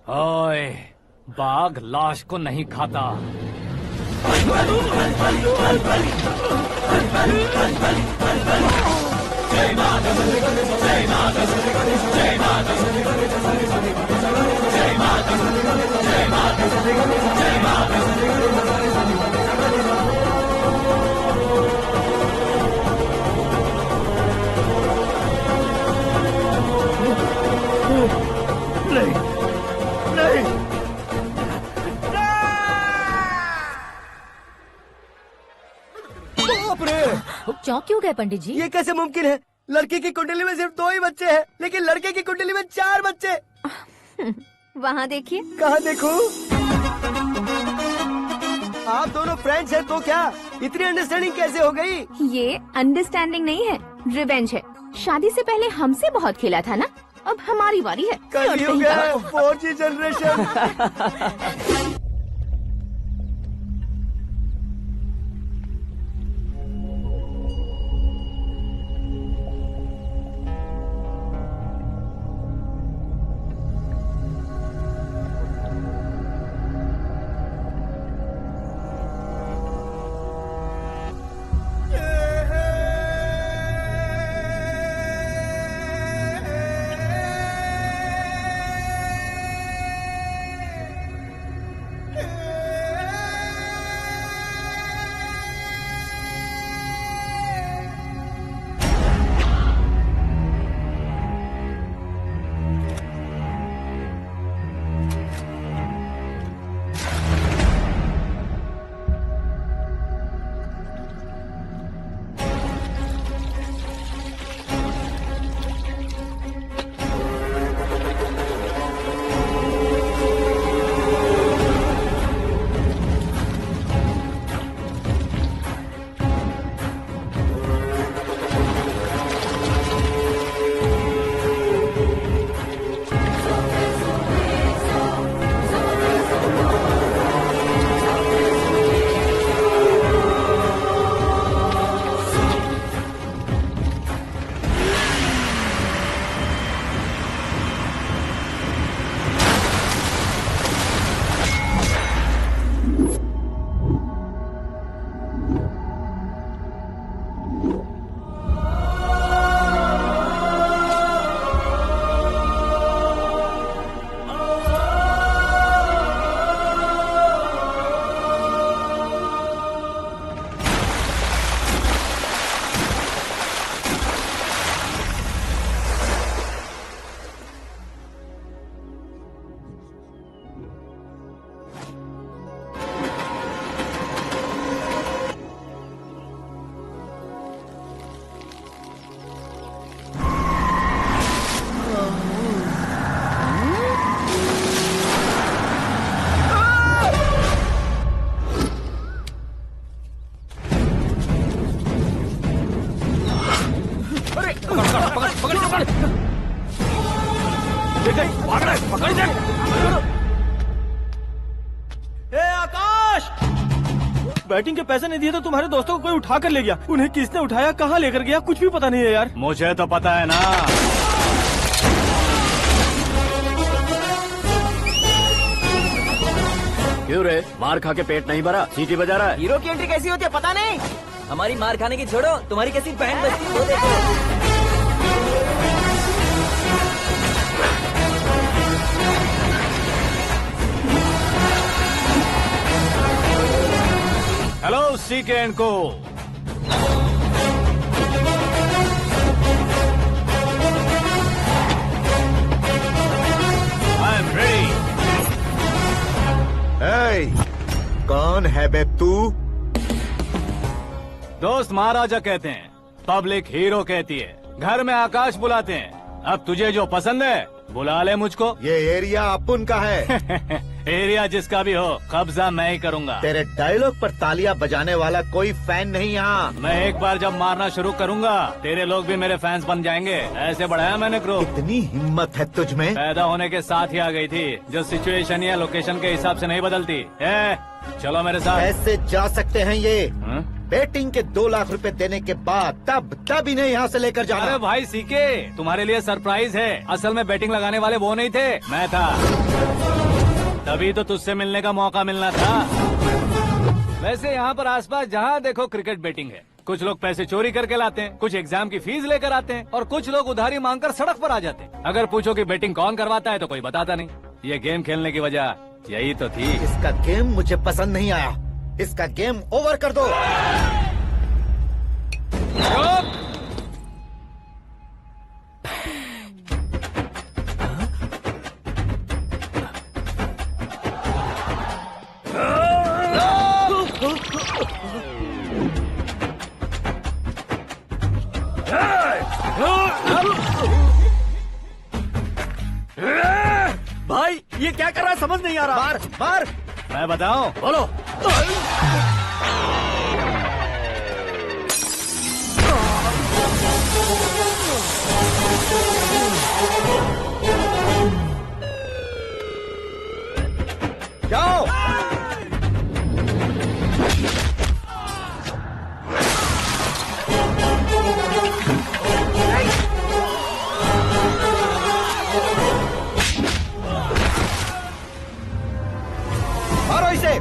ओए, बाघ लाश को नहीं खाता। नहीं, नहीं। बाप रे! चौंक क्यों गए पंडित जी? ये कैसे मुमकिन है? लड़की की कुंडली में सिर्फ 2 ही बच्चे हैं, लेकिन लड़के की कुंडली में 4 बच्चे। वहाँ देखिए। कहाँ देखूं? आप दोनों फ्रेंड्स हैं तो क्या? इतनी अंडरस्टैंडिंग कैसे हो गई? ये अंडरस्टैंडिंग नहीं है, रिवेंज है। शादी से पहले हमसे बहुत खेला था ना, अब हमारी बारी है। कलयुग है, 4G जनरेशन। ए आकाश, बैटिंग के पैसे नहीं दिए तो तुम्हारे दोस्तों को कोई उठा कर ले गया। उन्हें किसने उठाया, कहाँ लेकर गया, कुछ भी पता नहीं है यार। मुझे तो पता है ना। क्यों रे, मार खा के पेट नहीं भरा, सीटी बजा रहा है? हीरो की एंट्री कैसी होती है पता नहीं। हमारी मार खाने की छोड़ो, तुम्हारी कैसी बहन बजती है वो देखो। हेलो सीके एंड को। I am ready. कौन है बे तू? दोस्त महाराजा कहते हैं, पब्लिक हीरो कहती है, घर में आकाश बुलाते हैं। अब तुझे जो पसंद है बुला ले मुझको। ये एरिया अपुन का है। एरिया जिसका भी हो, कब्जा मैं ही करूंगा। तेरे डायलॉग पर तालियां बजाने वाला कोई फैन नहीं यहाँ। मैं एक बार जब मारना शुरू करूंगा, तेरे लोग भी मेरे फैंस बन जाएंगे। ऐसे बढ़ाया मैंने ग्रुप। इतनी हिम्मत है तुझ में? पैदा होने के साथ ही आ गई थी, जो सिचुएशन या लोकेशन के हिसाब से नहीं बदलती। चलो मेरे साथ। कैसे जा सकते हैं ये? हाँ? बेटिंग के 2 लाख रुपए देने के बाद तब इन्हें यहाँ से लेकर अरे जाना। भाई सीके, तुम्हारे लिए सरप्राइज है। असल में बैटिंग लगाने वाले वो नहीं थे, मैं था। तभी तो तुझसे मिलने का मौका मिलना था। वैसे यहाँ पर आसपास जहाँ देखो क्रिकेट बैटिंग है। कुछ लोग पैसे चोरी करके लाते हैं, कुछ एग्जाम की फीस लेकर आते हैं, और कुछ लोग उधारी मांगकर सड़क पर आ जाते हैं। अगर पूछो कि बैटिंग कौन करवाता है तो कोई बताता नहीं। ये गेम खेलने की वजह यही तो थी। इसका गेम मुझे पसंद नहीं आया। इसका गेम ओवर कर दो। भाई ये क्या कर रहा है, समझ नहीं आ रहा। मार मार। मैं बताऊं? बोलो। जाओ। मारो इसे।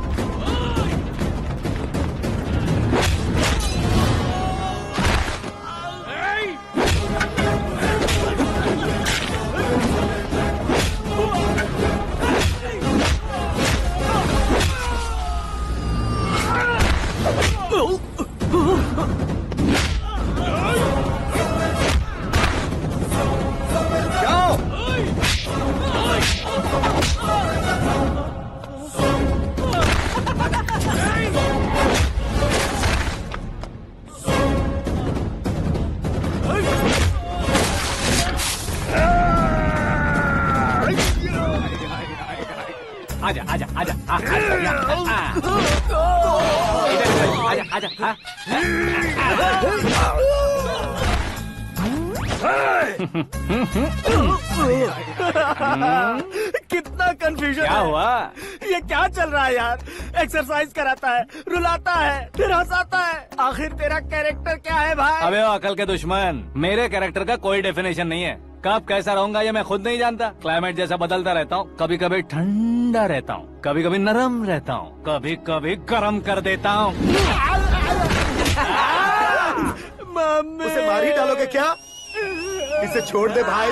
जाओ। आजा आजा आजा आजा आजा आजा। कितना कंफ्यूजन क्या है। हुआ? ये क्या चल रहा है यार? एक्सरसाइज कराता है, रुलाता है, फिर हंसाता है। आखिर तेरा कैरेक्टर क्या है भाई? अबे ओ अकल के दुश्मन, मेरे कैरेक्टर का कोई डेफिनेशन नहीं है। कब कैसा रहूंगा ये मैं खुद नहीं जानता। क्लाइमेट जैसा बदलता रहता हूँ। कभी कभी ठंडा रहता हूँ, कभी कभी नरम रहता हूँ, कभी कभी गर्म कर देता हूँ। उसे मार ही डालोगे क्या? इसे छोड़ दे भाई।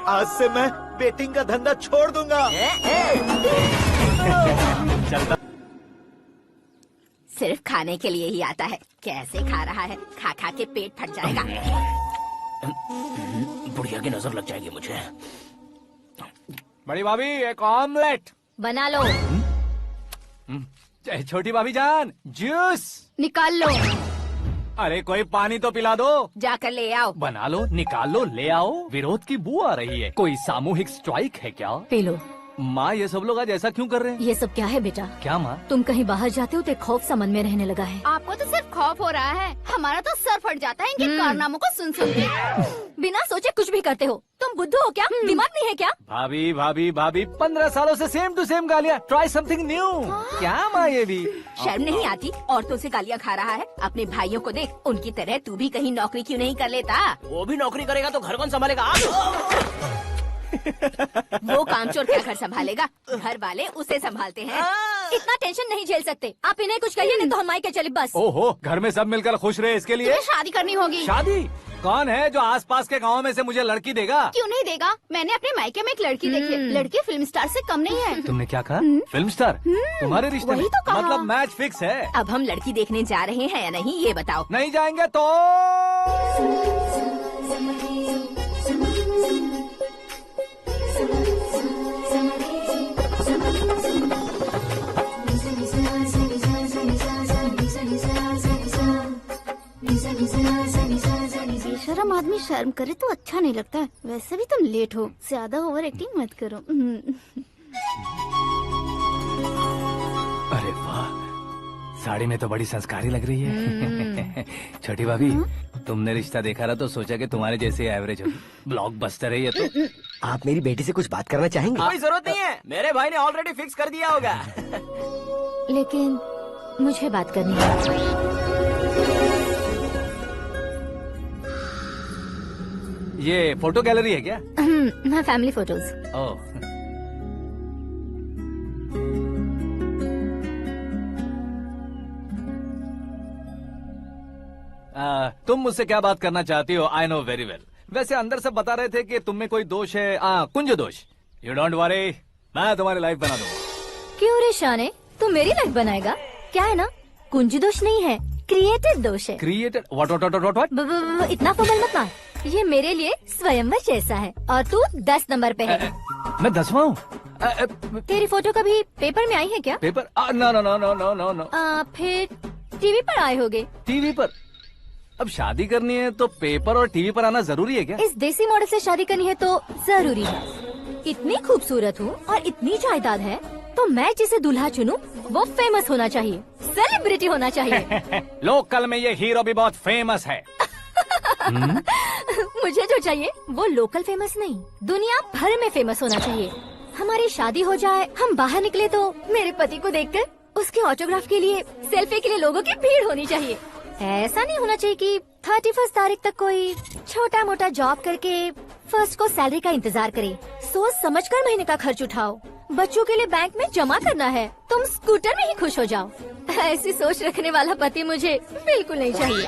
आज से मैं बेटिंग का धंधा छोड़ दूंगा। चलता। सिर्फ खाने के लिए ही आता है। कैसे खा रहा है, खा खा के पेट फट जाएगा। बुढ़िया की नजर लग जाएगी मुझे। बड़ी भाभी एक ऑमलेट। बना लो। छोटी भाभी जान जूस। निकाल लो। अरे कोई पानी तो पिला दो। जाकर ले आओ। बना लो, निकाल लो, ले आओ। विरोध की बू आ रही है। कोई सामूहिक स्ट्राइक है क्या? P low. माँ ये सब लोग आज ऐसा क्यों कर रहे हैं? ये सब क्या है बेटा? क्या माँ? तुम कहीं बाहर जाते हो तो एक खौफ सा मन में रहने लगा है। आपको तो सिर्फ खौफ हो रहा है, हमारा तो सर फट जाता है इनके कारनामों को सुन सुन के। बिना सोचे कुछ भी करते हो। तुम बुद्धू हो क्या? दिमाग नहीं है क्या? भाभी भाभी भाभी 15 सालों से सेम टू सेम गालियाँ। Try something new. क्या माँ ये भी? शर्म नहीं आती? औरतों से गालियाँ खा रहा है। अपने भाइयों को देख, उनकी तरह तू भी कहीं नौकरी क्यों नहीं कर लेता? वो भी नौकरी करेगा तो घर कौन संभालेगा? आप वो कामचोर क्या घर संभालेगा? घर वाले उसे संभालते हैं। इतना टेंशन नहीं झेल सकते। आप इन्हें कुछ कहिए नहीं तो हम मायके चले बस। ओहो, घर में सब मिलकर खुश रहे इसके लिए। तुम्हें शादी करनी होगी। शादी? कौन है जो आसपास के गाँव में से मुझे लड़की देगा? क्यों नहीं देगा? मैंने अपने मायके में एक लड़की देखी है। लड़की फिल्म स्टार से कम नहीं है। तुमने क्या कहा? Film star? तुम्हारे रिश्ते में? वही तो कहा। मतलब मैच फिक्स है? अब हम लड़की देखने जा रहे हैं या नहीं ये बताओ। नहीं जाएंगे तो? बेशरम आदमी शर्म करे तो अच्छा नहीं लगता है। वैसे भी तुम लेट हो, ज्यादा ओवर एक्टिंग मत करो। अरे वाह, साड़ी में तो बड़ी संस्कारी लग रही है। छोटी भाभी, तुमने रिश्ता देखा रहा तो सोचा कि तुम्हारे जैसे एवरेज होगी। ब्लॉकबस्टर है ये तो। आप मेरी बेटी से कुछ बात करना चाहेंगे? कोई जरूरत नहीं है, मेरे भाई ने ऑलरेडी फिक्स कर दिया होगा। लेकिन मुझे बात करनी है। ये फोटो गैलरी है क्या? मैं फैमिली फोटोज। ओह, तुम मुझसे क्या बात करना चाहती हो? I know very well. वैसे अंदर से बता रहे थे कि तुम में कोई दोष है। कुंज दोष। यू डोंट वरी, मैं तुम्हारी लाइफ बना दूंगा। क्यों रे शाने, तू मेरी लाइफ बनाएगा? क्या है ना, कुंज दोष नहीं है, क्रिएटेड दोष है। क्रिएटेड? व्हाट? इतना फमल मत मार। ये मेरे लिए स्वयंवर जैसा है और तू 10 नंबर पे है। मैं 10वां हूँ? तेरी फोटो कभी पेपर में आई है क्या? Paper? No no no no no no no. फिर टीवी पर आए होगे। टीवी पर? अब शादी करनी है तो पेपर और टीवी पर आना जरूरी है क्या? इस देसी मॉडल से शादी करनी है तो जरूरी है। इतनी खूबसूरत हूँ और इतनी जायदाद है तो मैं जिसे दूल्हा चुनूं वो फेमस होना चाहिए, सेलिब्रिटी होना चाहिए। लोकल में ये हीरो भी बहुत फेमस है। मुझे जो चाहिए वो लोकल फेमस नहीं, दुनिया भर में फेमस होना चाहिए। हमारी शादी हो जाए, हम बाहर निकले तो मेरे पति को देखकर उसके ऑटोग्राफ के लिए, सेल्फी के लिए लोगों की भीड़ होनी चाहिए। ऐसा नहीं होना चाहिए कि 31 तारीख तक कोई छोटा मोटा जॉब करके फर्स्ट को सैलरी का इंतजार करे। सोच समझकर महीने का खर्च उठाओ। बच्चों के लिए बैंक में जमा करना है, तुम स्कूटर में ही खुश हो जाओ। ऐसी सोच रखने वाला पति मुझे बिल्कुल नहीं चाहिए।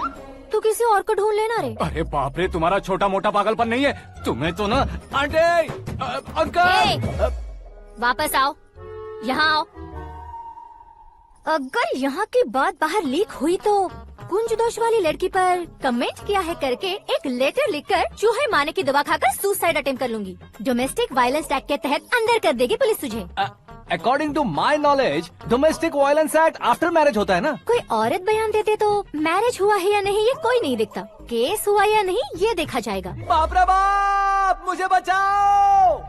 तू किसी और को ढूंढ लेना रे। अरे बाप रे, तुम्हारा छोटा मोटा पागलपन नहीं है। तुम्हें तो ना आंटी, अंकल। वापस आओ, यहाँ आओ। अगर यहाँ की बात बाहर लीक हुई तो कुंज दोष वाली लड़की पर कमेंट किया है करके एक लेटर लिखकर चूहे मारने की दवा खाकर सुसाइड अटेम्प्ट कर लूंगी। डोमेस्टिक वायलेंस एक्ट के तहत अंदर कर देगी पुलिस तुझे। According to my knowledge domestic violence act after marriage होता है ना? कोई औरत बयान देते तो मैरिज हुआ है या नहीं ये कोई नहीं देखता, केस हुआ या नहीं ये देखा जाएगा। बाप रे बाप, मुझे बचाओ।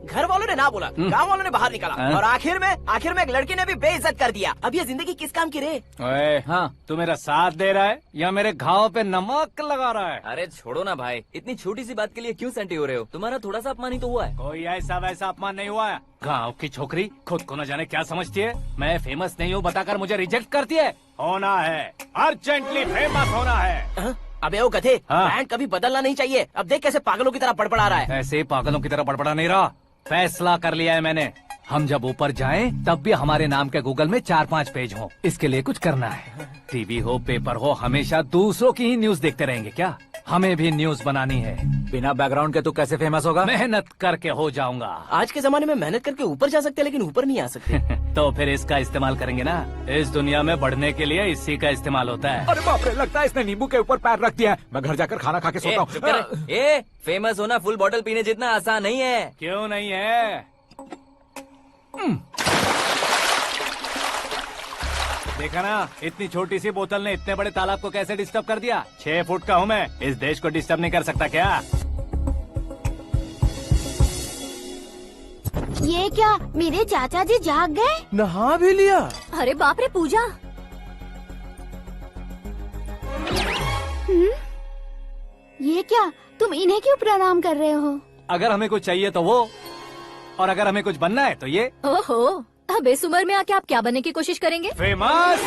घर वालों ने ना बोला, गांव वालों ने बाहर निकाला और आखिर में एक लड़की ने भी बेइज्जत कर दिया। अब ये जिंदगी किस काम की रे? ओए, हाँ, तू मेरा साथ दे रहा है या मेरे घाव पे नमक लगा रहा है? अरे छोड़ो ना भाई, इतनी छोटी सी बात के लिए क्यों सैंटी हो रहे हो? तुम्हारा थोड़ा सा अपमान ही तो हुआ है। कोई ऐसा वैसा अपमान नहीं हुआ है। गाँव की छोकरी खुद को न जाने क्या समझती है। मैं फेमस नहीं हूँ बताकर मुझे रिजेक्ट करती है। होना है, अर्जेंटली फेमस होना है। अबे वो गधे, हाँ। ब्रांड कभी बदलना नहीं चाहिए। अब देख कैसे पागलों की तरह बड़बड़ा रहा है। ऐसे पागलों की तरह बड़बड़ा नहीं रहा। फैसला कर लिया है मैंने। हम जब ऊपर जाएं तब भी हमारे नाम के गूगल में 4-5 पेज हो। इसके लिए कुछ करना है। टीवी हो, पेपर हो, हमेशा दूसरों की ही न्यूज देखते रहेंगे क्या? हमें भी न्यूज बनानी है। बिना बैकग्राउंड के तू कैसे फेमस होगा? मेहनत करके हो जाऊंगा। आज के जमाने में मेहनत करके ऊपर जा सकते हैं लेकिन ऊपर नहीं आ सकते। तो फिर इसका इस्तेमाल करेंगे ना। इस दुनिया में बढ़ने के लिए इसी का इस्तेमाल होता है। अरे बाप रे, लगता है इसने नींबू के ऊपर पैर रख दिया है। मैं घर जाकर खाना खा के सोता चुप कर। हूँ। फेमस होना फुल बॉटल पीने जितना आसान नहीं है। क्यों नहीं है? देखा ना, इतनी छोटी सी बोतल ने इतने बड़े तालाब को कैसे डिस्टर्ब कर दिया। 6 फुट का हूँ मैं, इस देश को डिस्टर्ब नहीं कर सकता क्या? ये क्या, मेरे चाचा जी जाग गए? नहा भी लिया? अरे बाप रे पूजा। ये क्या, तुम इन्हें क्यों प्रणाम कर रहे हो? अगर हमें कुछ चाहिए तो वो, और अगर हमें कुछ बनना है तो ये। ओहो, अब इस उम्र में आके आप क्या बनने की कोशिश करेंगे? फेमस।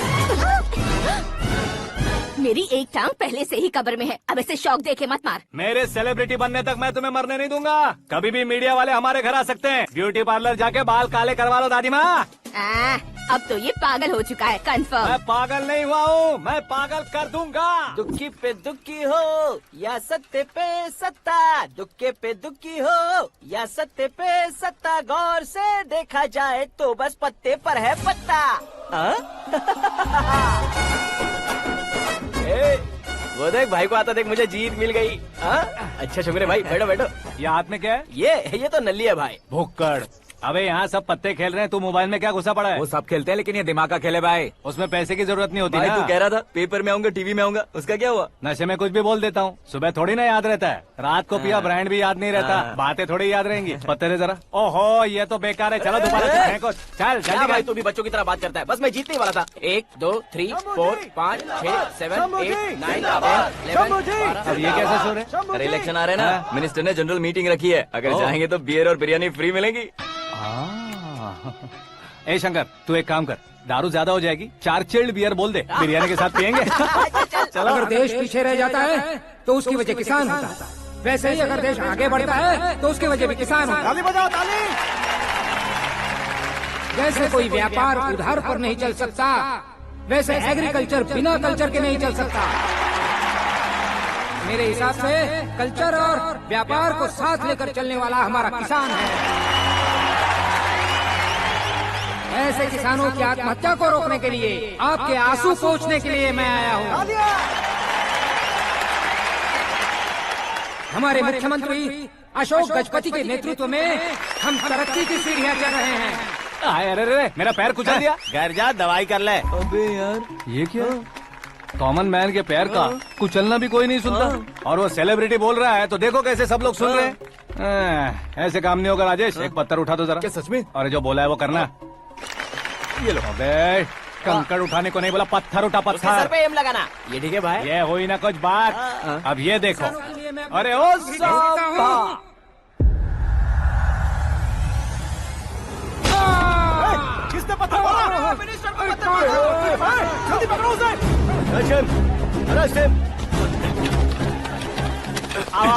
मेरी एक टांग पहले से ही कब्र में है, अब इसे शौक देके मत मार। मेरे सेलिब्रिटी बनने तक मैं तुम्हें मरने नहीं दूंगा। कभी भी मीडिया वाले हमारे घर आ सकते हैं। ब्यूटी पार्लर जाके बाल काले करवा लो दादी माँ। अब तो ये पागल हो चुका है, कंफर्म। मैं पागल नहीं हुआ हूँ, मैं पागल कर दूंगा। दुखी पे दुखी हो या सत्य पे सत्ता, दुखे पे दुखी हो या सत्य पे सत्ता, गौर से देखा जाए तो बस पत्ते पर है पत्ता। ए, वो देख भाई को आता देख, मुझे जीत मिल गई। अच्छा शुक्र भाई, बैठो बैठो। ये हाथ में क्या है? ये तो नल्ली है भाई। भुक्कड़। अबे यहाँ सब पत्ते खेल रहे हैं, तू मोबाइल में क्या घुसा पड़ा है? वो सब खेलते हैं लेकिन ये दिमाग का खेल है भाई। उसमें पैसे की जरूरत नहीं होती भाई ना। तू कह रहा था पेपर में आऊंगा, टीवी में आऊंगा, उसका क्या हुआ? नशे में कुछ भी बोल देता हूँ, सुबह थोड़ी ना याद रहता है। रात को पिया ब्रांड भी याद नहीं रहता, बातें थोड़ी याद रहेंगी। पत्ते दे जरा। ओहो, ये तो बेकार है, चलो दोबारा से फेंको। चल क्या जल्दी भाई कर। तू भी बच्चों की तरह बात करता है। बस मैं जीतने ही वाला था। 1 2 3 4 5 6 7 8 9 10 11। अब ये कैसे सो रहे? अरे इलेक्शन आ रहे हैं ना, मिनिस्टर ने जनरल मीटिंग रखी है। अगर जाएंगे तो बियर और बिरयानी फ्री मिलेगी। ए शंकर, तू एक काम कर, दारू ज्यादा हो जाएगी, 4 चिल्ड बियर बोल दे, बिरयानी के साथ पियेंगे। चलो। अगर देश पीछे रह जाता है तो उसकी वजह किसान होता है, वैसे ही अगर देश आगे बढ़ता है तो उसकी वजह भी किसान होता है। ताली बजाओ, ताली। जैसे कोई व्यापार उधार पर नहीं चल सकता, वैसे एग्रीकल्चर बिना कल्चर के नहीं चल सकता। मेरे हिसाब से कल्चर और व्यापार को साथ लेकर चलने वाला हमारा किसान है। ऐसे किसानों की आत्महत्या को रोकने के लिए, आपके आंसू पोंछने के लिए मैं आया हूँ। हमारे मुख्यमंत्री अशोक गजपति के नेतृत्व में हम तरक्की की सीढ़ियाँ चढ़ रहे हैं। अरे अरे, मेरा पैर कुचल दिया। घर जा, दवाई कर ले। अबे यार, ये क्या? कॉमन मैन के पैर का कुचलना भी कोई नहीं सुनता, और वो सेलिब्रिटी बोल रहा है तो देखो कैसे सब लोग सुन रहे हैं। ऐसे काम नहीं होगा राजेश, एक पत्थर उठा दो जरा। क्या सच में? और जो बोला है वो करना। ये लो। अबे कंकड़ उठाने को नहीं बोला, पत्थर उठा, उसके सर पत्थर। पे एम लगाना। ये ठीक है भाई। ये हुई ना कुछ बात। अब ये देखो। अरे ओ साहब, किसने पत्थर मारा? मिनिस्टर को पत्थर मारा। जल्दी पकड़ो उसे। आओ।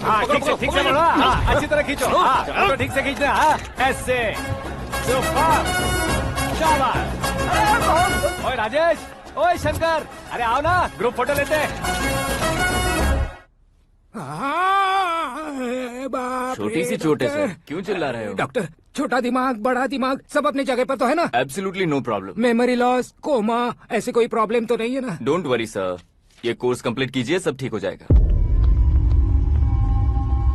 हाँ, ठीक से पकड़ो। हाँ, अच्छी तरह खींचो। हाँ, तो ठीक से खींचना। हाँ, ऐसे। सुपर। शाबाश। ओए राजेश, ओए शंकर, अरे आओ ना, ग्रुप फोटो लेते हैं। छोटी सी चोट है सर, क्यों चिल्ला रहे हो? डॉक्टर, छोटा दिमाग बड़ा दिमाग सब अपनी जगह पर तो है ना? Absolutely no problem. Memory loss, coma, ऐसी कोई प्रॉब्लम तो नहीं है ना? डोंट वरी सर, ये कोर्स कंप्लीट कीजिए, सब ठीक हो जाएगा।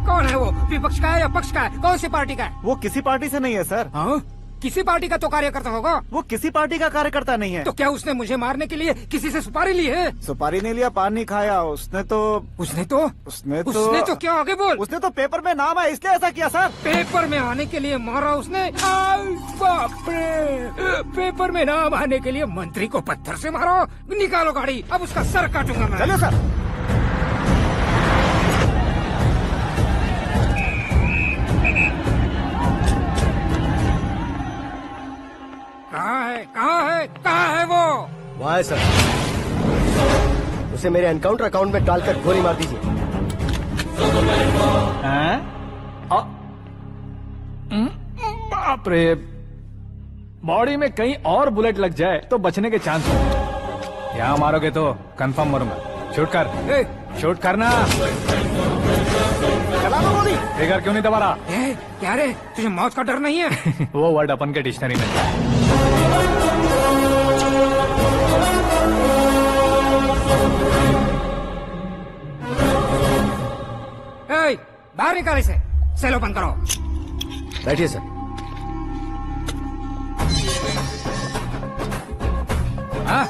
कौन है वो? विपक्ष का है या पक्ष का है? कौन सी पार्टी का है? वो किसी पार्टी से नहीं है सर। हाँ? किसी पार्टी का तो कार्यकर्ता होगा। वो किसी पार्टी का कार्यकर्ता नहीं है। तो क्या उसने मुझे मारने के लिए किसी से सुपारी ली है? सुपारी नहीं लिया, पान नहीं खाया। उसने तो क्या आगे बोल? उसने तो पेपर में नाम है इसलिए ऐसा किया सर। पेपर में आने के लिए मारा उसने? बाप रे! पेपर में नाम आने के लिए मंत्री को पत्थर से मारो? निकालो गाड़ी, अब उसका सर काटूंगा मैं। चलो सर। कहाँ है वो? वहाँ है सर। उसे मेरे एनकाउंटर अकाउंट में डालकर गोली मार दीजिए। बाप रे, बॉडी में कहीं और बुलेट लग जाए तो बचने के चांस हो। यहाँ मारोगे तो कंफर्म मरूंगा। शूट कर, शूट करना। फिगर क्यों नहीं दबा रहा? क्या रे, तुझे मौत का डर नहीं है? वो वर्ड अपन के डिक्शनरी में है। बाहर निकाल इसे, सेल ओपन करो। बैठिए सर। हाँ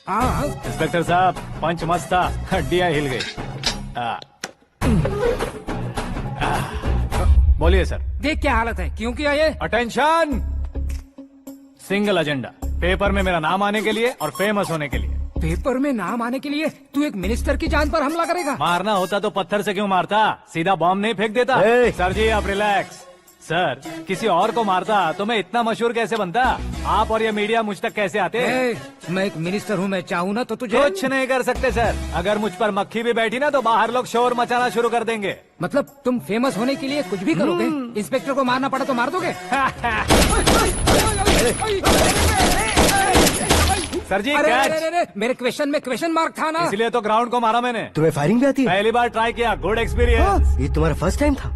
हाँ इंस्पेक्टर साहब पंच मस्त था, हड्डियां हिल गई। बोलिए सर। देख क्या हालत है, क्यों किया ये? अटेंशन, सिंगल एजेंडा, पेपर में मेरा नाम आने के लिए और फेमस होने के लिए। पेपर में नाम आने के लिए तू एक मिनिस्टर की जान पर हमला करेगा? मारना होता तो पत्थर से क्यों मारता, सीधा बॉम्ब नहीं फेंक देता। सर जी आप रिलैक्स। सर किसी और को मारता तो मैं इतना मशहूर कैसे बनता, आप और ये मीडिया मुझ तक कैसे आते? मैं एक मिनिस्टर हूँ, मैं चाहूँ ना तो तुझे कुछ नहीं कर सकते सर। अगर मुझ पर मक्खी भी बैठी ना तो बाहर लोग शोर मचाना शुरू कर देंगे। मतलब तुम फेमस होने के लिए कुछ भी करोगे? इंस्पेक्टर को मारना पड़ा तो मार दोगे? सर जी अरे, कैच। अरे, अरे, मेरे क्वेश्चन में क्वेश्चन मार्क था ना, इसलिए तो ग्राउंड को मारा मैंने। तुम्हें फायरिंग भी आती है? पहली बार ट्राई किया, गुड एक्सपीरियंस। ये तुम्हारा फर्स्ट टाइम था?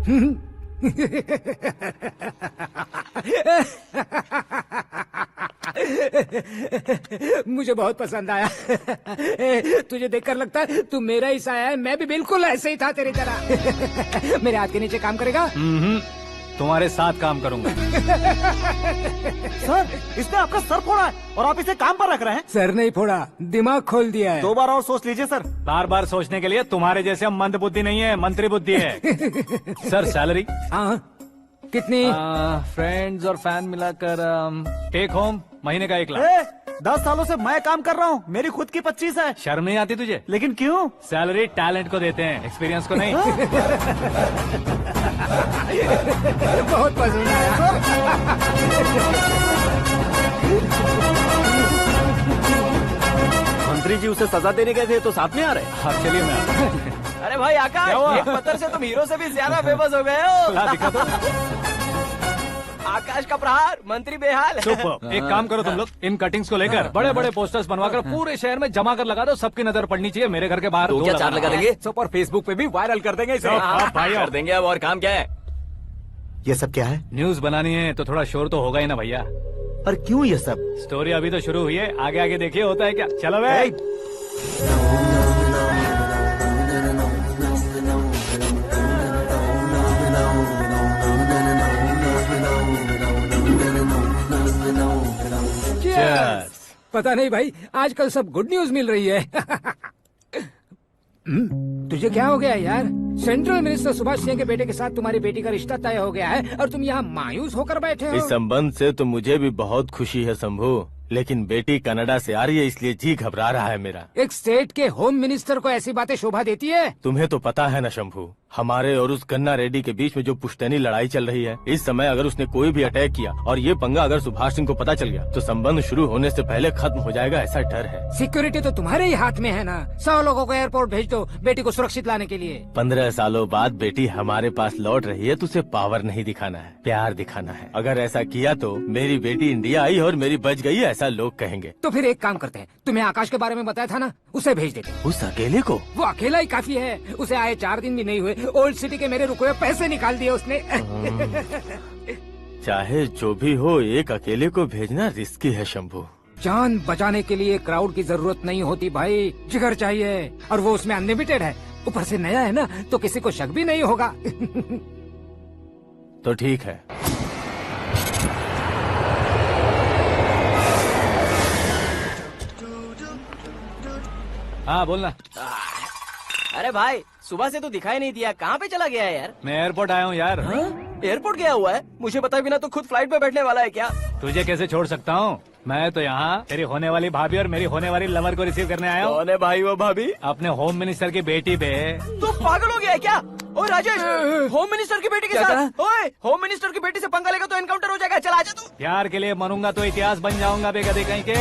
मुझे बहुत पसंद आया। तुझे देखकर लगता है तू मेरा ही साया है, मैं भी बिल्कुल ऐसे ही था तेरी तरह। मेरे हाथ के नीचे काम करेगा? तुम्हारे साथ काम करूंगा। सर इसने आपका सर फोड़ा है और आप इसे काम पर रख रहे हैं। सर नहीं फोड़ा, दिमाग खोल दिया है। 2 बार और सोच लीजिए सर। बार बार सोचने के लिए तुम्हारे जैसे मंद बुद्धि नहीं है, मंत्री बुद्धि है। सर सैलरी हाँ कितनी? फ्रेंड्स और फैन मिलाकर टेक होम महीने का 1 लाख। 10 सालों से मैं काम कर रहा हूँ, मेरी खुद की 25 है। शर्म नहीं आती तुझे? लेकिन क्यों? सैलरी टैलेंट को देते हैं, एक्सपीरियंस को नहीं। बहुत पसंद आया। मंत्री जी उसे सजा देने गए थे तो साथ में आ रहे। हाँ चलिए मैं आता हूं। अरे भाई आकाश, एक पत्थर से तुम हीरो से भी ज्यादा फेमस हो गए हो। ला दिखा दो। आकाश का प्रहार, मंत्री बेहाल। सुपर। एक काम करो तुम लोग, इन कटिंग्स को लेकर बड़े बड़े पोस्टर्स बनवाकर पूरे शहर में जमा कर लगा दो, सबकी नजर पड़नी चाहिए। मेरे घर के बाहर तो दो क्या लगाना। 4 लगा देंगे? सब और फेसबुक पे भी वायरल कर देंगे इसे। भाई कर देंगे। अब और काम क्या है? ये सब क्या है? न्यूज बनानी है तो थोड़ा शोर तो होगा ही ना भैया। पर क्यों ये सब? स्टोरी अभी तो शुरू हुई है, आगे आगे देखिए होता है क्या। चलो भाई। Cheers. पता नहीं भाई, आजकल सब गुड न्यूज मिल रही है। तुझे क्या हो गया यार? सेंट्रल मिनिस्टर सुभाष सिंह के बेटे के साथ तुम्हारी बेटी का रिश्ता तय हो गया है और तुम यहाँ मायूस होकर बैठे हो। इस संबंध से तो मुझे भी बहुत खुशी है शंभू, लेकिन बेटी कनाडा से आ रही है इसलिए जी घबरा रहा है मेरा। एक स्टेट के होम मिनिस्टर को ऐसी बातें शोभा देती है? तुम्हें तो पता है ना शंभू, हमारे और उस कन्ना रेड्डी के बीच में जो पुश्तैनी लड़ाई चल रही है, इस समय अगर उसने कोई भी अटैक किया और ये पंगा अगर सुभाष सिंह को पता चल गया तो संबंध शुरू होने से पहले खत्म हो जाएगा, ऐसा डर है। सिक्योरिटी तो तुम्हारे ही हाथ में है ना। 100 लोगों को एयरपोर्ट भेज दो बेटी को सुरक्षित लाने के लिए। 15 सालों बाद बेटी हमारे पास लौट रही है तो उसे पावर नहीं दिखाना है, प्यार दिखाना है। अगर ऐसा किया तो मेरी बेटी इंडिया आई और मेरी बच गई, ऐसा लोग कहेंगे। तो फिर एक काम करते हैं, तुम्हें आकाश के बारे में बताया था ना, उसे भेज देते। उस अकेले को? वो अकेला ही काफी है, उसे आए 4 दिन भी नहीं हुए, ओल्ड सिटी के मेरे रुके हुए पैसे निकाल दिए उसने। चाहे जो भी हो, एक अकेले को भेजना रिस्की है शंभू। जान बचाने के लिए क्राउड की जरूरत नहीं होती भाई, जिगर चाहिए, और वो उसमें अनलिमिटेड है। ऊपर से नया है ना, तो किसी को शक भी नहीं होगा। तो ठीक है। हाँ बोलना। अरे भाई सुबह से तो दिखाई नहीं दिया, कहाँ पे चला गया है यार? मैं एयरपोर्ट आया हूँ यार। एयरपोर्ट गया हुआ है? मुझे बताए बिना तो खुद फ्लाइट पे बैठने वाला है क्या? तुझे कैसे छोड़ सकता हूँ? मैं तो यहाँ तेरी होने वाली भाभी और मेरी होने वाली लवर को रिसीव करने आया हूँ। कौन है भाई वो भाभी? अपने होम मिनिस्टर की बेटी पे। तू पागल हो गया है क्या? ओए राजेश, होम मिनिस्टर की बेटी के साथ? ओए होम मिनिस्टर की बेटी से पंगा लेगा तो एनकाउंटर हो जाएगा, चल आजा तू। प्यार के लिए मरूंगा तो इतिहास बन जाऊंगा बेगदे कहीं के।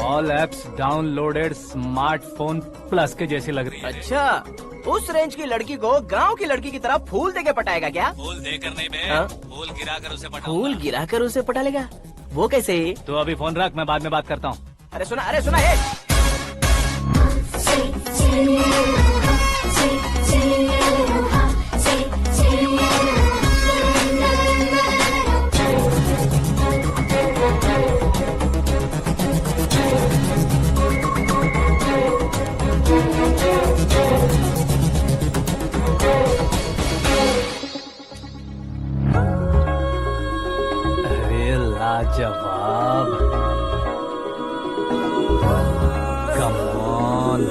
All apps downloaded smartphone plus के जैसी लग रही है। अच्छा, उस रेंज की लड़की को गांव की लड़की की तरह फूल देके पटाएगा क्या? फूल देकर नहीं बे, हाँ? फूल गिराकर उसे पटाऊंगा। फूल गिराकर उसे पटा लेगा? वो कैसे? तो अभी फोन रख, मैं बाद में बात करता हूँ। अरे सुना ये। Come on.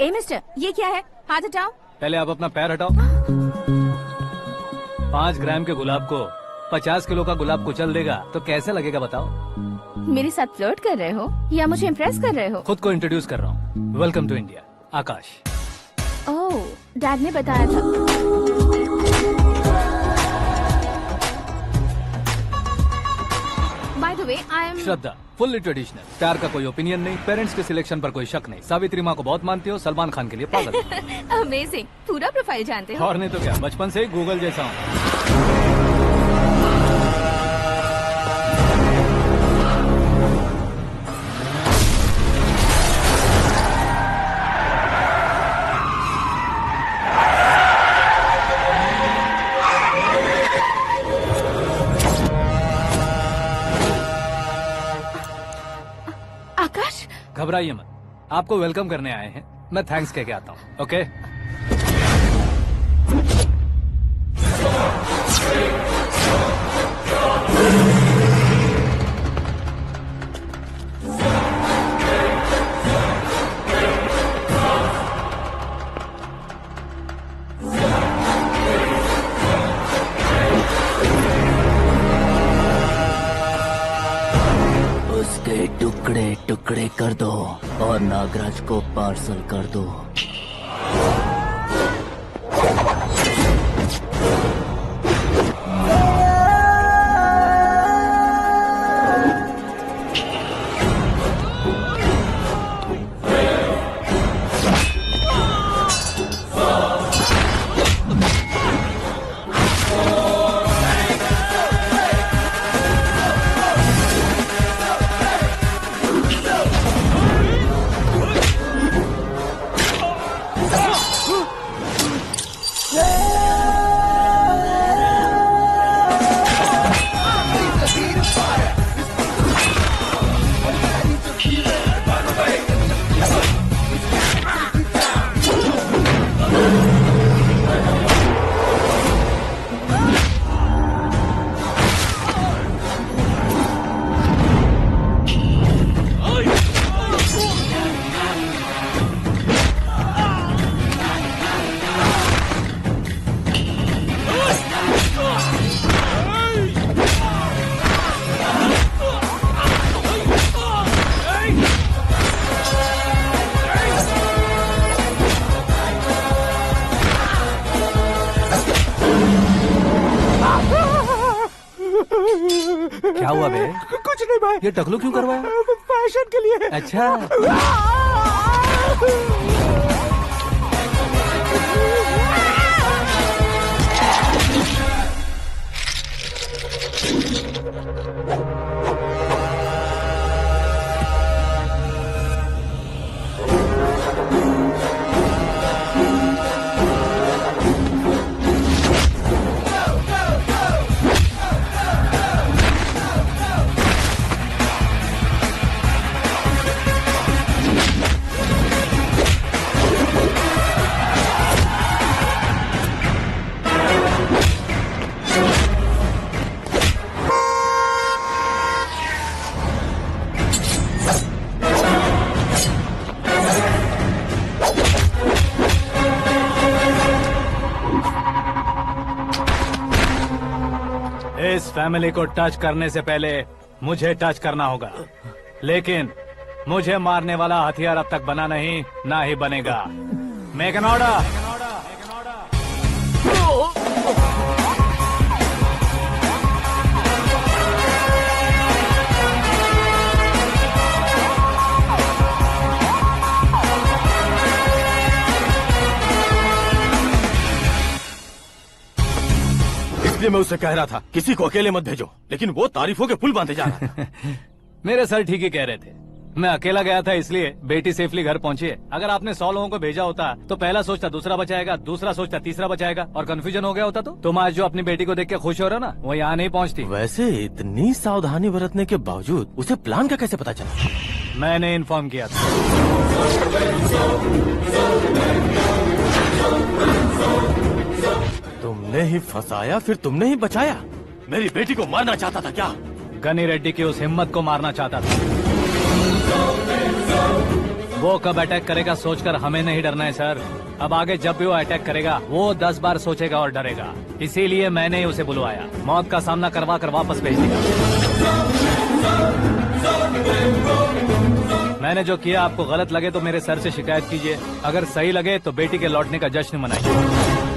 ए मिस्टर, ये क्या है? हाथ हटाओ। पहले आप अपना पैर हटाओ। 5 ग्राम के गुलाब को 50 किलो का गुलाब कुचल देगा तो कैसे लगेगा बताओ? मेरे साथ फ्लर्ट कर रहे हो या मुझे इम्प्रेस कर रहे हो? खुद को इंट्रोड्यूस कर रहा हूँ। Welcome to India, Akash. Oh, dad ने बताया था। By the way, I am Shraddha, fully traditional. प्यार का कोई ओपिनियन नहीं, पेरेंट्स के सिलेक्शन पर कोई शक नहीं। सावित्री माँ को बहुत मानती हो, सलमान खान के लिए पागल। अमेजिंग, पूरा प्रोफाइल जानते हो। और नहीं तो क्या, बचपन से ही गूगल जैसा हूँ। आकाश, घबराइए मत, आपको वेलकम करने आए हैं। मैं थैंक्स कह के आता हूँ। ओके? उसके टुकड़े टुकड़े कर दो और नागराज को पार्सल कर दो। क्या हुआ बे? कुछ नहीं भाई। ये टकलू क्यों करवाया? फैशन के लिए। अच्छा। इस फैमिली को टच करने से पहले मुझे टच करना होगा, लेकिन मुझे मारने वाला हथियार अब तक बना नहीं, ना ही बनेगा। Make an order. इसलिए मैं उससे कह रहा था किसी को अकेले मत भेजो, लेकिन वो तारीफों के पुल बांधे जा रहा था। मेरे सर ठीक ही कह रहे थे। मैं अकेला गया था इसलिए बेटी सेफली घर पहुंची है। अगर आपने 100 लोगों को भेजा होता तो पहला सोचता दूसरा बचाएगा, दूसरा सोचता तीसरा बचाएगा, और कंफ्यूजन हो गया होता तो तुम आज जो अपनी बेटी को देख के खुश हो रहे हो ना, वो यहाँ नहीं पहुँचती। वैसे इतनी सावधानी बरतने के बावजूद उसे प्लान का कैसे पता चला? मैंने इन्फॉर्म किया था। तुमने ही फंसाया फिर तुमने ही बचाया। मेरी बेटी को मारना चाहता था क्या? गनी रेड्डी की उस हिम्मत को मारना चाहता था। वो कब अटैक करेगा सोचकर हमें नहीं डरना है सर। अब आगे जब भी वो अटैक करेगा वो 10 बार सोचेगा और डरेगा। इसीलिए मैंने ही उसे बुलवाया। मौत का सामना करवा कर वापस भेज दिया। मैंने जो किया आपको गलत लगे तो मेरे सर से शिकायत कीजिए, अगर सही लगे तो बेटी के लौटने का जश्न मनाइए।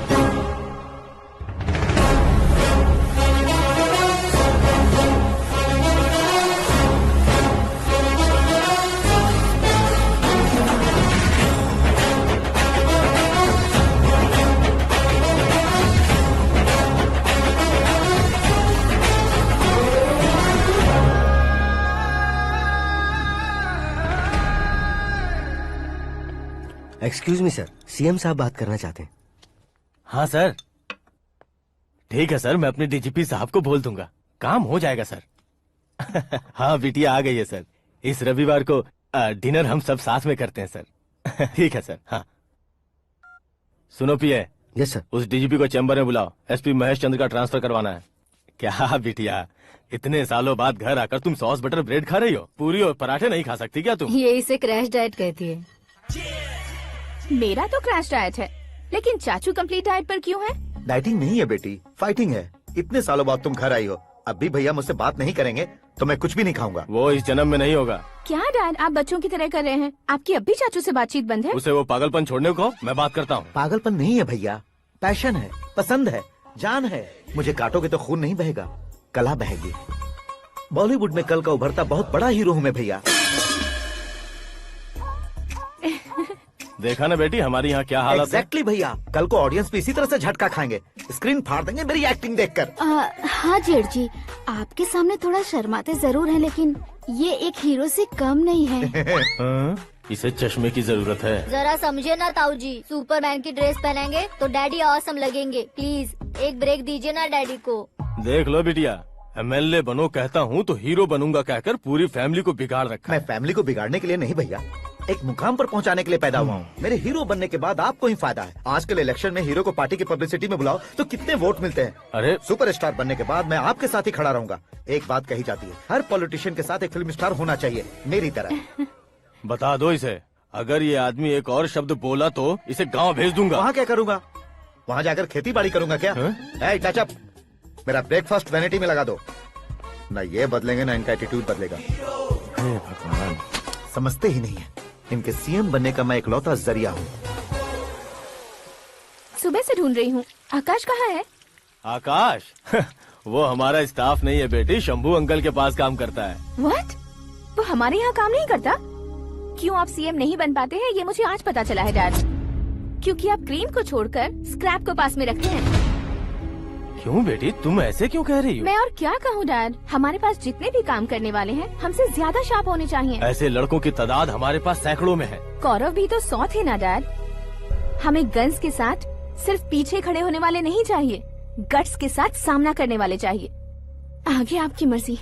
एक्सक्यूज मी सर, सीएम साहब बात करना चाहते हैं। हाँ सर, ठीक है सर, मैं अपने डीजीपी साहब को बोल दूंगा, काम हो जाएगा सर। हाँ बिटिया आ गई है सर। इस रविवार को डिनर हम सब साथ में करते हैं सर। ठीक है सर। हाँ सुनो पिए। Yes sir. उस डीजीपी को चैम्बर में बुलाओ, एसपी महेश चंद्र का ट्रांसफर करवाना है। क्या बिटिया, इतने सालों बाद घर आकर तुम सॉस बटर ब्रेड खा रही हो? पूरी और पराठे नहीं खा सकती क्या तुम? ये इसे क्रैश डाइट कहती है। मेरा तो क्रैश डाइट है, लेकिन चाचू कंप्लीट डाइट पर क्यों है? डाइटिंग नहीं है बेटी, फाइटिंग है। इतने सालों बाद तुम घर आई हो, अब भी भैया मुझसे बात नहीं करेंगे तो मैं कुछ भी नहीं खाऊंगा। वो इस जन्म में नहीं होगा। क्या डैड, आप बच्चों की तरह कर रहे हैं? आपकी अब भी चाचू से बातचीत बंद है? उसे वो पागलपन छोड़ने को मैं बात करता हूँ। पागलपन नहीं है भैया, पैशन है, पसंद है, जान है। मुझे काटोगे तो खून नहीं बहेगा, कला बहेगी। बॉलीवुड में कल का उभरता बहुत बड़ा हीरो हूँ मैं भैया। देखा ना बेटी हमारी यहाँ क्या हालत है। एग्जैक्टली भैया, कल को ऑडियंस भी इसी तरह से झटका खाएंगे, स्क्रीन फाड़ देंगे मेरी एक्टिंग देखकर। हाँ जेठ जी, आपके सामने थोड़ा शर्माते जरूर हैं, लेकिन ये एक हीरो से कम नहीं है। इसे चश्मे की जरूरत है। जरा समझे ना ताऊ जी, सुपरमैन की ड्रेस पहनेंगे तो डैडी ऑसम लगेंगे। प्लीज एक ब्रेक दीजिए ना डैडी को। देख लो बिटिया, एमएलए बनो कहता हूँ तो हीरो बनूंगा कहकर पूरी फैमिली को बिगाड़ रखा। मैं फैमिली को बिगाड़ने के लिए नहीं भैया, एक मुकाम पर पहुंचाने के लिए पैदा हुआ हूँ। मेरे हीरो बनने के बाद आपको ही फायदा है। आजकल इलेक्शन में हीरो को पार्टी की पब्लिसिटी में बुलाओ तो कितने वोट मिलते हैं। अरे सुपरस्टार बनने के बाद मैं आपके साथ ही खड़ा रहूंगा। एक बात कही जाती है, हर पॉलिटिशियन के साथ एक फिल्म स्टार होना चाहिए, मेरी तरह। बता दो इसे, अगर ये आदमी एक और शब्द बोला तो इसे गाँव भेज दूंगा। वहाँ क्या करूँगा? वहाँ जाकर खेती बाड़ी करूंगा क्या? टचअप, मेरा ब्रेकफास्ट वैनिटी में लगा दो। न ये बदलेंगे न इनका एटीट्यूड बदलेगा। भगवान, समझते ही नहीं है, इनके सीएम बनने का मैं इकलौता जरिया हूँ। सुबह से ढूंढ रही हूँ, आकाश कहाँ है? आकाश? वो हमारा स्टाफ नहीं है बेटी, शंभू अंकल के पास काम करता है। व्हाट? वो हमारे यहाँ काम नहीं करता? क्यों आप सीएम नहीं बन पाते हैं ये मुझे आज पता चला है डैड। क्योंकि आप क्रीम को छोड़कर स्क्रैप को पास में रखते हैं। क्यों बेटी, तुम ऐसे क्यों कह रही हो? मैं और क्या कहूँ डैड, हमारे पास जितने भी काम करने वाले हैं हमसे ज्यादा शार्प होने चाहिए। ऐसे लड़कों की तादाद हमारे पास सैकड़ों में है। कौरव भी तो 100 थे ना डैड। हमें गन्स के साथ सिर्फ पीछे खड़े होने वाले नहीं चाहिए, गट्स के साथ सामना करने वाले चाहिए। आगे आपकी मर्जी।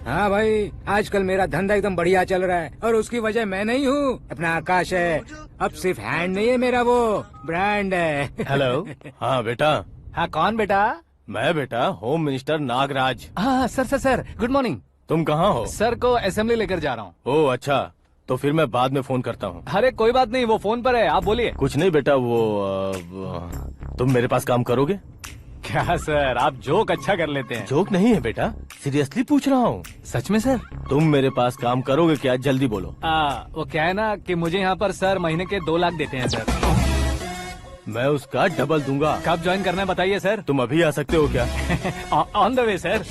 हाँ भाई, आजकल मेरा धंधा एकदम बढ़िया चल रहा है और उसकी वजह मैं नहीं हूँ, अपना आकाश है। अब सिर्फ हैंड नहीं है मेरा, वो ब्रांड है। हेलो। हाँ बेटा। हाँ कौन बेटा? मैं बेटा होम मिनिस्टर नागराज। हाँ सर गुड मॉर्निंग। तुम कहाँ हो? सर को असेंबली लेकर जा रहा हूँ। ओह अच्छा, तो फिर मैं बाद में फोन करता हूँ। अरे कोई बात नहीं, वो फोन पर है, आप बोलिए। कुछ नहीं बेटा, तुम मेरे पास काम करोगे? क्या सर, आप जोक अच्छा कर लेते हैं। जोक नहीं है बेटा, सीरियसली पूछ रहा हूँ। सच में सर? तुम मेरे पास काम करोगे क्या? जल्दी बोलो। वो क्या है ना कि मुझे यहाँ पर सर महीने के 2 लाख देते हैं सर। मैं उसका डबल दूंगा। कब ज्वाइन करना है बताइए सर। तुम अभी आ सकते हो क्या? On the way sir.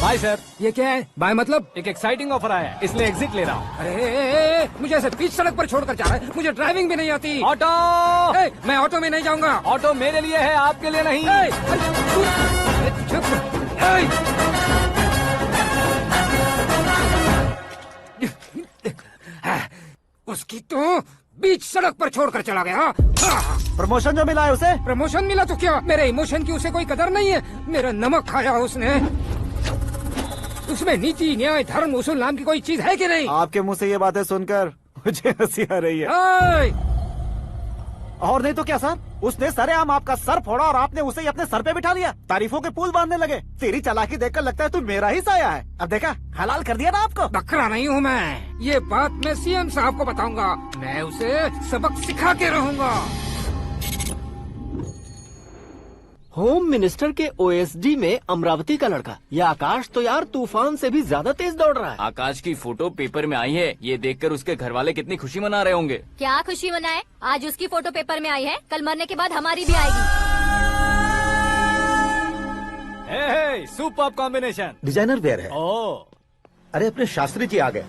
Bye sir. ये क्या है? बाय मतलब? एक एक्साइटिंग ऑफर आया है, इसलिए एग्जिट ले रहा हूँ। अरे मुझे ऐसे बीच सड़क पर छोड़कर जा रहा है, मुझे ड्राइविंग भी नहीं आती। ऑटो। मैं ऑटो में नहीं जाऊंगा। ऑटो मेरे लिए है, आपके लिए नहीं। उसकी तो बीच सड़क पर छोड़कर चला गया। प्रमोशन जो मिला है उसे? प्रमोशन मिला तो क्या, मेरे इमोशन की उसे कोई कदर नहीं है। मेरा नमक खाया उसने। उसमें नीति, न्याय, धर्म, उसूल नाम की कोई चीज है कि नहीं? आपके मुंह से ये बातें सुनकर मुझे हंसी आ रही है। और नहीं तो क्या सर, उसने सरेआम आपका सर फोड़ा और आपने उसे ही अपने सर पे बिठा लिया। तारीफों के पुल बांधने लगे। तेरी चालाकी देखकर लगता है तू मेरा ही साया है। अब देखा, हलाल कर दिया ना आपको। बकरा नहीं हूँ मैं। ये बात मैं सीएम साहब को बताऊंगा। मैं उसे सबक सिखा के रहूंगा। होम मिनिस्टर के ओएसडी में अमरावती का लड़का, ये आकाश तो यार तूफान से भी ज्यादा तेज दौड़ रहा है। आकाश की फोटो पेपर में आई है, ये देखकर उसके घर वाले कितनी खुशी मना रहे होंगे। क्या खुशी मनाए, आज उसकी फोटो पेपर में आई है, कल मरने के बाद हमारी भी आएगी। हे, सुपर कॉम्बिनेशन। डिजाइनर वेयर है। ओह, अरे अपने शास्त्री जी आ गए।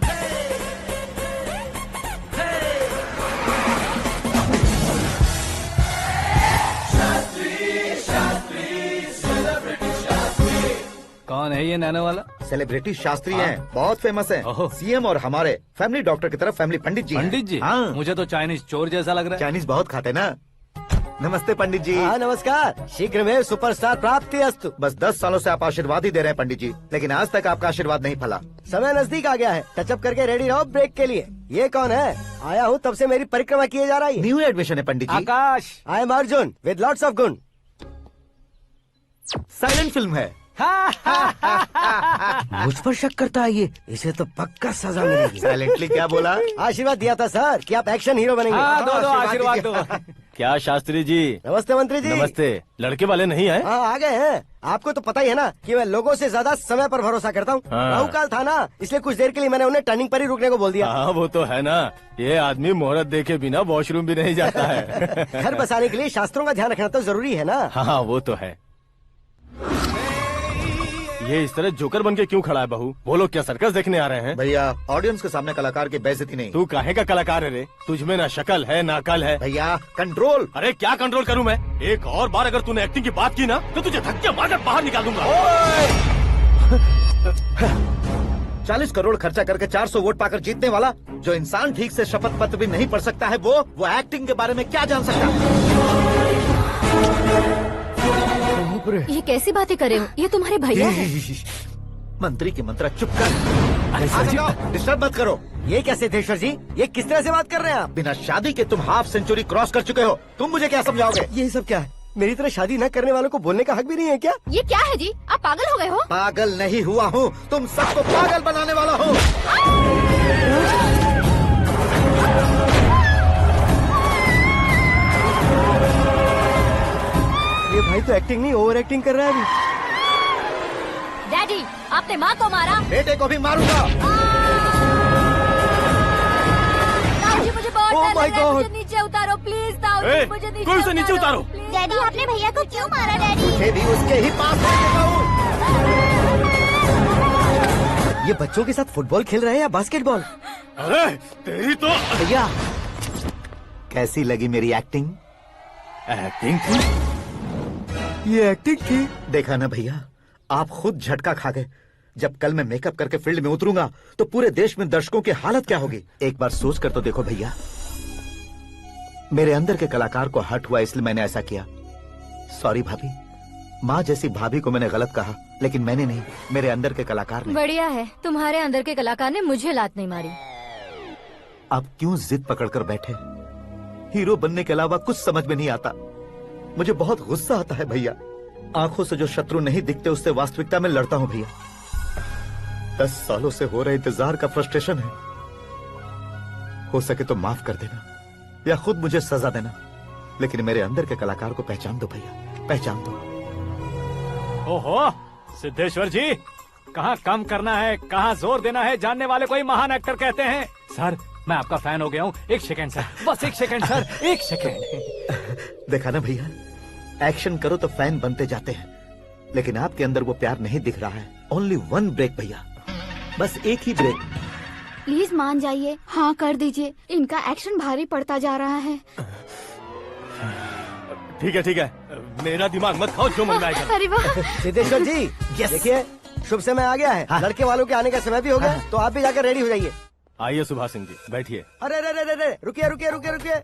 कौन है ये नैनो वाला? सेलिब्रिटी शास्त्री हैं, बहुत फेमस हैं। सीएम और हमारे फैमिली डॉक्टर की तरफ फैमिली पंडित जी हैं। पंडित जी? हाँ। मुझे तो चाइनीज चोर जैसा लग रहा है। चाइनीज बहुत खाते ना। नमस्ते पंडित जी। हाँ नमस्कार, शीघ्र में सुपरस्टार प्राप्ति अस्तु। बस 10 सालों से आप आशीर्वाद ही दे रहे हैं पंडित जी, लेकिन आज तक आपका आशीर्वाद नहीं फला। समय नजदीक आ गया है, टचअप करके रेडी रहो ब्रेक के लिए। ये कौन है? आया हूँ तब से मेरी परिक्रमा किए जा रही है। न्यू एडमिशन है Pandit ji. Akash. I am Arjun with lots of गुण। साइलेंट फिल्म है। मुझ पर शक करता है ये, इसे तो पक्का सजा मिलेगी। साइलेंटली क्या बोला? आशीर्वाद दिया था सर कि आप एक्शन हीरो बनेंगे। हाँ, दो आशीर्वाद दो। क्या शास्त्री जी? नमस्ते मंत्री जी। नमस्ते। लड़के वाले नहीं आए? हाँ आ गए हैं। आपको तो पता ही है ना कि मैं लोगों से ज्यादा समय पर भरोसा करता हूँ। हाँ। राहु काल था ना, इसलिए कुछ देर के लिए मैंने उन्हें टर्निंग पर ही रुकने को बोल दिया। हाँ वो तो है ना, ये आदमी मुहूर्त देखे बिना वॉशरूम भी नहीं जाता है। घर बसाने के लिए शास्त्रों का ध्यान रखना तो जरूरी है ना। हाँ वो तो है। ये इस तरह जोकर बन के क्यों खड़ा है बहू? वो लोग क्या सर्कस देखने आ रहे हैं? भैया ऑडियंस के सामने कलाकार की बेइज्जती नहीं। तू काहे का कलाकार है रे? तुझमें ना शक्ल है ना अकल है। भैया कंट्रोल। अरे क्या कंट्रोल करूं मैं? एक और बार अगर तूने एक्टिंग की बात की ना तो तुझे धक्के मारकर बाहर निकाल दूंगा। 40 करोड़ खर्चा करके 400 वोट पाकर जीतने वाला, जो इंसान ठीक से शपथ पत्र भी नहीं पढ़ सकता है, वो एक्टिंग के बारे में क्या जान सकता है? ये कैसी बातें करे हो? ये तुम्हारे भैया हैं। मंत्री की मंत्रा चुप कर। डिस्टर्ब मत करो। ये क्या सिद्धेश्वर जी, ये किस तरह से बात कर रहे हैं आप? बिना शादी के तुम हाफ सेंचुरी क्रॉस कर चुके हो, तुम मुझे क्या समझाओगे? ये सब क्या है? मेरी तरह शादी न करने वालों को बोलने का हक भी नहीं है क्या? ये क्या है जी, आप पागल हो गए हो? पागल नहीं हुआ हूँ, तुम सबको पागल बनाने वाला हो। ये भाई तो एक्टिंग नहीं ओवर एक्टिंग कर रहा है अभी। डैडी, आपने माँ को मारा। बेटे को भी मारूंगा। ताऊ जी मुझे बहुत Oh डर my लग रहा है, God! मुझे नीचे उतारो प्लीज। ताऊ जी मुझे नीचे कोई उसे नीचे उतारो। डैडी आपने भैया को क्यों मारा? डैडी मुझे भी उसके ही पास लेके जाऊं। ये बच्चों के साथ फुटबॉल खेल रहे हैं या बास्केटबॉल? अरे तेरी तो भैया कैसी लगी मेरी एक्टिंग? एक्टिंग थी? ये एक्टिंग थी? देखा ना भैया, आप खुद झटका खा गए। जब कल मैं मेकअप करके फील्ड में उतरूंगा तो पूरे देश में दर्शकों की हालत क्या होगी? एक बार सोच कर तो देखो भैया। मेरे अंदर के कलाकार को हर्ट हुआ इसलिए मैंने ऐसा किया। सॉरी भाभी। माँ जैसी भाभी को मैंने गलत कहा, लेकिन मैंने नहीं, मेरे अंदर के कलाकार ने। बढ़िया है, तुम्हारे अंदर के कलाकार ने मुझे लात नहीं मारी। आप क्यों जिद पकड़कर बैठे? हीरो बनने के अलावा कुछ समझ में नहीं आता। मुझे बहुत गुस्सा आता है भैया। आंखों से जो शत्रु नहीं दिखते उससे वास्तविकता में लड़ता हूँ भैया। 10 सालों से हो रहे इंतजार का फ्रस्ट्रेशन है। हो सके तो माफ कर देना या खुद मुझे सजा देना, लेकिन मेरे अंदर के कलाकार को पहचान दो भैया, पहचान दो। ओहो सिद्धेश्वर जी, कहाँ कम करना है कहाँ जोर देना है, जानने वाले को ही महान एक्टर कहते हैं। सर मैं आपका फैन हो गया हूँ। एक सेकंड सर, बस एक सेकंड सर, एक सेकंड। देखा ना भैया, एक्शन करो तो फैन बनते जाते हैं, लेकिन आपके अंदर वो प्यार नहीं दिख रहा है। ओनली 1 ब्रेक भैया, बस एक ही ब्रेक। प्लीज मान जाइए, हाँ कर दीजिए। इनका एक्शन भारी पड़ता जा रहा है। ठीक है, मेरा दिमाग मत खाओ, जो मन में आएगा। अरे वाह सिद्धेश्वर जी देखिए, शुभ समय आ गया है। लड़के वालों के आने का समय भी हो गया, तो आप भी जाकर रेडी हो जाइए। आइए सुभाष सिंह जी, बैठिए। अरे अरे अरे अरे, रुकिए रुकिए रुकिए रुकिए।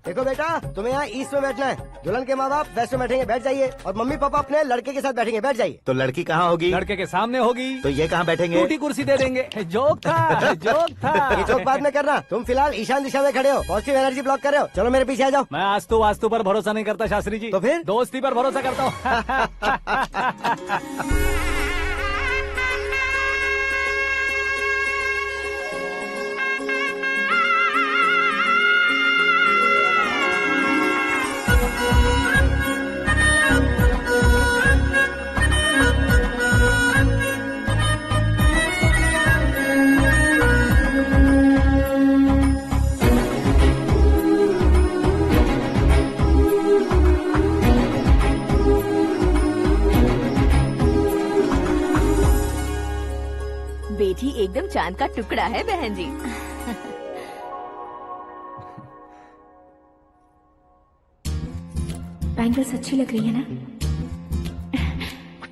देखो बेटा, तुम्हें यहाँ ईस्ट में बैठना है। दुल्हन के माँ बाप वेस्ट में बैठेंगे, बैठ जाइए। और मम्मी पापा अपने लड़के के साथ बैठेंगे, बैठ जाइए। तो लड़की कहाँ होगी? लड़के के सामने होगी। तो ये कहाँ बैठेंगे? टूटी कुर्सी दे देंगे। जोक था, जोक था। ये जोक बाद में करना। तुम फिलहाल ईशान दिशा में खड़े हो, पॉजिटिव एनर्जी ब्लॉक कर रहे हो। चलो मेरे पीछे आ जाओ। मैं वास्तु पर भरोसा नहीं करता शास्त्री जी। तो फिर? दोस्ती पर भरोसा करता हूँ। बेटी एकदम चांद का टुकड़ा है बहन जी। बैंगल्स अच्छी लग रही है ना?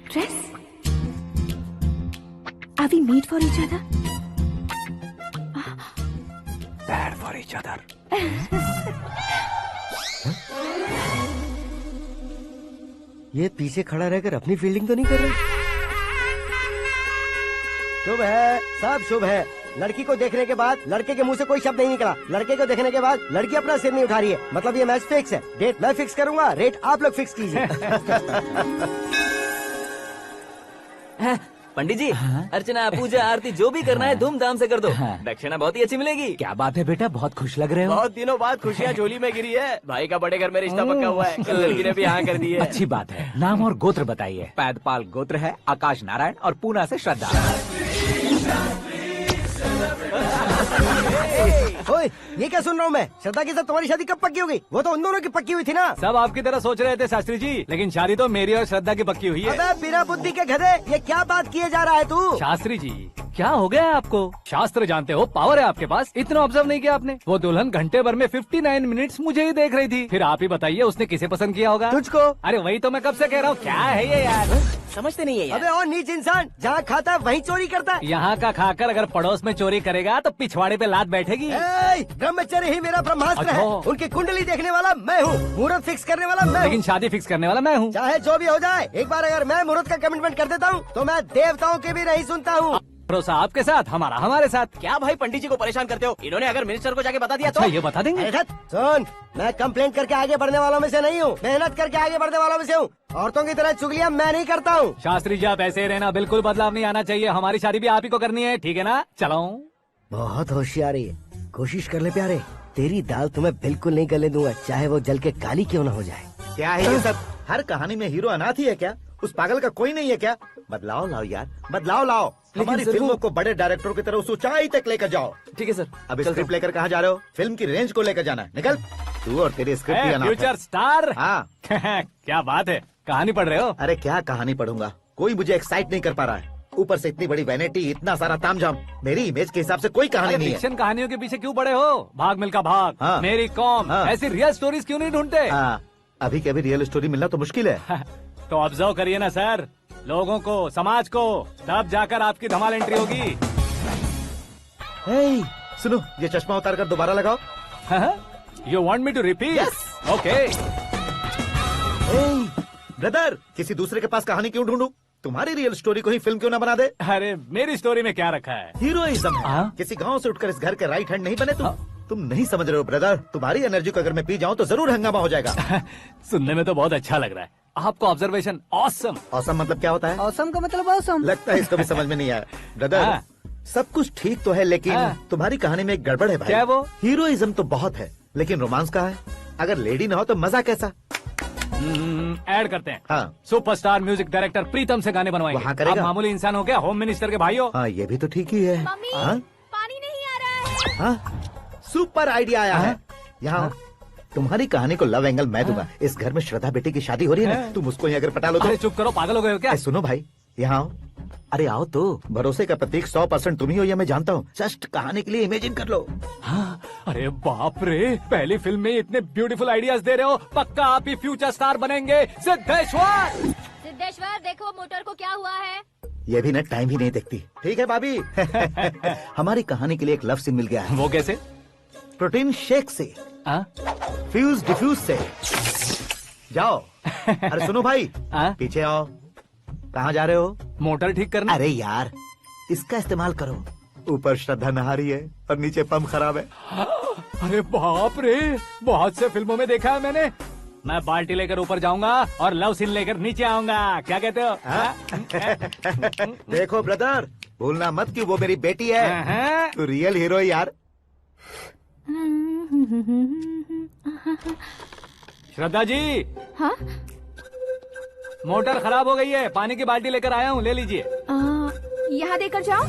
Dress? Are we made for each other? Bad for each other. ये पीछे खड़ा रहकर अपनी फील्डिंग तो नहीं कर रहा? शुभ है, सब शुभ है। लड़की को देखने के बाद लड़के के मुंह से कोई शब्द नहीं निकला। लड़के को देखने के बाद लड़की अपना सिर नहीं उठा रही है। मतलब ये मैच फिक्स है। डेट मैं फिक्स करूंगा, रेट आप लोग फिक्स कीजिए। पंडित जी, अर्चना पूजा आरती जो भी करना है धूमधाम से कर दो। दक्षिणा बहुत ही अच्छी मिलेगी। क्या बात है बेटा, बहुत खुश लग रहे हो। बहुत दिनों बाद खुशियाँ झोली में गिरी है। भाई का बड़े घर में रिश्ता पक्का हुआ है। कल लड़की ने भी हाँ कर दी है। अच्छी बात है। नाम और गोत्र बताइए। पैदपाल गोत्र है, आकाश नारायण और पूना से श्रद्धा। ओए, ये क्या सुन रहा हूँ मैं? श्रद्धा के साथ तुम्हारी शादी कब पक्की हो गई? वो तो उन दोनों की पक्की हुई थी ना। सब आपकी तरह सोच रहे थे शास्त्री जी, लेकिन शादी तो मेरी और श्रद्धा की पक्की हुई है। अबे बिना बुद्धि के गधे, ये क्या बात किए जा रहा है तू? शास्त्री जी, क्या हो गया है आपको? शास्त्र जानते हो, पावर है आपके पास। इतना ऑब्जर्व नहीं किया आपने? वो दुल्हन घंटे भर में 59 मिनट्स मुझे ही देख रही थी। फिर आप ही बताइए उसने किसे पसंद किया होगा? तुझको। अरे वही तो मैं कब से कह रहा हूँ, क्या है ये यार? समझते नहीं है यार। अबे और नीच इंसान, जहाँ खाता है वहीं चोरी करता है। यहाँ का खाकर अगर पड़ोस में चोरी करेगा तो पिछवाड़े पे लात बैठेगी। ब्रह्मचर्य ही मेरा ब्रह्मास्त्र है। उनकी कुंडली देखने वाला मैं हूँ, मुहूर्त फिक्स करने वाला मैं हूँ। लेकिन शादी फिक्स करने वाला मैं हूँ। चाहे जो भी हो जाए, एक बार अगर मैं मुहूर्त का कमिटमेंट कर देता हूँ तो मैं देवताओं की भी नहीं सुनता हूँ। भरोसा आपके साथ, हमारा हमारे साथ। क्या भाई पंडित जी को परेशान करते हो? इन्होंने अगर मिनिस्टर को जाके बता दिया तो? अच्छा, ये बता देंगे? सुन, मैं कंप्लेंट करके आगे बढ़ने वालों में से नहीं हूँ, मेहनत करके आगे बढ़ने वालों में से हूँ। औरतों की तरह चुगलियाँ मैं नहीं करता हूँ। शास्त्री जी आप ऐसे ही रहना, बिल्कुल बदलाव नहीं आना चाहिए। हमारी शादी भी आप ही को करनी है, ठीक है ना? चलो। बहुत होशियारी है, कोशिश कर ले प्यारे। तेरी दाल तुम्हें बिल्कुल नहीं गलने दूंगा, चाहे वो जल के काली क्यों न हो जाए। क्या है ये सब? हर कहानी में हीरो अनाथ ही है क्या? उस पागल का कोई नहीं है क्या? बदलाव लाओ यार, बदलाव लाओ। हमारी फिल्मों को बड़े डायरेक्टरों की तरह उस ऊंचाई तक लेकर जाओ। ठीक है सर। अब स्क्रिप्ट लेकर कहाँ जा रहे हो? फिल्म की रेंज को लेकर जाना है। निकल तू और तेरी स्क्रिप्ट भी अनाथ है। Future star. हाँ। क्या बात है, कहानी पढ़ रहे हो? अरे क्या कहानी पढ़ूंगा, कोई मुझे एक्साइट नहीं कर पा रहा है। ऊपर से इतनी बड़ी वैनिटी, इतना सारा तामझाम। मेरी इमेज के हिसाब से कोई कहानी नहीं है। फिक्शन कहानियों के पीछे क्यों पड़े हो? भाग मिल्खा भाग, हाँ। मेरी कॉम, हाँ। ऐसी रियल स्टोरीज क्यों नहीं ढूंढते? हाँ, अभी के अभी रियल स्टोरी मिलना तो मुश्किल है। तो ऑब्जर्व करिए ना सर, लोगों को, समाज को, तब जाकर आपकी धमाल एंट्री होगी। सुनो, ये चश्मा उतार कर दोबारा लगाओ। You want me to repeat? Okay. Brother, किसी दूसरे के पास कहानी क्यों ढूंढूं? तुम्हारी रियल स्टोरी को ही फिल्म क्यों ना बना दे? अरे मेरी स्टोरी में क्या रखा है? हीरोइज्म है। किसी गांव से उठकर इस घर के राइट हैंड नहीं बने तुम। तुम नहीं समझ रहे हो ब्रदर, तुम्हारी एनर्जी को अगर मैं पी जाऊं तो जरूर हंगामा हो जाएगा। सुनने में तो बहुत अच्छा लग रहा है। आपको ऑब्जर्वेशन ऑसम। ऑसम मतलब क्या होता है? ऑसम का मतलब ऑसम। लगता है इसको भी समझ में नहीं आया। ब्रदर, सब कुछ ठीक तो है, लेकिन तुम्हारी कहानी में एक गड़बड़ है भाई। क्या वो? हीरोइज्म तो बहुत है, लेकिन रोमांस कहाँ है? अगर लेडी ना हो तो मजा कैसा? ऐड करते हैं। हाँ। सुपरस्टार म्यूजिक डायरेक्टर प्रीतम से गाने बनवाएंगे। वहाँ करेगा? आप मामूली इंसान हो क्या? होम मिनिस्टर के भाई हो। हाँ, ये भी तो ठीक ही है। हाँ? पानी नहीं आ रहा है। हाँ? सुपर आइडिया आया है। यहाँ तुम्हारी कहानी को लव एंगल मैं दूंगा। इस घर में श्रद्धा बेटी की शादी हो रही है ना, तुम उसको ही अगर पटा लो तो। अरे चुप करो, पागल हो गए हो क्या? सुनो भाई, यहाँ आओ। अरे आओ तो, भरोसे का प्रतीक 100% तुम ही हो, ये मैं जानता हूँ। जस्ट कहानी के लिए इमेजिन कर लो। हाँ, अरे बाप रे, पहली फिल्म में इतने ब्यूटीफुल आइडियाज दे रहे हो। पक्का आप ही फ्यूचर स्टार बनेंगे। सिद्धेश्वर, सिद्धेश्वर देखो मोटर को क्या हुआ है। ये भी ना टाइम ही नहीं देखती। ठीक है भाभी। हमारी कहानी के लिए एक लव सीन मिल गया है। वो कैसे? प्रोटीन शेक से, फ्यूज डिफ्यूज से। जाओ। अरे सुनो भाई, पीछे आओ। कहाँ जा रहे हो? मोटर ठीक करना। अरे यार, इसका इस्तेमाल करो। ऊपर श्रद्धा नहा रही है और नीचे पंप खराब है। अरे बाप रे, बहुत से फिल्मों में देखा है मैंने। मैं बाल्टी लेकर ऊपर जाऊंगा और लव सीन लेकर नीचे आऊंगा। क्या कहते हो? देखो ब्रदर, भूलना मत कि वो मेरी बेटी है। तू रियल हीरो यार। श्रद्धा जी। हाँ? मोटर खराब हो गई है, पानी की बाल्टी लेकर आया हूँ, ले लीजिए। यहाँ देकर जाओ।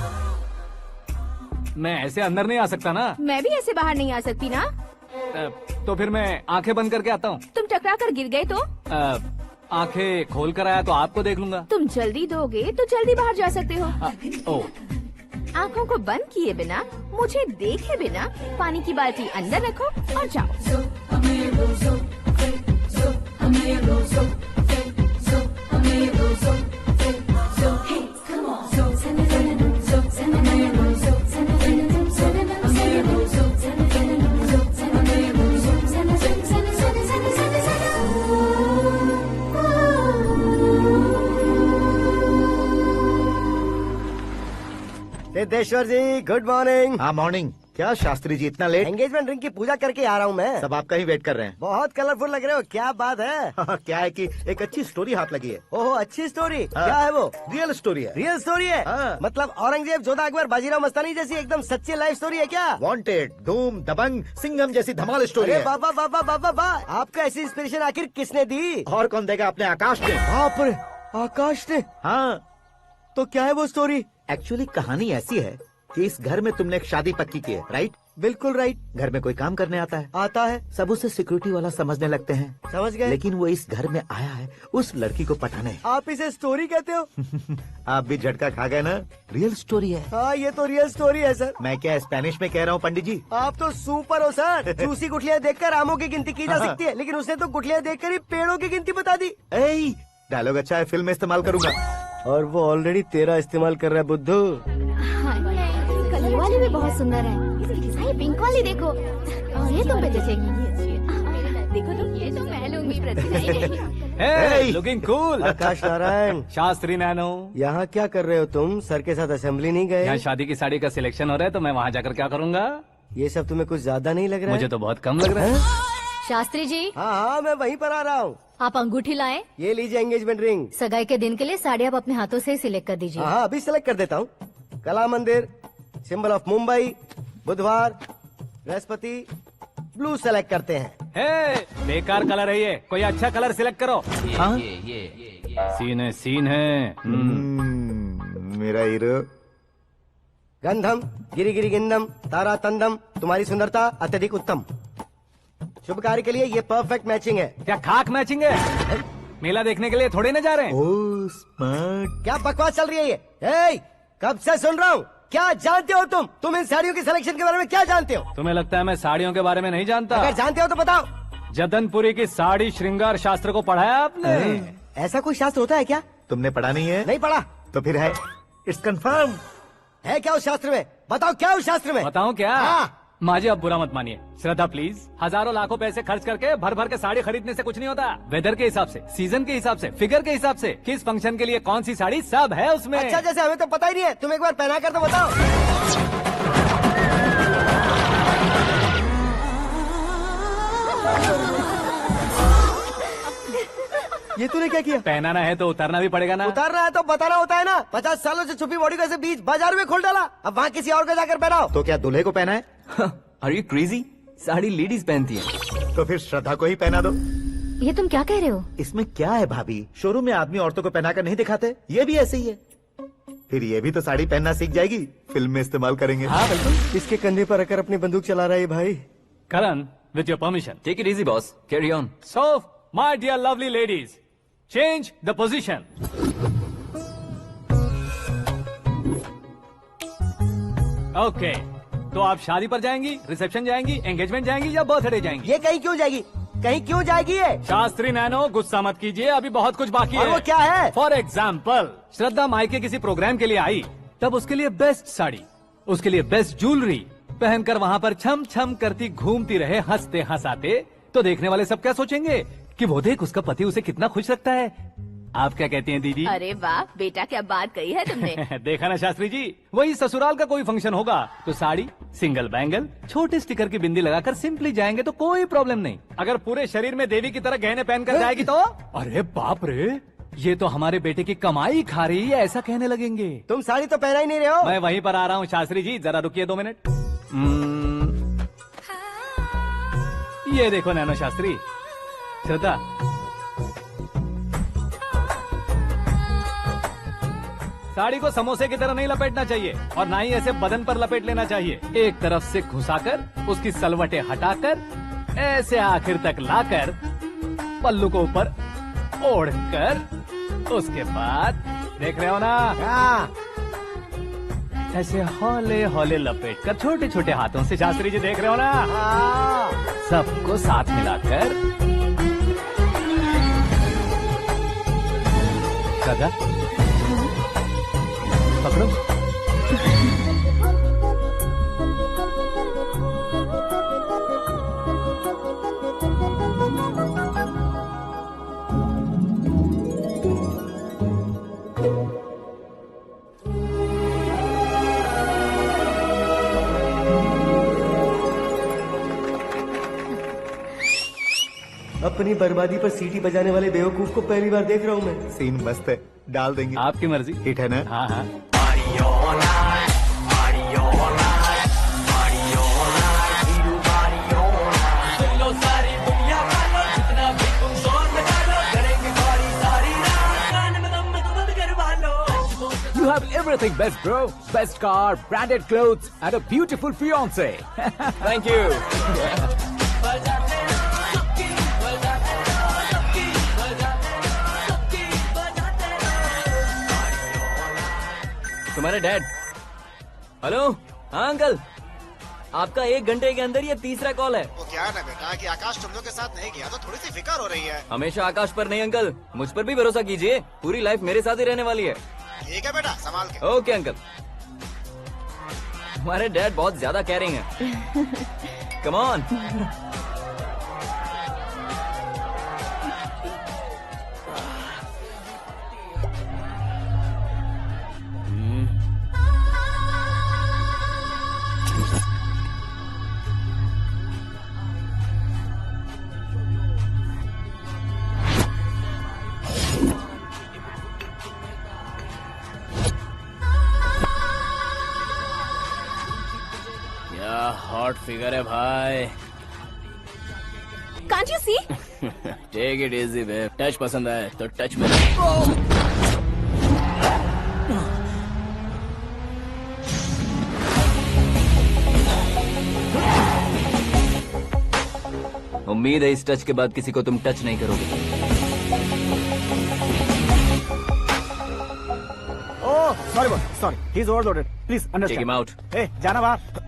मैं ऐसे अंदर नहीं आ सकता ना। मैं भी ऐसे बाहर नहीं आ सकती ना। तो फिर मैं आंखें बंद करके आता हूँ। तुम टकरा कर गिर गए तो? आंखें खोल कर आया तो आपको देख लूंगा। तुम जल्दी दोगे तो जल्दी बाहर जा सकते हो। ओ। आँखों को बंद किए बिना, मुझे देखे बिना पानी की बाल्टी अंदर रखो और जाओ। सिद्धेश्वर जी, गुड मॉर्निंग। हाँ मॉर्निंग। क्या शास्त्री जी इतना लेट? एंगेजमेंट रिंग की पूजा करके आ रहा हूँ मैं। सब आपका ही वेट कर रहे हैं। बहुत कलरफुल लग रहे हो, क्या बात है? क्या है कि एक अच्छी स्टोरी हाथ लगी है। ओहो, अच्छी स्टोरी। क्या है वो? रियल स्टोरी है। रियल स्टोरी है? मतलब औरंगजेब, जोधा अकबर, बाजीराव मस्तानी जैसी एकदम सच्ची लाइफ स्टोरी है क्या? वांटेड, धूम, दबंग, सिंघम जैसी धमाल स्टोरी है। बाबा बाबा बाबा बा, आपका ऐसी इंस्पिरेशन आखिर किसने दी? और कौन देगा? अपने आकाश ने। बाप रे, आकाश ने? हाँ। तो क्या है वो स्टोरी? एक्चुअली कहानी ऐसी है कि इस घर में तुमने एक शादी पक्की की है, राइट? बिल्कुल राइट। घर में कोई काम करने आता है? आता है। सब उसे सिक्योरिटी वाला समझने लगते हैं। समझ गए। लेकिन वो इस घर में आया है उस लड़की को पटाने। आप इसे स्टोरी कहते हो? आप भी झटका खा गए ना। रियल स्टोरी है। हाँ, ये तो रियल स्टोरी है सर। मैं क्या स्पेनिश में कह रहा हूँ पंडित जी? आप तो सुपर हो सर। चूसी गुठलियाँ देखकर आमों की गिनती की जा सकती है, लेकिन उसने तो गुठलियाँ देखकर ही पेड़ों की गिनती बता दी। डायलॉग अच्छा है, फिल्म में इस्तेमाल करूंगा। और वो ऑलरेडी तेरा इस्तेमाल कर रहा है बुद्धू। कलर वाली भी बहुत सुंदर है। इसकी पिंक वाली देखो, और ये तुम पे जचेगी। देखो तो ये तो मैं लूंगी। Looking cool. Akash Narayan. Shastri nano. यहाँ क्या कर रहे हो तुम? सर के साथ असेंबली नहीं गए? यहाँ शादी की साड़ी का सिलेक्शन हो रहा है, तो मैं वहाँ जाकर क्या करूँगा? ये सब तुम्हें कुछ ज्यादा नहीं लग रहा है? मुझे तो बहुत कम लग रहा है। शास्त्री जी। हाँ हाँ, मैं वहीं पर आ रहा हूँ। आप अंगूठी लाएं। ये लीजिए एंगेजमेंट रिंग। सगाई के दिन के लिए साड़ी आप अपने हाथों से सिलेक्ट कर दीजिए। हाँ, अभी सिलेक्ट कर देता हूँ। कला मंदिर, सिंबल ऑफ मुंबई, बुधवार, बृहस्पति, ब्लू सेलेक्ट करते हैं। बेकार कलर है ये, कोई अच्छा कलर सिलेक्ट करो। सीन है। मेरा हीरो। गंधम, गिरी गिरी गिंदम, तारा तंदम, तुम्हारी सुंदरता अत्यधिक उत्तम। शुभ कार्य के लिए ये परफेक्ट मैचिंग है। क्या खाक मैचिंग है? मेला देखने के लिए थोड़े न जा रहे हैं। Oh smart. क्या बकवास चल रही है ये? कब से सुन रहा हूँ। क्या जानते हो तुम? तुम इन साड़ियों की सिलेक्शन के बारे में क्या जानते हो? तुम्हें लगता है मैं साड़ियों के बारे में नहीं जानता? अगर जानते हो तो बताओ। जदनपुरी की साड़ी श्रृंगार शास्त्र को पढ़ा है आपने? ऐसा कोई शास्त्र होता है क्या? तुमने पढ़ा नहीं है? नहीं पढ़ा। तो फिर है। It's confirm. है क्या उस शास्त्र में? बताओ क्या उस शास्त्र में? बताऊं क्या? माँ जी, अब बुरा मत मानिए। श्रद्धा प्लीज, हजारों लाखों पैसे खर्च करके भर भर के साड़ी खरीदने से कुछ नहीं होता। वेदर के हिसाब से, सीजन के हिसाब से, फिगर के हिसाब से, किस फंक्शन के लिए कौन सी साड़ी, सब है उसमें। अच्छा, जैसे हमें तो पता ही नहीं है, तुम एक बार पहना कर तो बताओ। ये तूने क्या किया? पहनाना है तो उतारना भी पड़ेगा ना। उतारना है तो बताना होता है ना। 50 सालों से छुपी बॉडी को ऐसे बीच बाजार में खोल डाला, अब वहाँ किसी और को जाकर पहनाओ। तो क्या दूल्हे को पहना है? Are you crazy? Sari ladies पहनती है। तो फिर श्रद्धा को ही पहना दो। ये तुम क्या कह रहे हो? इसमें क्या है भाभी? शोरूम में आदमी औरतों को पहनाकर नहीं दिखाते? ये भी ऐसे ही है। फिर ये भी तो साड़ी पहनना सीख जाएगी, फिल्म में इस्तेमाल करेंगे। हाँ बिल्कुल। इसके कंधे पर रखकर अपनी बंदूक चला रहा है भाई। करण, with your permission. Take it easy, boss. Carry on. So, my dear lovely ladies, change the position. Okay. तो आप शादी पर जाएंगी, रिसेप्शन जाएंगी, एंगेजमेंट जाएंगी या बर्थडे जाएंगी? ये कहीं क्यों जाएगी? कहीं क्यों जाएगी ये? शास्त्री नैनो गुस्सा मत कीजिए, अभी बहुत कुछ बाकी और है। वो क्या है? फॉर एग्जाम्पल, श्रद्धा मायके किसी प्रोग्राम के लिए आई, तब उसके लिए बेस्ट साड़ी, उसके लिए बेस्ट ज्वेलरी पहनकर वहाँ पर छम छम करती घूमती रहे हंसते हंसाते, तो देखने वाले सब क्या सोचेंगे कि वो देख उसका पति उसे कितना खुश रखता है। आप क्या कहती हैं दीदी? अरे वाह बेटा, क्या बात कही है तुमने। देखा ना शास्त्री जी, वही ससुराल का कोई फंक्शन होगा तो साड़ी, सिंगल बैंगल, छोटे स्टिकर की बिंदी लगाकर सिंपली जाएंगे तो कोई प्रॉब्लम नहीं। अगर पूरे शरीर में देवी की तरह गहने पहनकर जाएगी तो अरे बाप रे, ये तो हमारे बेटे की कमाई खा रही है, ऐसा कहने लगेंगे। तुम साड़ी तो पहना ही नहीं रहे हो। मैं वहीं पर आ रहा हूँ शास्त्री जी, जरा रुकिए 2 मिनट। ये देखो नैनो शास्त्री, श्रद्धा साड़ी को समोसे की तरह नहीं लपेटना चाहिए और ना ही ऐसे बदन पर लपेट लेना चाहिए। एक तरफ से घुसाकर उसकी सलवटें हटाकर ऐसे आखिर तक लाकर पल्लू को ऊपर ओढ़कर उसके बाद देख रहे हो ना, ऐसे हौले हौले लपेट कर छोटे छोटे हाथों से, शास्त्री जी देख रहे हो ना, सबको साथ मिलाकर सदा पकड़ो। अपनी बर्बादी पर सीटी बजाने वाले बेवकूफ को पहली बार देख रहा हूँ मैं। सीन मस्त है, डाल देंगे। आपकी मर्जी। हिट है ना? हाँ हाँ। You have everything best, bro. Best car, branded clothes, and a beautiful fiance. Thank you. तुम्हारे डैड। हेलो, हाँ अंकल, आपका 1 घंटे के अंदर ये तीसरा कॉल है। वो क्या है ना बेटा कि आकाश तुम लोग के साथ नहीं गया तो थोड़ी सी फिक्र हो रही है। हमेशा आकाश पर नहीं अंकल, मुझ पर भी भरोसा कीजिए, पूरी लाइफ मेरे साथ ही रहने वाली है। ठीक है बेटा, संभाल के। Okay uncle. हमारे डैड बहुत ज्यादा केयरिंग है। Come on. हॉट फिगर है भाई। Can't you see? Take it easy babe. Touch पसंद आए तो टच में। उम्मीद है इस टच के बाद किसी को तुम टच नहीं करोगे। Oh sorry sorry, he is overloaded, please take understand. Him out. ए जाना बाहर।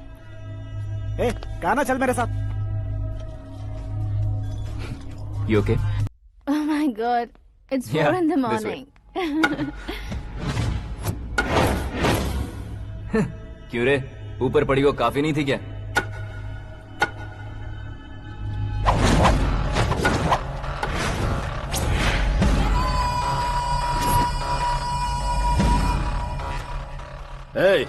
ए गाना चल मेरे साथ। You okay? Oh my God, it's 4 Yeah, in the this way. morning. क्यों रे, ऊपर पड़ी वो काफी नहीं थी क्या? ए,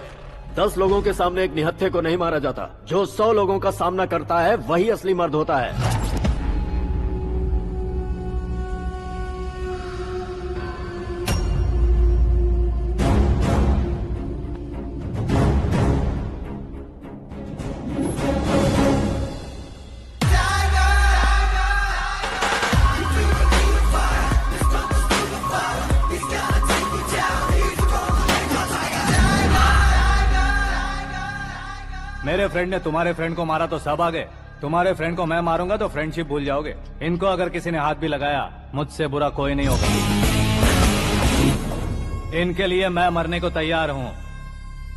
10 लोगों के सामने एक निहत्थे को नहीं मारा जाता। जो 100 लोगों का सामना करता है वही असली मर्द होता है। मेरे फ्रेंड ने तुम्हारे फ्रेंड को मारा तो सब आ गए, तुम्हारे फ्रेंड को मैं मारूंगा तो फ्रेंडशिप भूल जाओगे। इनको अगर किसी ने हाथ भी लगाया, मुझसे बुरा कोई नहीं होगा। इनके लिए मैं मरने को तैयार हूँ,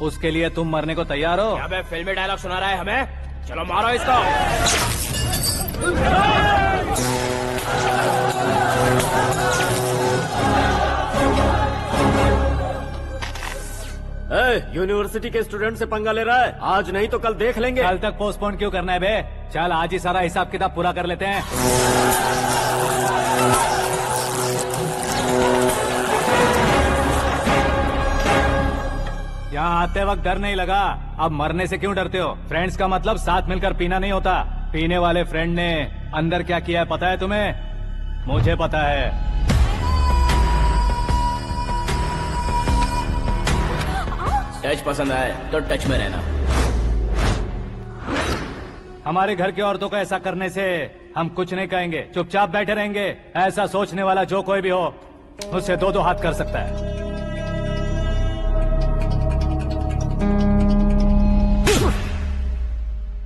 उसके लिए तुम मरने को तैयार हो? क्या बे फिल्मी डायलॉग सुना रहा है हमें? चलो मारो इसको। यूनिवर्सिटी के स्टूडेंट से पंगा ले रहा है, आज नहीं तो कल देख लेंगे। कल तक पोस्टपोन क्यों करना है बे? चल आज ही सारा हिसाब किताब पूरा कर लेते हैं। यहाँ आते वक्त डर नहीं लगा, अब मरने से क्यों डरते हो? फ्रेंड्स का मतलब साथ मिलकर पीना नहीं होता। पीने वाले फ्रेंड ने अंदर क्या किया है पता है तुम्हें? मुझे पता है। टच पसंद आए तो टच में रहना। हमारे घर की औरतों को ऐसा करने से हम कुछ नहीं कहेंगे, चुपचाप बैठे रहेंगे। ऐसा सोचने वाला जो कोई भी हो उससे दो हाथ कर सकता है।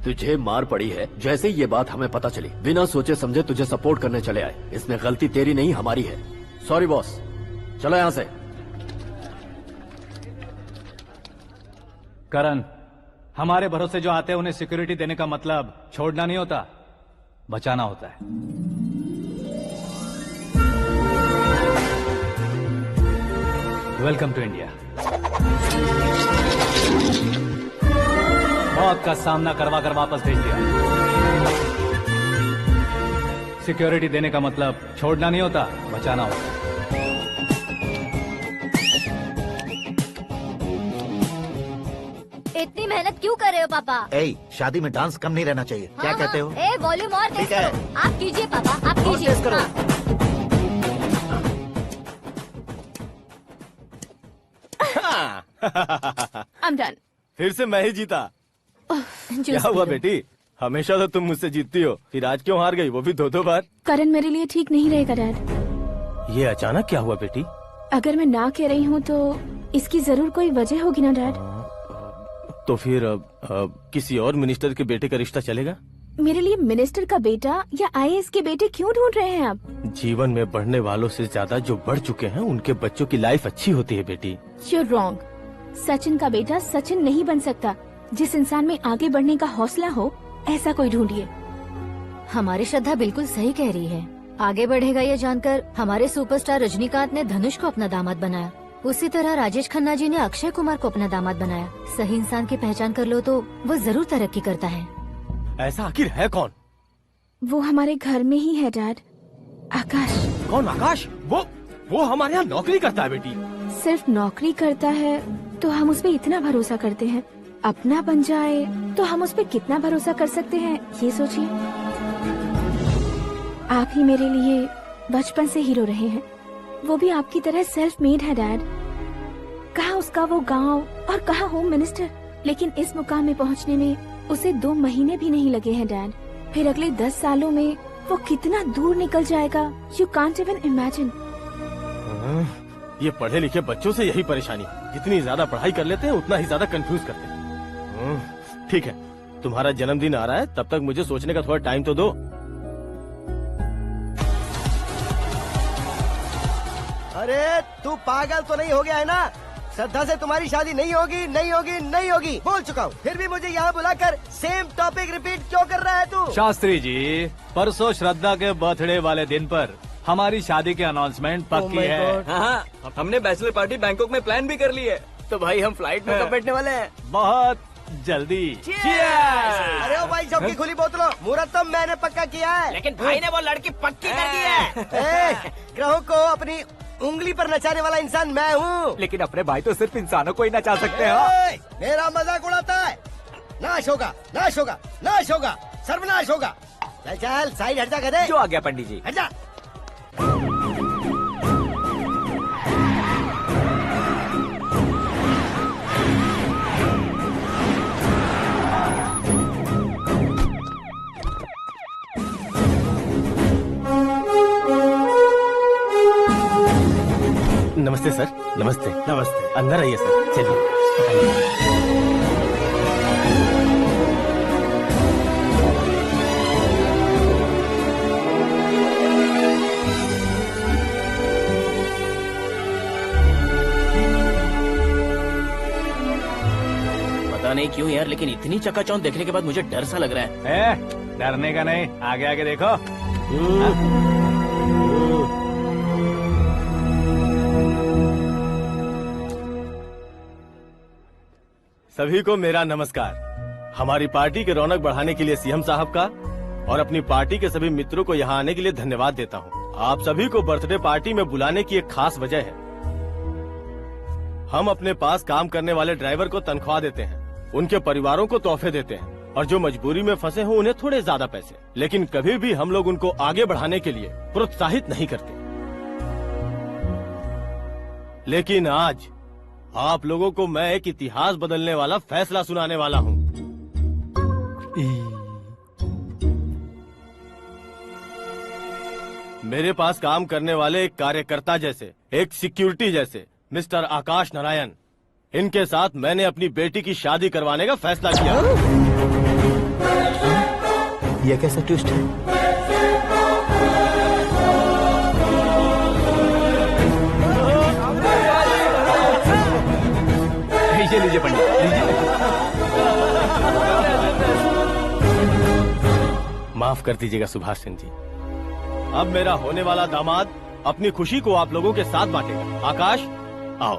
तुझे मार पड़ी है जैसे ये बात हमें पता चली, बिना सोचे समझे तुझे सपोर्ट करने चले आए। इसमें गलती तेरी नहीं हमारी है। सॉरी बॉस, चलो यहाँ से। करण, हमारे भरोसे जो आते हैं उन्हें सिक्योरिटी देने का मतलब छोड़ना नहीं होता, बचाना होता है। Welcome to India. मौत का सामना करवा कर वापस भेज दिया। सिक्योरिटी देने का मतलब छोड़ना नहीं होता, बचाना होता है। इतनी मेहनत क्यों कर रहे हो पापा? ए, शादी में डांस कम नहीं रहना चाहिए। क्या कहते हो? ए, वॉल्यूम और तेज ठीक है। करो। आप कीजिए पापा, आप कीजिए। तेज करो। I'm done. फिर से मैं ही जीता। क्या हुआ बेटी? हमेशा तो तुम मुझसे जीतती हो, फिर आज क्यों हार गई, वो भी दो बार? करण मेरे लिए ठीक नहीं रहेगा डैड। ये अचानक क्या हुआ बेटी? अगर मैं ना कह रही हूँ तो इसकी जरूर कोई वजह होगी ना डैड। तो फिर किसी और मिनिस्टर के बेटे का रिश्ता चलेगा? मेरे लिए मिनिस्टर का बेटा या आईएएस के बेटे क्यों ढूंढ रहे हैं आप? जीवन में बढ़ने वालों से ज्यादा जो बढ़ चुके हैं उनके बच्चों की लाइफ अच्छी होती है बेटी। You're wrong. सचिन का बेटा सचिन नहीं बन सकता। जिस इंसान में आगे बढ़ने का हौसला हो ऐसा कोई ढूंढिए। हमारी श्रद्धा बिल्कुल सही कह रही है। आगे बढ़ेगा ये जानकर हमारे सुपरस्टार रजनीकांत ने धनुष को अपना दामाद बनाया। उसी तरह राजेश खन्ना जी ने अक्षय कुमार को अपना दामाद बनाया। सही इंसान की पहचान कर लो तो वो जरूर तरक्की करता है। ऐसा आखिर है कौन? वो हमारे घर में ही है डैड, आकाश। कौन आकाश? वो हमारे यहाँ नौकरी करता है बेटी। सिर्फ नौकरी करता है तो हम उस पर इतना भरोसा करते हैं, अपना बन जाए तो हम उस पर कितना भरोसा कर सकते हैं ये सोचिए। आप ही मेरे लिए बचपन से हीरो रहे हैं, वो भी आपकी तरह सेल्फ मेड है डैड। कहाँ उसका वो गांव और कहाँ होम मिनिस्टर, लेकिन इस मुकाम में पहुँचने में उसे 2 महीने भी नहीं लगे हैं डैड। फिर अगले 10 सालों में वो कितना दूर निकल जाएगा, यू कांट इवन इमेजिन। ये पढ़े लिखे बच्चों से यही परेशानी, जितनी ज्यादा पढ़ाई कर लेते हैं उतना ही ज्यादा कंफ्यूज करते हैं। ठीक है, तुम्हारा जन्मदिन आ रहा है, तब तक मुझे सोचने का थोड़ा टाइम तो दो। अरे तू पागल तो नहीं हो गया है ना? श्रद्धा से तुम्हारी शादी नहीं होगी, नहीं होगी, नहीं होगी, बोल चुका हूँ। फिर भी मुझे यहाँ बुलाकर सेम टॉपिक रिपीट क्यों कर रहा है तू? शास्त्री जी, परसों श्रद्धा के बर्थडे वाले दिन पर हमारी शादी की अनाउंसमेंट पक्की है। हाँ, हमने बैचलर पार्टी बैंकॉक में प्लान भी कर ली है। तो भाई हम फ्लाइट में कब बैठने वाले हैं? बहुत जल्दी। अरे ओ भाई, सबकी खुली बोतलों, मुहूर्त तो मैंने पक्का किया है। लेकिन भाई ने वो लड़की पक्की कर दी है। ग्रहों को अपनी उंगली पर नचाने वाला इंसान मैं हूँ। लेकिन अपने भाई तो सिर्फ इंसानों को ही नचा सकते हैं। मेरा मजाक उड़ाता है? नाश होगा, नाश होगा, नाश होगा, सर्वनाश होगा। चल चल साइड हट जा गधे। जो आ गया पंडित जी। हट जा। नमस्ते सर। नमस्ते। नमस्ते। अंदर आइए सर, चलिए। पता नहीं क्यों यार, लेकिन इतनी चकाचौंध देखने के बाद मुझे डर सा लग रहा है। डरने का नहीं, आगे आगे देखो। सभी को मेरा नमस्कार। हमारी पार्टी के रौनक बढ़ाने के लिए सीएम साहब का और अपनी पार्टी के सभी मित्रों को यहाँ आने के लिए धन्यवाद देता हूँ। आप सभी को बर्थडे पार्टी में बुलाने की एक खास वजह है। हम अपने पास काम करने वाले ड्राइवर को तनख्वाह देते हैं, उनके परिवारों को तोहफे देते हैं और जो मजबूरी में फंसे हो उन्हें थोड़े ज्यादा पैसे, लेकिन कभी भी हम लोग उनको आगे बढ़ाने के लिए प्रोत्साहित नहीं करते। लेकिन आज आप लोगों को मैं एक इतिहास बदलने वाला फैसला सुनाने वाला हूँ। मेरे पास काम करने वाले एक कार्यकर्ता जैसे, एक सिक्योरिटी जैसे मिस्टर आकाश नारायण, इनके साथ मैंने अपनी बेटी की शादी करवाने का फैसला किया। यह कैसा ट्विस्ट है? लीजिए पंडित, लीजिए। माफ कर दीजिएगा सुभाष सिंह जी। अब मेरा होने वाला दामाद अपनी खुशी को आप लोगों के साथ बांटेगा। आकाश, आओ।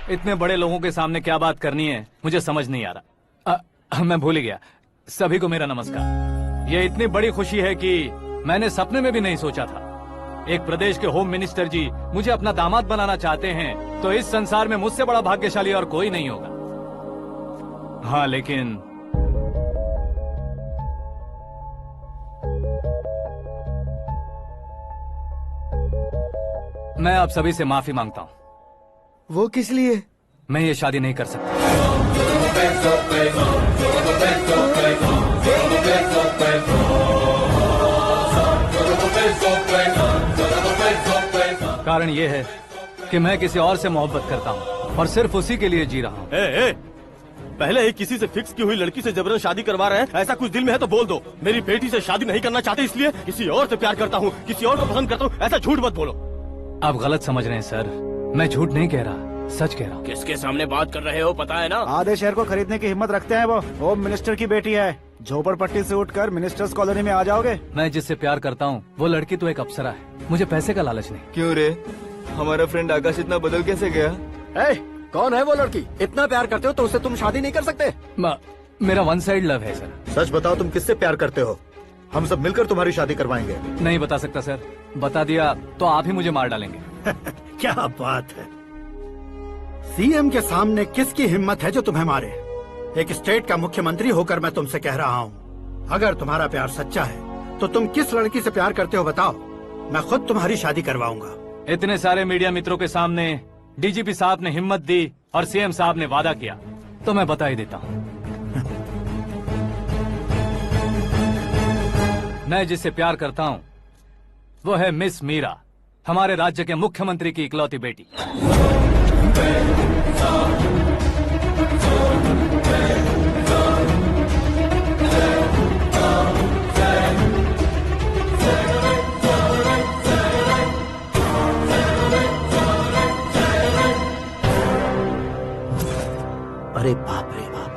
इतने बड़े लोगों के सामने क्या बात करनी है मुझे समझ नहीं आ रहा। मैं भूल ही गया। सभी को मेरा नमस्कार। ये इतनी बड़ी खुशी है कि मैंने सपने में भी नहीं सोचा था। एक प्रदेश के होम मिनिस्टर जी मुझे अपना दामाद बनाना चाहते हैं तो इस संसार में मुझसे बड़ा भाग्यशाली और कोई नहीं होगा। हाँ, लेकिन मैं आप सभी से माफी मांगता हूँ। वो किस लिए? मैं ये शादी नहीं कर सकता। कारण ये है कि मैं किसी और से मोहब्बत करता हूँ और सिर्फ उसी के लिए जी रहा हूँ। पहले ही किसी से फिक्स की हुई लड़की से जबरन शादी करवा रहे हैं। ऐसा कुछ दिल में है तो बोल दो। मेरी बेटी से शादी नहीं करना चाहते इसलिए किसी और से प्यार करता हूँ, किसी और को पसंद करता हूँ, ऐसा झूठ मत बोलो। आप गलत समझ रहे हैं सर, मैं झूठ नहीं कह रहा, सच कह रहा हूँ। किसके सामने बात कर रहे हो पता है ना? आधे शहर को खरीदने की हिम्मत रखते हैं वो। होम मिनिस्टर की बेटी है। झोपड़पट्टी से उठकर मिनिस्टर्स कॉलोनी में आ जाओगे। मैं जिससे प्यार करता हूँ वो लड़की तो एक अप्सरा है। मुझे पैसे का लालच नहीं। क्यों रे, हमारा फ्रेंड आकाश इतना बदल कैसे गया? कौन है वो लड़की? इतना प्यार करते हो तो उससे तुम शादी नहीं कर सकते? मेरा वन साइड लव है सर। सच बताओ, तुम किससे प्यार करते हो? हम सब मिलकर तुम्हारी शादी करवाएंगे। नहीं बता सकता सर, बता दिया तो आप ही मुझे मार डालेंगे। क्या बात है, सीएम के सामने किसकी हिम्मत है जो तुम्हें मारे? एक स्टेट का मुख्यमंत्री होकर मैं तुमसे कह रहा हूँ, अगर तुम्हारा प्यार सच्चा है तो तुम किस लड़की से प्यार करते हो बताओ, मैं खुद तुम्हारी शादी करवाऊंगा। इतने सारे मीडिया मित्रों के सामने डीजीपी साहब ने हिम्मत दी और सीएम साहब ने वादा किया तो मैं बता ही देता हूँ। मैं जिससे प्यार करता हूँ वो है मिस मीरा, हमारे राज्य के मुख्यमंत्री की इकलौती बेटी। अरे बाप रे बाप,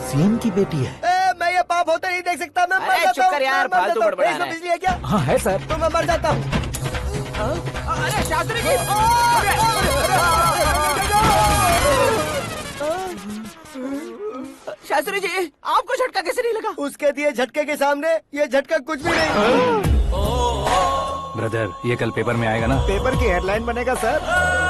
सीएम की बेटी है। मैं ये पाप होते नहीं देख सकता। मैं मर जाता हूँ। यार, फालतू बड़बड़ा रहा है। बिजली है क्या? हाँ है सर। तो मैं मर जाता हूँ। अरे शास्त्री जी, शास्त्री जी, आपको झटका कैसे नहीं लगा? उसके दिए झटके के सामने ये झटका कुछ भी नहीं। ब्रदर, ये कल पेपर में आएगा ना? पेपर की हेडलाइन बनेगा सर।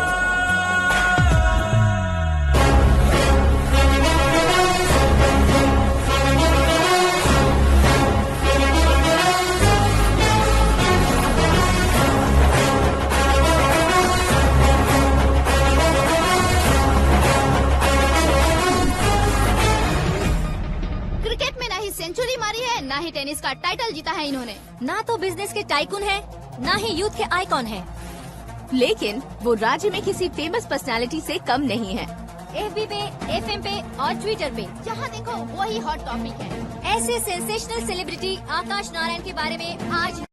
क्रिकेट में ना ही सेंचुरी मारी है, ना ही टेनिस का टाइटल जीता है इन्होंने। ना तो बिजनेस के टाइकून है, ना ही यूथ के आइकॉन है। लेकिन वो राज्य में किसी फेमस पर्सनालिटी से कम नहीं है। FB पे, FM पे और ट्विटर पे, जहाँ देखो वही हॉट टॉपिक है। ऐसे सेंसेशनल सेलिब्रिटी आकाश नारायण के बारे में आज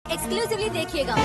एक्सक्लूसिवली देखिएगा।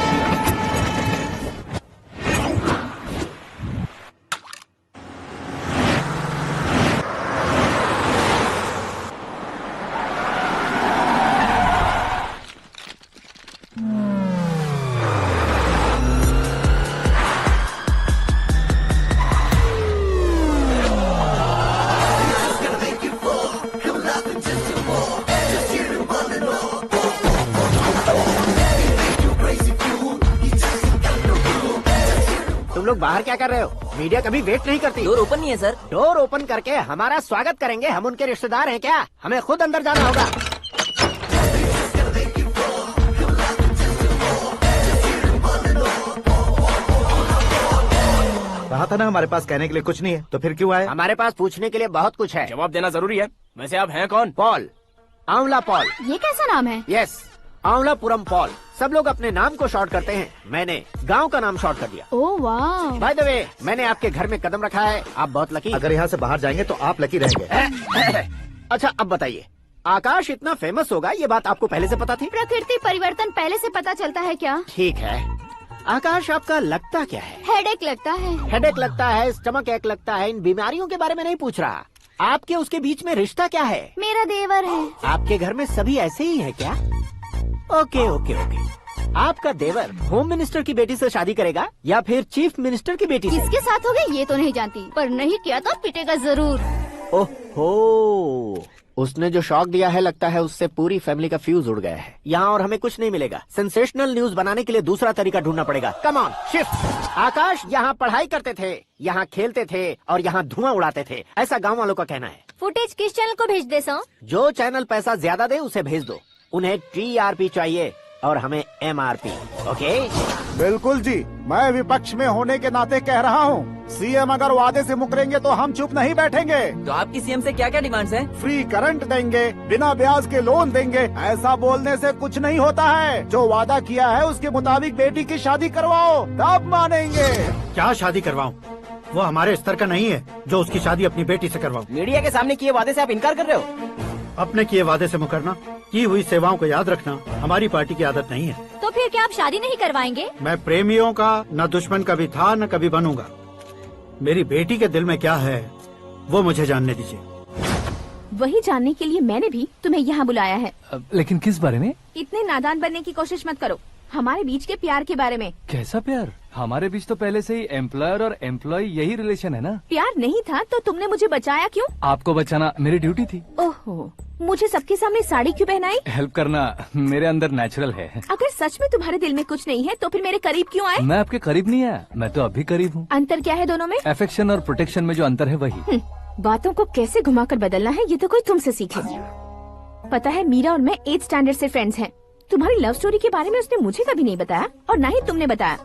तुम लोग बाहर क्या कर रहे हो? मीडिया कभी वेट नहीं करती। डोर ओपन नहीं है सर। डोर ओपन करके हमारा स्वागत करेंगे? हम उनके रिश्तेदार हैं क्या? हमें खुद अंदर जाना होगा। कहा था ना हमारे पास कहने के लिए कुछ नहीं है, तो फिर क्यों आए? हमारे पास पूछने के लिए बहुत कुछ है। जवाब देना जरूरी है। वैसे आप हैं कौन? पॉल, आंवला पॉल। ये कैसा नाम है? Yes, Aavlapuram Paul. सब लोग अपने नाम को शॉर्ट करते हैं, मैंने गांव का नाम शॉर्ट कर दिया। ओह वाह। बाय द वे, मैंने आपके घर में कदम रखा है, आप बहुत लकी। अगर यहाँ से बाहर जाएंगे तो आप लकी रहेंगे। अच्छा अब बताइए, आकाश इतना फेमस होगा ये बात आपको पहले से पता थी? प्रकृति परिवर्तन पहले से पता चलता है क्या? ठीक है, आकाश आपका लगता क्या है? हेडेक लगता है। हेडेक लगता है, स्टमक एक लगता है, इन बीमारियों के बारे में नहीं पूछ रहा। आपके उसके बीच में रिश्ता क्या है? मेरा देवर है। आपके घर में सभी ऐसे ही है क्या? Okay okay okay. आपका देवर होम मिनिस्टर की बेटी से शादी करेगा या फिर चीफ मिनिस्टर की बेटी से? किसके साथ होगा ये तो नहीं जानती, पर नहीं किया तो पिटेगा जरूर। ओहो, उसने जो शॉक दिया है लगता है उससे पूरी फैमिली का फ्यूज उड़ गया है। यहाँ और हमें कुछ नहीं मिलेगा। सेंसेशनल न्यूज बनाने के लिए दूसरा तरीका ढूंढना पड़ेगा। Come on shift. आकाश यहाँ पढ़ाई करते थे, यहाँ खेलते थे और यहाँ धुआं उड़ाते थे, ऐसा गाँव वालों का कहना है। फुटेज किस चैनल को भेज दे सो? जो चैनल पैसा ज्यादा दे उसे भेज दो। उन्हें TRP चाहिए और हमें MRP। ओके? बिल्कुल जी, मैं विपक्ष में होने के नाते कह रहा हूँ, सीएम अगर वादे से मुकरेंगे तो हम चुप नहीं बैठेंगे। तो आपकी सीएम से क्या क्या डिमांड्स हैं? फ्री करंट देंगे, बिना ब्याज के लोन देंगे। ऐसा बोलने से कुछ नहीं होता है। जो वादा किया है उसके मुताबिक बेटी की शादी करवाओ, तब मानेंगे। क्या शादी करवाऊं? वो हमारे स्तर का नहीं है जो उसकी शादी अपनी बेटी से करवाऊं। मीडिया के सामने किए वादे से आप इनकार कर रहे हो? अपने किए वादे से मुकरना, की हुई सेवाओं को याद रखना हमारी पार्टी की आदत नहीं है। तो फिर क्या आप शादी नहीं करवाएंगे? मैं प्रेमियों का न दुश्मन कभी था न कभी बनूंगा। मेरी बेटी के दिल में क्या है वो मुझे जानने दीजिए। वही जानने के लिए मैंने भी तुम्हें यहाँ बुलाया है। लेकिन किस बारे में? इतने नादान बनने की कोशिश मत करो। हमारे बीच के प्यार के बारे में। कैसा प्यार? हमारे बीच तो पहले से ही एम्प्लॉयर और एम्प्लॉय यही रिलेशन है ना। प्यार नहीं था तो तुमने मुझे बचाया क्यों? आपको बचाना मेरी ड्यूटी थी। ओहो, मुझे सबके सामने साड़ी क्यों पहनाई? हेल्प करना मेरे अंदर नेचुरल है। अगर सच में तुम्हारे दिल में कुछ नहीं है तो फिर मेरे करीब क्यों आए? मैं आपके करीब नहीं आया, मैं तो अभी करीब हूँ। अंतर क्या है दोनों में? अफेक्शन और प्रोटेक्शन में जो अंतर है वही। बातों को कैसे घुमाकर बदलना है ये तो कोई तुमसे सीखे। पता है, मीरा और मैं 8th स्टैंडर्ड से फ्रेंड्स हैं। तुम्हारी लव स्टोरी के बारे में उसने मुझे कभी नहीं बताया और ना ही तुमने बताया।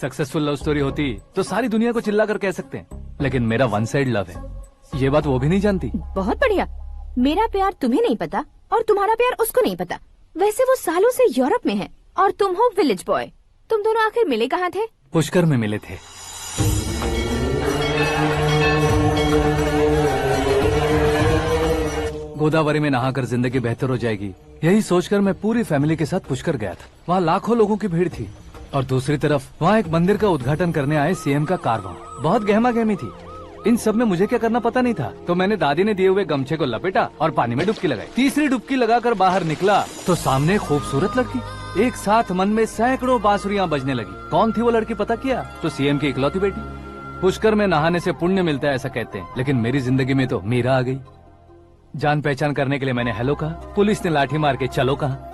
सक्सेसफुल लव स्टोरी होती तो सारी दुनिया को चिल्ला कर कह सकते हैं, लेकिन मेरा वन साइड लव है, ये बात वो भी नहीं जानती। बहुत बढ़िया। मेरा प्यार तुम्हें नहीं पता और तुम्हारा प्यार उसको नहीं पता। वैसे वो सालों से यूरोप में है और तुम हो विलेज बॉय। तुम दोनों आखिर मिले कहाँ थे? पुष्कर में मिले थे। गोदावरी में नहाकर जिंदगी बेहतर हो जाएगी, यही सोचकर मैं पूरी फैमिली के साथ पुष्कर गया था। वहाँ लाखों लोगों की भीड़ थी और दूसरी तरफ वहाँ एक मंदिर का उद्घाटन करने आए सीएम का कारवां। बहुत गहमा गहमी थी। इन सब में मुझे क्या करना पता नहीं था, तो मैंने दादी ने दिए हुए गमछे को लपेटा और पानी में डुबकी लगाई। तीसरी डुबकी लगाकर बाहर निकला तो सामने खूबसूरत लड़की। एक साथ मन में सैकड़ों बांसुरियां बजने लगी। कौन थी वो लड़की पता किया? तो सीएम की इकलौती बेटी। पुष्कर में नहाने से पुण्य मिलता है ऐसा कहते हैं, लेकिन मेरी जिंदगी में तो मीरा आ गई। जान पहचान करने के लिए मैंने हेलो कहा, पुलिस ने लाठी मार के चलो कहा।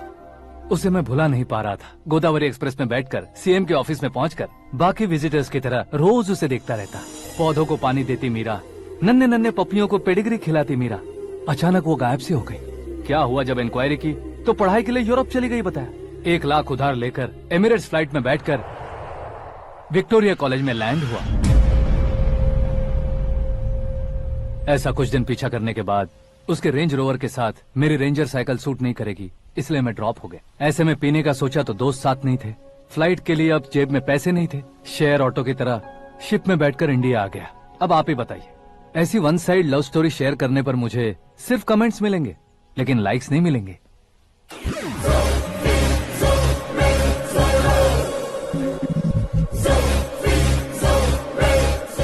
उसे मैं भुला नहीं पा रहा था। गोदावरी एक्सप्रेस में बैठकर सीएम के ऑफिस में पहुंचकर बाकी विजिटर्स की तरह रोज उसे देखता रहता। पौधों को पानी देती मीरा, नन्हे नन्हे पपियों को पेडिग्री खिलाती मीरा। अचानक वो गायब सी हो गई। क्या हुआ? जब इंक्वायरी की तो पढ़ाई के लिए यूरोप चली गई बताया। 1 लाख उधार लेकर एमिरेट्स फ्लाइट में बैठकर विक्टोरिया कॉलेज में लैंड हुआ। ऐसा कुछ दिन पीछा करने के बाद उसके रेंज रोवर के साथ मेरी रेंजर साइकिल सूट नहीं करेगी, इसलिए मैं ड्रॉप हो गया। ऐसे में पीने का सोचा तो दोस्त साथ नहीं थे। फ्लाइट के लिए अब जेब में पैसे नहीं थे। शेयर ऑटो की तरह शिप में बैठकर इंडिया आ गया। अब आप ही बताइए, ऐसी one side love story share करने पर मुझे सिर्फ कमेंट्स मिलेंगे लेकिन लाइक्स नहीं मिलेंगे।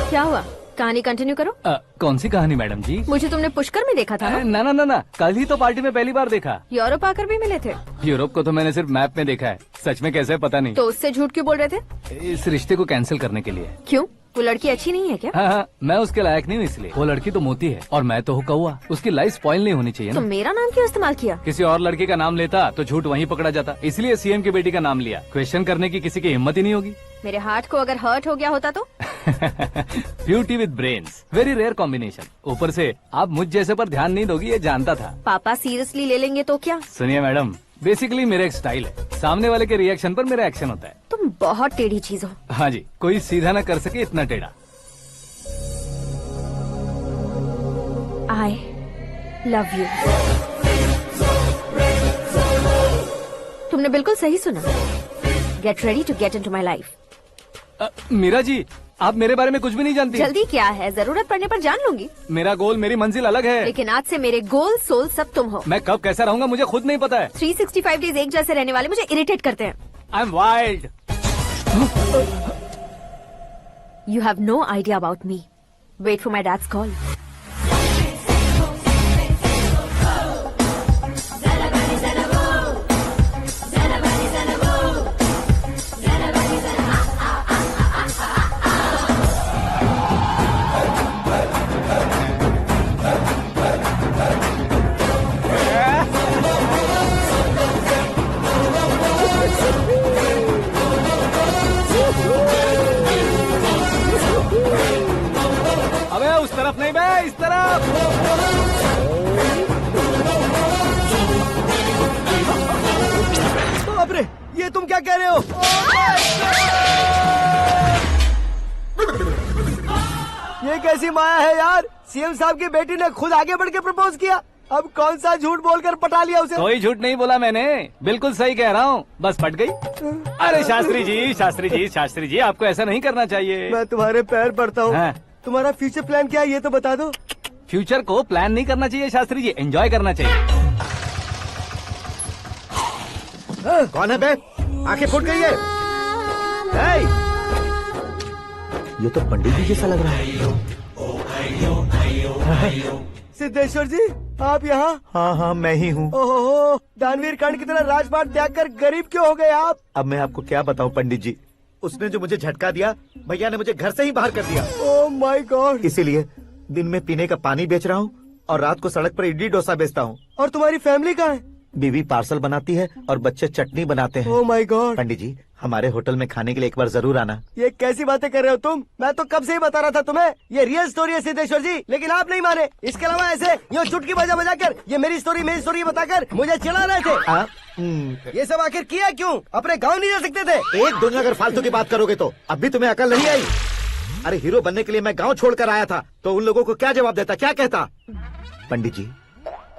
क्या हुआ? कहानी कंटिन्यू करो। कौन सी कहानी मैडम जी? मुझे तुमने पुष्कर में देखा था ना? ना ना ना, कल ही तो पार्टी में पहली बार देखा। यूरोप आकर भी मिले थे? यूरोप को तो मैंने सिर्फ मैप में देखा है, सच में कैसे पता नहीं। तो उससे झूठ क्यों बोल रहे थे? इस रिश्ते को कैंसिल करने के लिए। क्यों? वो लड़की अच्छी नहीं है क्या? हाँ, मैं उसके लायक नहीं हूँ इसलिए। वो लड़की तो मोती है और मैं तो हूँ कौवा। उसकी लाइफ स्पॉइल नहीं होनी चाहिए तो ना। मेरा नाम क्यों इस्तेमाल किया? किसी और लड़की का नाम लेता तो झूठ वहीं पकड़ा जाता, इसलिए सीएम की बेटी का नाम लिया। क्वेश्चन करने की किसी की हिम्मत ही नहीं होगी। मेरे हार्ट को अगर हर्ट हो गया होता तो? Beauty with brains, very rare combination. ऊपर से आप मुझ जैसे पर ध्यान नहीं दोगी ये जानता था। पापा सीरियसली ले लेंगे तो क्या? सुनिए मैडम, बेसिकली मेरा एक स्टाइल है, सामने वाले के रिएक्शन पर मेरा एक्शन होता है। तुम बहुत टेढ़ी चीज हो। हाँ जी, कोई सीधा न कर सके इतना टेढ़ा। I love you। तुमने बिल्कुल सही सुना। Get ready to get into my life। Meera ji, आप मेरे बारे में कुछ भी नहीं जानती। जल्दी क्या है, जरूरत पड़ने पर जान लूंगी। मेरा गोल, मेरी मंजिल अलग है। लेकिन आज से मेरे गोल सोल सब तुम हो। मैं कब कैसा रहूंगा मुझे खुद नहीं पता है। 365 डेज एक जैसे रहने वाले मुझे इरिटेट करते हैं। I am wild. You have no idea about me। Wait for my dad's call। अबे उस तरफ नहीं बे, इस तरफ। बाप रे, ये तुम क्या कह रहे हो? ये कैसी माया है यार? सीएम साहब की बेटी ने खुद आगे बढ़ के प्रपोज किया। अब कौन सा झूठ बोलकर पटा लिया उसे? कोई झूठ नहीं बोला मैंने, बिल्कुल सही कह रहा हूँ, बस पट गई। अरे शास्त्री जी, शास्त्री जी, शास्त्री जी, आपको ऐसा नहीं करना चाहिए। मैं तुम्हारे पैर पड़ता हूँ। हाँ। तुम्हारा फ्यूचर प्लान क्या है ये तो बता दो। फ्यूचर को प्लान नहीं करना चाहिए शास्त्री जी, एंजॉय करना चाहिए। कौन है बे? आंखें फूट गई है। हे! ये तो पंडित जी जैसा लग रहा है। सिद्धेश्वर जी, आप यहाँ? हाँ हाँ, मैं ही हूँ। ओहो, दानवीर कर्ण की तरह राजपाट त्याग कर गरीब क्यों हो गए आप? अब मैं आपको क्या बताऊँ पंडित जी, उसने जो मुझे झटका दिया, भैया ने मुझे घर से ही बाहर कर दिया। Oh my God. इसीलिए दिन में पीने का पानी बेच रहा हूँ और रात को सड़क पर इडली डोसा बेचता हूँ। और तुम्हारी फैमिली कहाँ है? बीवी पार्सल बनाती है और बच्चे चटनी बनाते हैं। Oh my God. पंडित जी, हमारे होटल में खाने के लिए एक बार जरूर आना। ये कैसी बातें कर रहे हो तुम? मैं तो कब से ही बता रहा था तुम्हें, ये रियल स्टोरी है सिद्धेश्वर जी, लेकिन आप नहीं माने। इसके अलावा ऐसे यूँ चुटकी बजा बजा कर ये मेरी स्टोरी बताकर मुझे चिढ़ा रहे थे। ये सब आखिर किया क्यों? अपने गाँव नहीं जा सकते थे? एक दुनिया अगर फालतू की बात करोगे तो अब भी तुम्हें अकल नहीं आई। अरे हीरो बनने के लिए मैं गाँव छोड़कर आया था तो उन लोगों को क्या जवाब देता, क्या कहता? पंडित जी,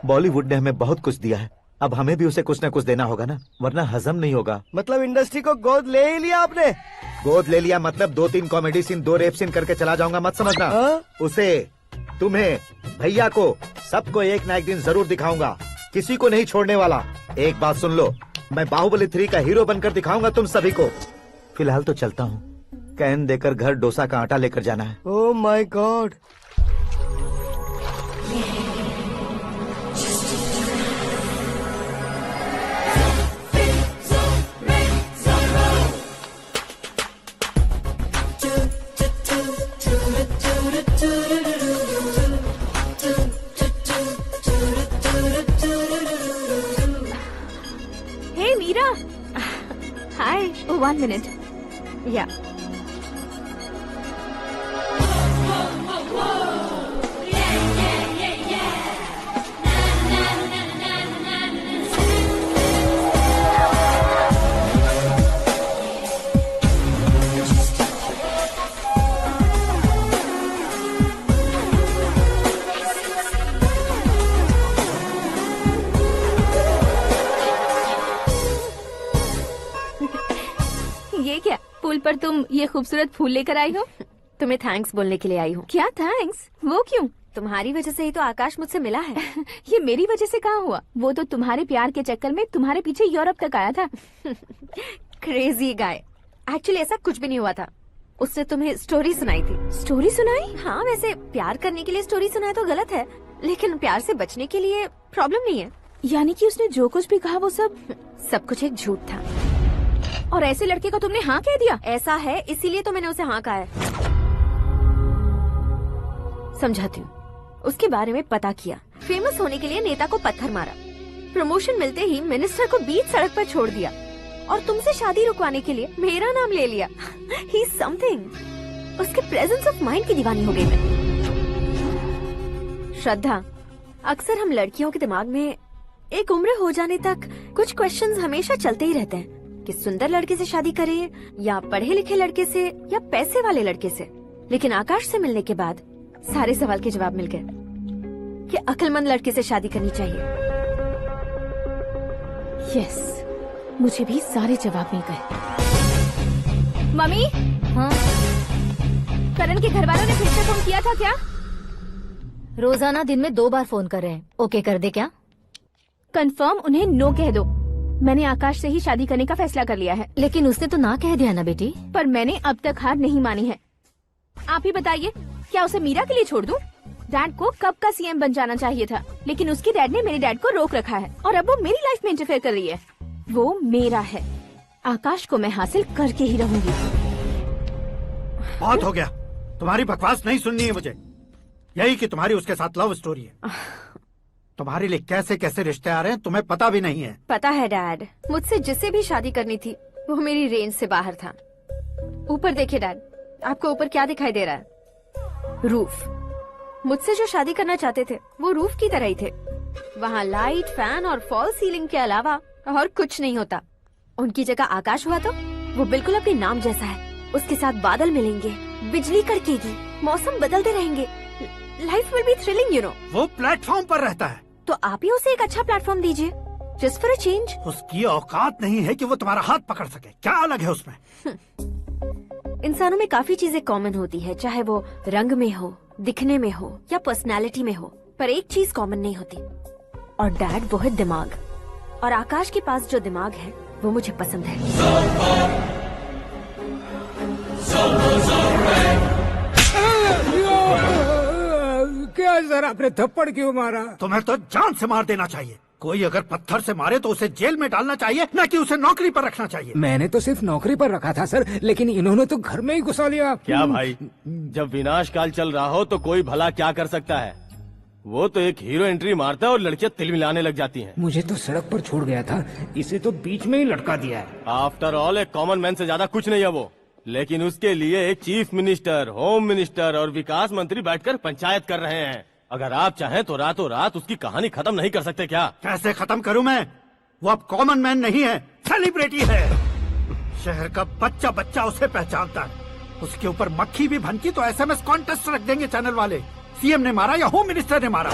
बॉलीवुड ने हमें बहुत कुछ दिया है, अब हमें भी उसे कुछ न कुछ देना होगा ना, वरना हजम नहीं होगा। मतलब इंडस्ट्री को गोद ले ही लिया आपने? गोद ले लिया मतलब 2-3 कॉमेडी सीन, 2 रेप सीन करके चला जाऊंगा मत समझना। उसे, तुम्हें, भैया को, सबको एक न एक दिन जरूर दिखाऊंगा, किसी को नहीं छोड़ने वाला। एक बात सुन लो, मैं बाहुबली 3 का हीरो बनकर दिखाऊंगा तुम सभी को। फिलहाल तो चलता हूँ, कैन देकर घर डोसा का आटा लेकर जाना है। Oh my God. Hey Meera. Hi. Oh, 1 minute. Yeah. ये क्या, पुल पर तुम ये खूबसूरत फूल लेकर आई हो? तुम्हें थैंक्स बोलने के लिए आई हूँ। क्या थैंक्स? वो क्यों? तुम्हारी वजह से ही तो आकाश मुझसे मिला है। ये मेरी वजह से कहाँ हुआ? वो तो तुम्हारे प्यार के चक्कर में तुम्हारे पीछे यूरोप तक आया था। Crazy guy. एक्चुअली ऐसा कुछ भी नहीं हुआ था। उसने तुम्हें स्टोरी सुनाई थी। स्टोरी सुनाई? हाँ, वैसे प्यार करने के लिए स्टोरी सुनाए तो गलत है, लेकिन प्यार से बचने के लिए प्रॉब्लम नहीं है। यानी कि उसने जो कुछ भी कहा वो सब कुछ एक झूठ था। और ऐसे लड़के को तुमने हाँ कह दिया? ऐसा है, इसीलिए तो मैंने उसे हाँ कहा है। समझाती हूँ। उसके बारे में पता किया, फेमस होने के लिए नेता को पत्थर मारा, प्रमोशन मिलते ही मिनिस्टर को बीच सड़क पर छोड़ दिया, और तुमसे शादी रुकवाने के लिए मेरा नाम ले लिया। ही समथिंग। उसके प्रेजेंस ऑफ माइंड की दीवानी हो गई मैं। श्रद्धा, अक्सर हम लड़कियों के दिमाग में एक उम्र हो जाने तक कुछ क्वेश्चंस हमेशा चलते ही रहते हैं कि सुंदर लड़के से शादी करें या पढ़े लिखे लड़के से या पैसे वाले लड़के से। लेकिन आकाश से मिलने के बाद सारे सवाल के जवाब मिल गए कि अक्लमंद लड़के से शादी करनी चाहिए। यस, मुझे भी सारे जवाब मिल गए। मम्मी? हाँ? करण के घर वालों ने फिर से फोन किया था क्या? रोजाना दिन में 2 बार फोन कर रहे हैं। ओके कर दे क्या? कंफर्म उन्हें नो कह दो। मैंने आकाश से ही शादी करने का फैसला कर लिया है। लेकिन उसने तो ना कह दिया ना बेटी। पर मैंने अब तक हार नहीं मानी है। आप ही बताइए, क्या उसे मीरा के लिए छोड़ दूं? डैड को कब का सीएम बन जाना चाहिए था, लेकिन उसके डैड ने मेरे डैड को रोक रखा है और अब वो मेरी लाइफ में इंटरफेयर कर रही है। वो मेरा है, आकाश को मैं हासिल करके ही रहूंगी। बहुत हो गया, तुम्हारी बकवास नहीं सुननी है मुझे। यही कि तुम्हारी उसके साथ लव स्टोरी है। तुम्हारे लिए कैसे कैसे रिश्ते आ रहे हैं तुम्हें पता भी नहीं है। पता है डैड, मुझसे जिसे भी शादी करनी थी वो मेरी रेंज से बाहर था। ऊपर देखिए डैड, आपको ऊपर क्या दिखाई दे रहा है? रूफ। मुझसे जो शादी करना चाहते थे वो रूफ की तरह ही थे। वहाँ लाइट, फैन और फॉल सीलिंग के अलावा और कुछ नहीं होता। उनकी जगह आकाश हुआ तो वो बिल्कुल अपने नाम जैसा है। उसके साथ बादल मिलेंगे, बिजली कड़केगी, मौसम बदलते रहेंगे। Life will be thrilling, you know. वो प्लेटफॉर्म पर रहता है तो आप ही उसे एक अच्छा प्लेटफॉर्म दीजिए, जस्ट फॉर अ चेंज। उसकी औकात नहीं है कि वो तुम्हारा हाथ पकड़ सके। क्या अलग है उसमें? इंसानों में काफी चीजें कॉमन होती है, चाहे वो रंग में हो, दिखने में हो या पर्सनालिटी में हो, पर एक चीज कॉमन नहीं होती, और डैड वो है दिमाग। और आकाश के पास जो दिमाग है वो मुझे पसंद है। क्या सर, आपने थप्पड़ क्यों मारा? तुम्हें तो जान से मार देना चाहिए। कोई अगर पत्थर से मारे तो उसे जेल में डालना चाहिए, न कि उसे नौकरी पर रखना चाहिए। मैंने तो सिर्फ नौकरी पर रखा था सर, लेकिन इन्होंने तो घर में ही घुसा लिया। क्या भाई, जब विनाश काल चल रहा हो तो कोई भला क्या कर सकता है? वो तो एक हीरो एंट्री मारता है और लड़कियां तिल मिलाने लग जाती हैं। मुझे तो सड़क पर छोड़ गया था, इसे तो बीच में ही लटका दिया है। आफ्टर ऑल एक कॉमन मैन से ज्यादा कुछ नहीं है वो, लेकिन उसके लिए एक चीफ मिनिस्टर, होम मिनिस्टर और विकास मंत्री बैठकर पंचायत कर रहे हैं। अगर आप चाहें तो रातों रात उसकी कहानी खत्म नहीं कर सकते क्या? कैसे खत्म करूं मैं? वो अब कॉमन मैन नहीं है, सेलिब्रिटी है। शहर का बच्चा बच्चा उसे पहचानता है। उसके ऊपर मक्खी भी भनकी तो SMS कॉन्टेस्ट रख देंगे चैनल वाले। सीएम ने मारा या होम मिनिस्टर ने मारा?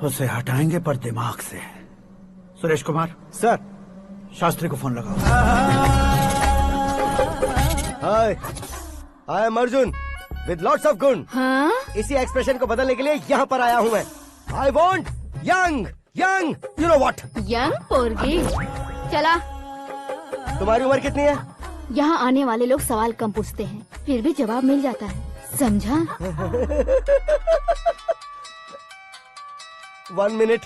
उसे हटाएंगे पर दिमाग से। सुरेश कुमार सर, शास्त्री को फोन लगाओ। Hi, I am Arjun with lots of गुण। हाँ? इसी एक्सप्रेशन को बदलने के लिए यहाँ पर आया हूँ मैं। I want young young, you know what? Young पोरगी। चला। तुम्हारी उम्र कितनी है? यहाँ आने वाले लोग सवाल कम पूछते हैं, फिर भी जवाब मिल जाता है, समझा? 1 मिनट।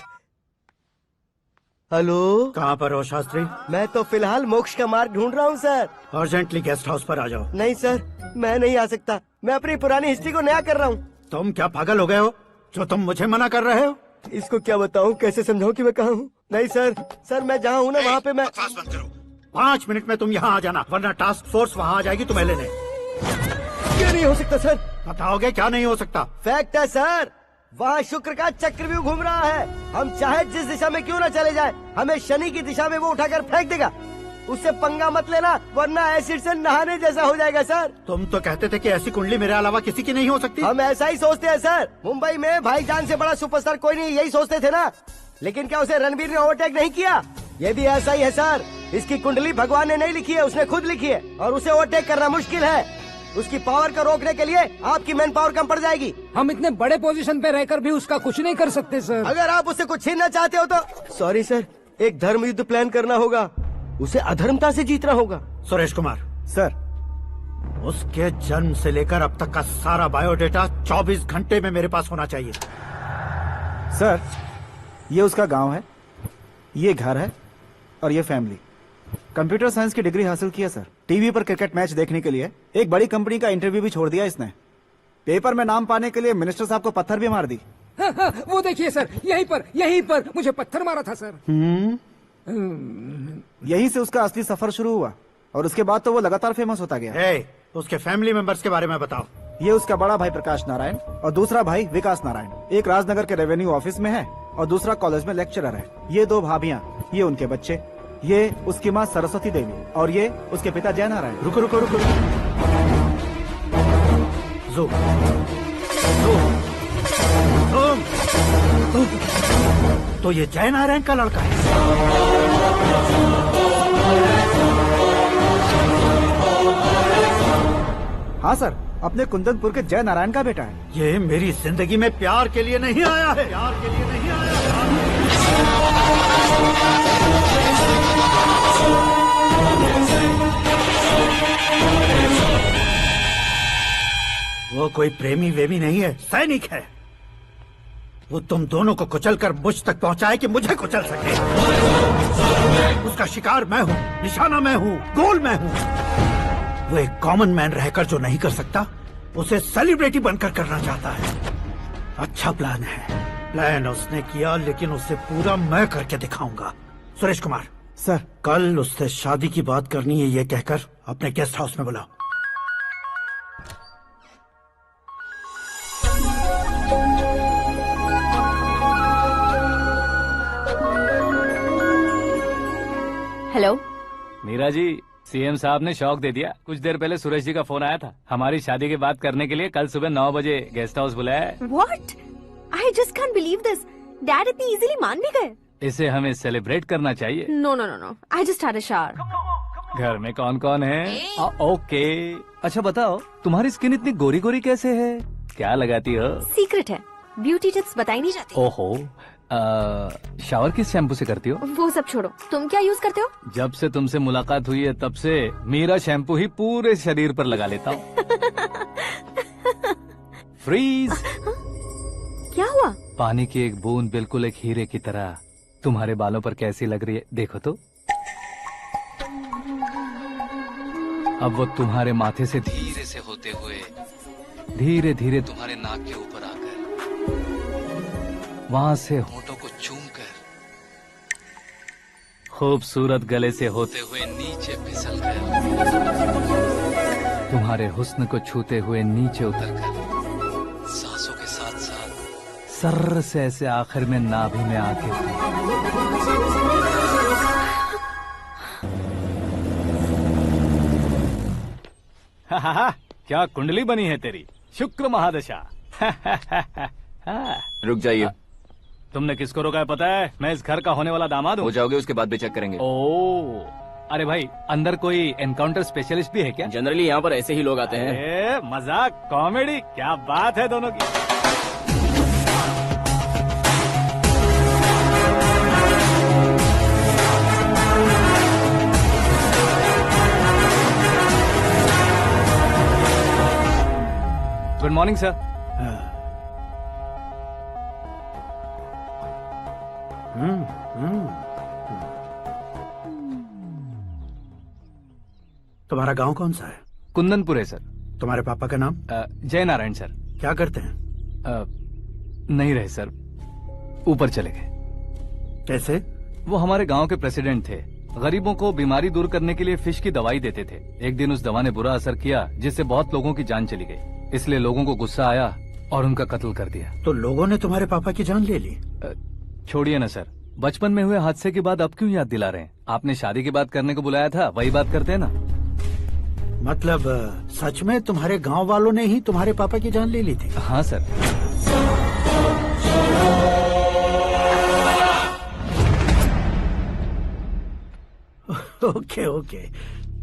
हेलो, कहाँ पर हो शास्त्री? मैं तो फिलहाल मोक्ष का मार्ग ढूंढ रहा हूँ सर। अर्जेंटली गेस्ट हाउस पर आ जाओ। नहीं सर, मैं नहीं आ सकता। मैं अपनी पुरानी हिस्ट्री को नया कर रहा हूँ। तुम क्या पागल हो गए हो जो तुम मुझे मना कर रहे हो? इसको क्या बताऊँ, कैसे समझाऊँ कि मैं कहाँ हूँ? नहीं सर, मैं जहाँ हूँ ना वहाँ पे मैं। 5 मिनट में तुम यहाँ आ जाना, वरना टास्क फोर्स वहाँ आ जाएगी तुम्हें लेने। क्यों नहीं हो सकता सर? बताओगे क्या नहीं हो सकता? फैक्ट है सर, वहाँ शुक्र का चक्रव्यूह घूम रहा है। हम चाहे जिस दिशा में क्यों न चले जाए, हमें शनि की दिशा में वो उठाकर फेंक देगा। उससे पंगा मत लेना, वरना एसिड से नहाने जैसा हो जाएगा सर। तुम तो कहते थे कि ऐसी कुंडली मेरे अलावा किसी की नहीं हो सकती। हम ऐसा ही सोचते हैं सर। मुंबई में भाईजान से बड़ा सुपरस्टार कोई नहीं, यही सोचते थे ना। लेकिन क्या उसे रणबीर ने ओवरटेक नहीं किया? ये भी ऐसा ही है सर। इसकी कुंडली भगवान ने नहीं लिखी है, उसने खुद लिखी है और उसे ओवरटेक करना मुश्किल है। उसकी पावर को रोकने के लिए आपकी मैन पावर कम पड़ जाएगी। हम इतने बड़े पोजीशन पे रहकर भी उसका कुछ नहीं कर सकते सर। अगर आप उससे कुछ छीनना चाहते हो तो सॉरी सर, एक धर्म युद्ध प्लान करना होगा। उसे अधर्मता से जीतना होगा। सुरेश कुमार सर, उसके जन्म से लेकर अब तक का सारा बायोडेटा 24 घंटे में मेरे पास होना चाहिए। सर, ये उसका गांव है, ये घर है और ये फैमिली। कंप्यूटर साइंस की डिग्री हासिल किया सर। टीवी पर क्रिकेट मैच देखने के लिए एक बड़ी कंपनी का इंटरव्यू भी छोड़ दिया इसने। पेपर में नाम पाने के लिए मिनिस्टर साहब को पत्थर भी मार दी। हाँ, वो देखिए सर, यहीं पर मुझे पत्थर मारा था सर। यहीं से उसका असली सफर शुरू हुआ और उसके बाद तो वो लगातार फेमस होता गया। उसके फैमिली मेंबर्स के बारे में बताओ। ये उसका बड़ा भाई प्रकाश नारायण और दूसरा भाई विकास नारायण। एक राजनगर के रेवेन्यू ऑफिस में है और दूसरा कॉलेज में लेक्चरर है। ये 2 भाभियां, ये उनके बच्चे, ये उसकी माँ सरस्वती देवी और ये उसके पिता जय नारायण। रुको रुको रुको, जो तो ये जय नारायण का लड़का है। हाँ सर, अपने कुंदनपुर के जय नारायण का बेटा है। ये मेरी जिंदगी में प्यार के लिए नहीं आया है, प्यार के लिए नहीं आया वो कोई प्रेमी वेमी नहीं है, सैनिक है। वो तुम दोनों को कुचलकर मुझ तक पहुंचाए कि मुझे कुचल सके। उसका शिकार मैं हूँ, निशाना मैं हूँ, गोल मैं हूँ। वो एक कॉमन मैन रहकर जो नहीं कर सकता, उसे सेलिब्रिटी बनकर करना चाहता है। अच्छा प्लान है। प्लान उसने किया, लेकिन उसे पूरा मैं करके दिखाऊंगा। सुरेश कुमार सर, कल उससे शादी की बात करनी है, ये कहकर अपने गेस्ट हाउस में बुलाओ। हेलो मीरा जी, सीएम साहब ने शौक दे दिया। कुछ देर पहले सुरेश जी का फोन आया था, हमारी शादी की बात करने के लिए कल सुबह 9 बजे गेस्ट हाउस बुलाया है। What? I just can't believe this. Dad इतनी इजीली मान भी गए। इसे हमें सेलिब्रेट करना चाहिए। No, no, no, no. I just had a shower. घर में कौन कौन है? ओके। अच्छा बताओ, तुम्हारी स्किन इतनी गोरी गोरी कैसे है? क्या लगाती हो? सीक्रेट है, ब्यूटी टिप्स बताई नहीं जाती। ओहो, शावर किस शैम्पू से करती हो? वो सब छोड़ो, तुम क्या यूज करते हो? जब से तुमसे मुलाकात हुई है तब से मीरा शैम्पू ही पूरे शरीर पर लगा लेता हूँ। फ्रीज। क्या हुआ? पानी की एक बूंद बिल्कुल एक हीरे की तरह तुम्हारे बालों पर कैसी लग रही है, देखो तो। अब वो तुम्हारे माथे से धीरे से होते हुए धीरे धीरे तुम्हारे नाक के ऊपर आकर वहां से होठों को चूमकर खूबसूरत गले से होते हुए नीचे फिसल कर तुम्हारे हुस्न को छूते हुए नीचे उतरकर सांसों के साथ साथ सर्र से ऐसे आखिर में नाभि में आके क्या कुंडली बनी है तेरी, शुक्र महादशा। रुक जाइए। तुमने किसको रोका है पता है? मैं इस घर का होने वाला दामाद हूँ। हो जाओगे उसके बाद भी चेक करेंगे। ओ, अरे भाई, अंदर कोई एनकाउंटर स्पेशलिस्ट भी है क्या? जनरली यहाँ पर ऐसे ही लोग आते हैं। मजाक, कॉमेडी, क्या बात है दोनों की। Good morning sir. तुम्हारा गांव कौन सा है? कुंदनपुर है सर। तुम्हारे पापा का नाम? जय नारायण सर। क्या करते हैं? नहीं रहे सर, ऊपर चले गए। कैसे? वो हमारे गांव के प्रेसिडेंट थे। गरीबों को बीमारी दूर करने के लिए फिश की दवाई देते थे। एक दिन उस दवा ने बुरा असर किया, जिससे बहुत लोगों की जान चली गई। इसलिए लोगों को गुस्सा आया और उनका कत्ल कर दिया। तो लोगों ने तुम्हारे पापा की जान ले ली? छोड़िए ना सर, बचपन में हुए हादसे की बात अब क्यों याद दिला रहे हैं? आपने शादी की बात करने को बुलाया था, वही बात करते हैं ना। मतलब सच में तुम्हारे गांव वालों ने ही तुम्हारे पापा की जान ले ली थी? हाँ सर। ओके ओके,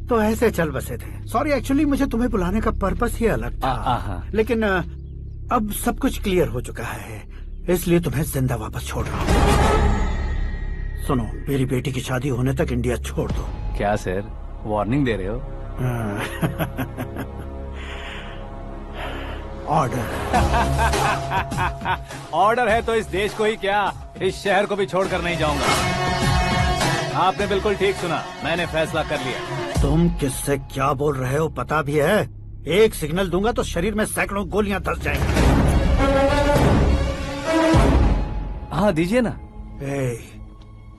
तो ऐसे चल बसे थे। सॉरी, एक्चुअली मुझे तुम्हें बुलाने का पर्पस ही अलग था, लेकिन अब सब कुछ क्लियर हो चुका है, इसलिए तुम्हें जिंदा वापस छोड़ रहा हूँ। सुनो, मेरी बेटी की शादी होने तक इंडिया छोड़ दो। क्या सर, वार्निंग दे रहे हो? ऑर्डर। ऑर्डर है तो इस देश को ही क्या, इस शहर को भी छोड़कर नहीं जाऊंगा। आपने बिल्कुल ठीक सुना, मैंने फैसला कर लिया। तुम किससे क्या बोल रहे हो पता भी है? एक सिग्नल दूंगा तो शरीर में सैकड़ों गोलियां धस जाएंगी। हाँ दीजिए ना।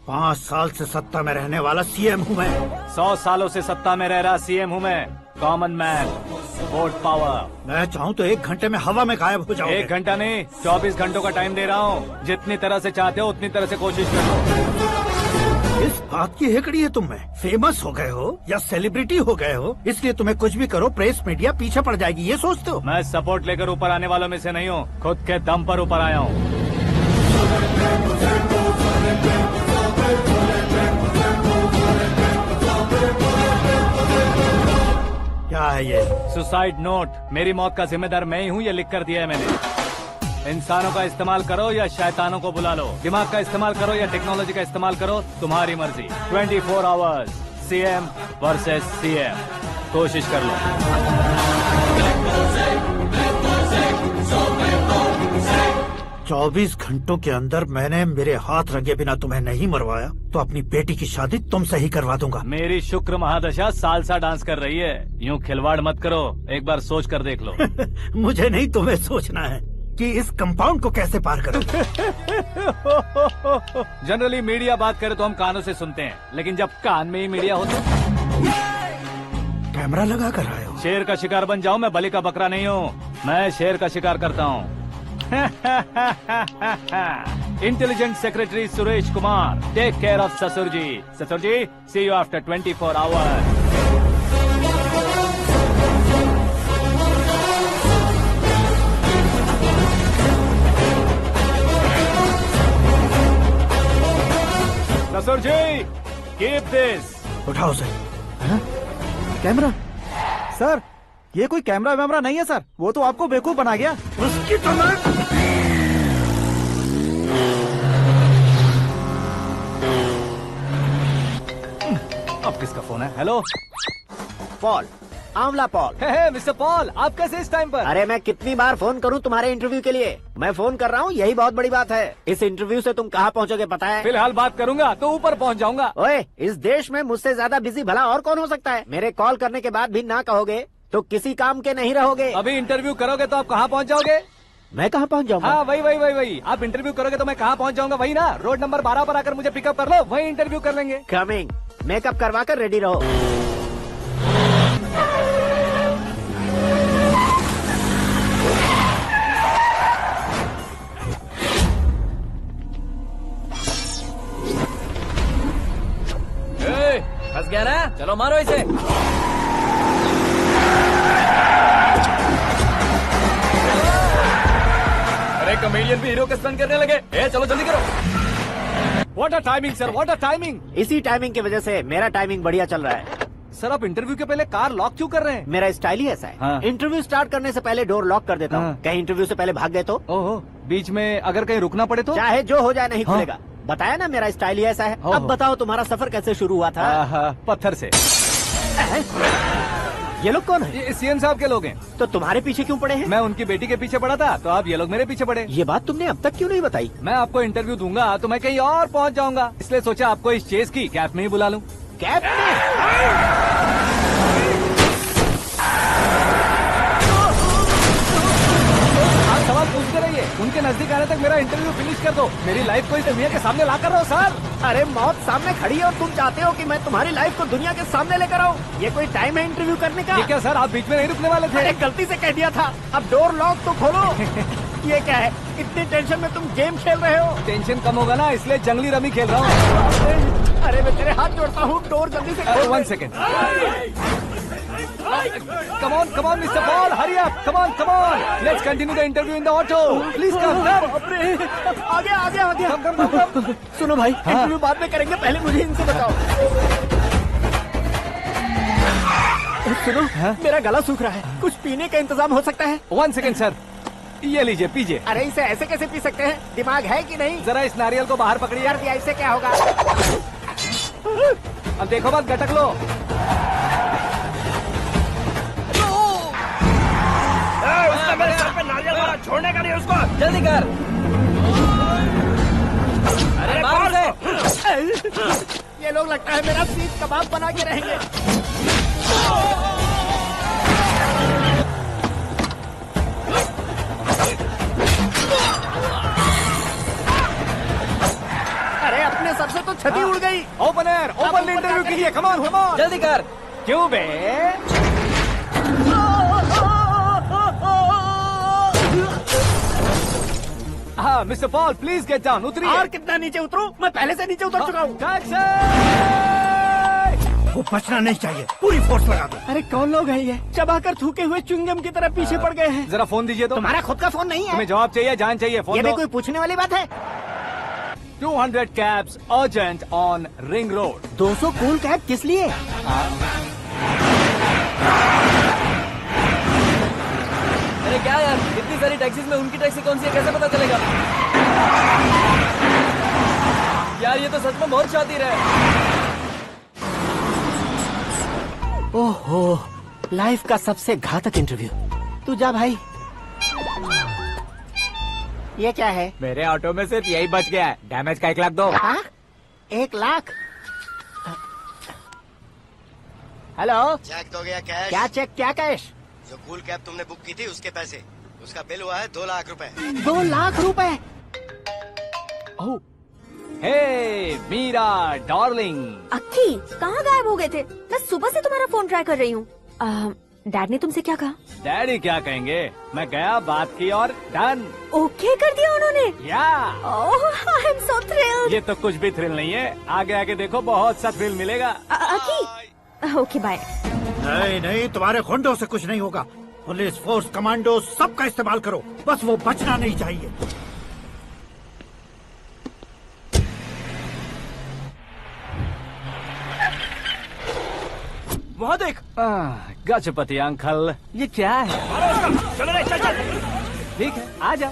5 साल से सत्ता में रहने वाला सीएम हूँ मैं। 100 सालों से सत्ता में रह रहा सीएम हूँ मैं। Common man, vote power. मैं चाहूँ तो 1 घंटे में हवा में गायब हो जाऊंगा। 1 घंटा नहीं, 24 घंटों का टाइम दे रहा हूँ। जितनी तरह से चाहते हो उतनी तरह से कोशिश कर लो। इस बात की हेकड़ी है तुम में? फेमस हो गए हो या सेलिब्रिटी हो गए हो, इसलिए तुम्हें कुछ भी करो प्रेस मीडिया पीछे पड़ जाएगी, ये सोचते हो? मैं सपोर्ट लेकर ऊपर आने वालों में से नहीं हूँ, खुद के दम पर ऊपर आया हूँ। क्या है ये? Suicide note. मेरी मौत का जिम्मेदार मैं ही हूँ, ये लिख कर दिया है मैंने। इंसानों का इस्तेमाल करो या शैतानों को बुला लो, दिमाग का इस्तेमाल करो या टेक्नोलॉजी का इस्तेमाल करो, तुम्हारी मर्जी। 24 आवर्स सीएम वर्सेस सीएम, कोशिश कर लो। 24 घंटों के अंदर मैंने मेरे हाथ रंगे बिना तुम्हें नहीं मरवाया तो अपनी बेटी की शादी तुमसे ही करवा दूंगा। मेरी शुक्र महादशा सालसा डांस कर रही है, यूँ खिलवाड़ मत करो, एक बार सोच कर देख लो। मुझे नहीं, तुम्हें सोचना है कि इस कंपाउंड को कैसे पार करो। जनरली मीडिया बात करे तो हम कानों से सुनते हैं, लेकिन जब कान में ही मीडिया हो तो कैमरा लगा कर आए हो। शेर का शिकार बन जाऊं, मैं बलि का बकरा नहीं हूँ, मैं शेर का शिकार करता हूँ। Intelligent secretary Suresh Kumar, take care of ससुर जी। ससुर जी, सी यू आफ्टर 24 आवर्स। ससुर जी, कीप दिस। उठाओ सर। कैमरा? सर, ये कोई कैमरा वैमरा नहीं है सर, वो तो आपको बेवकूफ बना गया। उसकी तो मैं... अब किसका फोन है? हेलो पॉल, आंवला पॉल। मिस्टर पॉल, आप कैसे इस टाइम पर? अरे मैं कितनी बार फोन करूं तुम्हारे इंटरव्यू के लिए? मैं फोन कर रहा हूं, यही बहुत बड़ी बात है। इस इंटरव्यू से तुम कहां पहुंचोगे पता है? फिलहाल बात करूंगा तो ऊपर पहुंच जाऊंगा। ओए, इस देश में मुझसे ज्यादा बिजी भला और कौन हो सकता है? मेरे कॉल करने के बाद भी ना कहोगे तो किसी काम के नहीं रहोगे। अभी इंटरव्यू करोगे तो आप कहाँ पहुँच जाओगे? मैं कहाँ पहुँच जाऊंगा? हाँ वही। आप इंटरव्यू करोगे तो मैं कहाँ पहुँच जाऊंगा? वही ना, रोड नंबर 12 पर आकर मुझे पिकअप कर लो, वही इंटरव्यू कर लेंगे। कमिंग। मेकअप करवा कर रेडी रहो। फंस गया ना, चलो मारो इसे। अरे कमेडियन भी हीरो के स्टंट करने लगे। चलो जल्दी करो। What a timing sir, what a timing. इसी टाइमिंग की वजह से मेरा टाइमिंग बढ़िया चल रहा है। सर, आप इंटरव्यू के पहले कार लॉक क्यों कर रहे हैं? मेरा स्टाइल ही ऐसा है। हाँ। इंटरव्यू स्टार्ट करने से पहले डोर लॉक कर देता हूँ। कहीं इंटरव्यू से पहले भाग गए तो? ओहो, बीच में अगर कहीं रुकना पड़े तो? चाहे जो हो जाए नहीं खुलेगा। बताया ना, मेरा स्टाइल ही ऐसा है। अब बताओ तुम्हारा सफर कैसे शुरू हुआ था? पत्थर से। ये लोग कौन है? ये सीएम साहब के लोग हैं। तो तुम्हारे पीछे क्यों पड़े हैं? मैं उनकी बेटी के पीछे पड़ा था, तो आप ये लोग मेरे पीछे पड़े। ये बात तुमने अब तक क्यों नहीं बताई? मैं आपको इंटरव्यू दूंगा तो मैं कहीं और पहुंच जाऊंगा, इसलिए सोचा आपको इस चेस की कैब में ही बुला लूं। कैब में? आप सवाल पूछते रहिए, उनके नजदीक आने तक मेरा इंटरव्यू फिनिश कर दो। मेरी लाइफ को इस दुनिया के सामने ला कर रहो सर। अरे मौत सामने खड़ी है और तुम चाहते हो कि मैं तुम्हारी लाइफ को दुनिया के सामने लेकर आऊं? ये कोई टाइम है इंटरव्यू करने का? ये क्या सर, आप बीच में नहीं रुकने वाले थे? अरे गलती से कह दिया था, अब डोर लॉक तो खोलो। ये क्या है, इतनी टेंशन में तुम गेम खेल रहे हो? टेंशन कम होगा ना, इसलिए जंगली रमी खेल रहा हूँ। अरे मैं तेरे हाथ जोड़ता हूँ, डोर जल्दी से खोल। 1 second. Come on, Mr. Paul, hurry up! Come on! Let's continue the interview in the auto. Please come. आगे। Come. सुनो भाई, इंटरव्यू बाद में करेंगे, पहले मुझे इनसे बताओ। सुनो, मेरा गला सूख रहा है, कुछ पीने का इंतजाम हो सकता है? 1 सेकंड सर, ये लीजिए पीजिए। अरे इसे ऐसे कैसे पी सकते हैं? दिमाग है कि नहीं? जरा इस नारियल को बाहर पकड़िए। कर दिया, इससे क्या होगा? अब देखो मत, गटक लो। उसने मेरे सर पे नारियल मारा, छोड़ने का नहीं उसको। जल्दी कर। अरे मार उसे। ये लोग लगता है मेरा सीख कबाब बना के रहेंगे। अरे अपने सबसे तो छती उड़ गई। ओपन एयर, ओपन इंटरव्यू के लिए कम ऑन। जल्दी कर। क्यों बे? हाँ mister Paul, please get down. उतरिए। और कितना नीचे उतरूं? मैं पहले से नीचे उतर चुका हूँ। वो बचना नहीं चाहिए, पूरी फोर्स लगा दो। अरे कौन लोग हैं ये? चबाकर थूके हुए च्युइंगम की तरह पीछे पड़ गए हैं। जरा फोन दीजिए तो। तुम्हारा खुद का फोन नहीं है? तुम्हें जवाब चाहिए, जान चाहिए, फोन ये दो। भी कोई पूछने वाली बात है? 200 cabs urgent on ring road. 200 cool cab किस लिए? अरे क्या यार, इतनी सारी टैक्सीज में उनकी टैक्सी कौन सी है, कैसे पता चलेगा? यार ये तो सच में बहुत शातिर है। ओहो, लाइफ का सबसे घातक इंटरव्यू। तू जा भाई। ये क्या है? मेरे ऑटो में सिर्फ यही बच गया है, डैमेज का 1 लाख दो। 1 लाख? हेलो, चेक तो गया कैश। क्या चेक, क्या कैश? जो कूल कैब तुमने बुक की थी उसके पैसे, उसका बिल हुआ है 2 लाख रुपए। 2 लाख रुपए? हे मीरा डार्लिंग। अक्की, कहाँ गायब हो गए थे? मैं सुबह से तुम्हारा फोन ट्राई कर रही हूँ। डैड ने तुमसे क्या कहा? डैडी क्या कहेंगे, मैं गया, बात की और डन। ओके कर दिया उन्होंने? या। ओह, आई एम सो थ्रिल्ड। ये तो कुछ भी थ्रिल नहीं है, आगे आगे देखो बहुत सा थ्रिल मिलेगा। अक्की, ओके बाय। नहीं नहीं, तुम्हारे गुंडों से कुछ नहीं होगा। पुलिस फोर्स, कमांडो, सबका इस्तेमाल करो, बस वो बचना नहीं चाहिए। वहाँ देख। गजपति अंकल, ये क्या है? चलो रे, चल चल। ठीक है, आ जा।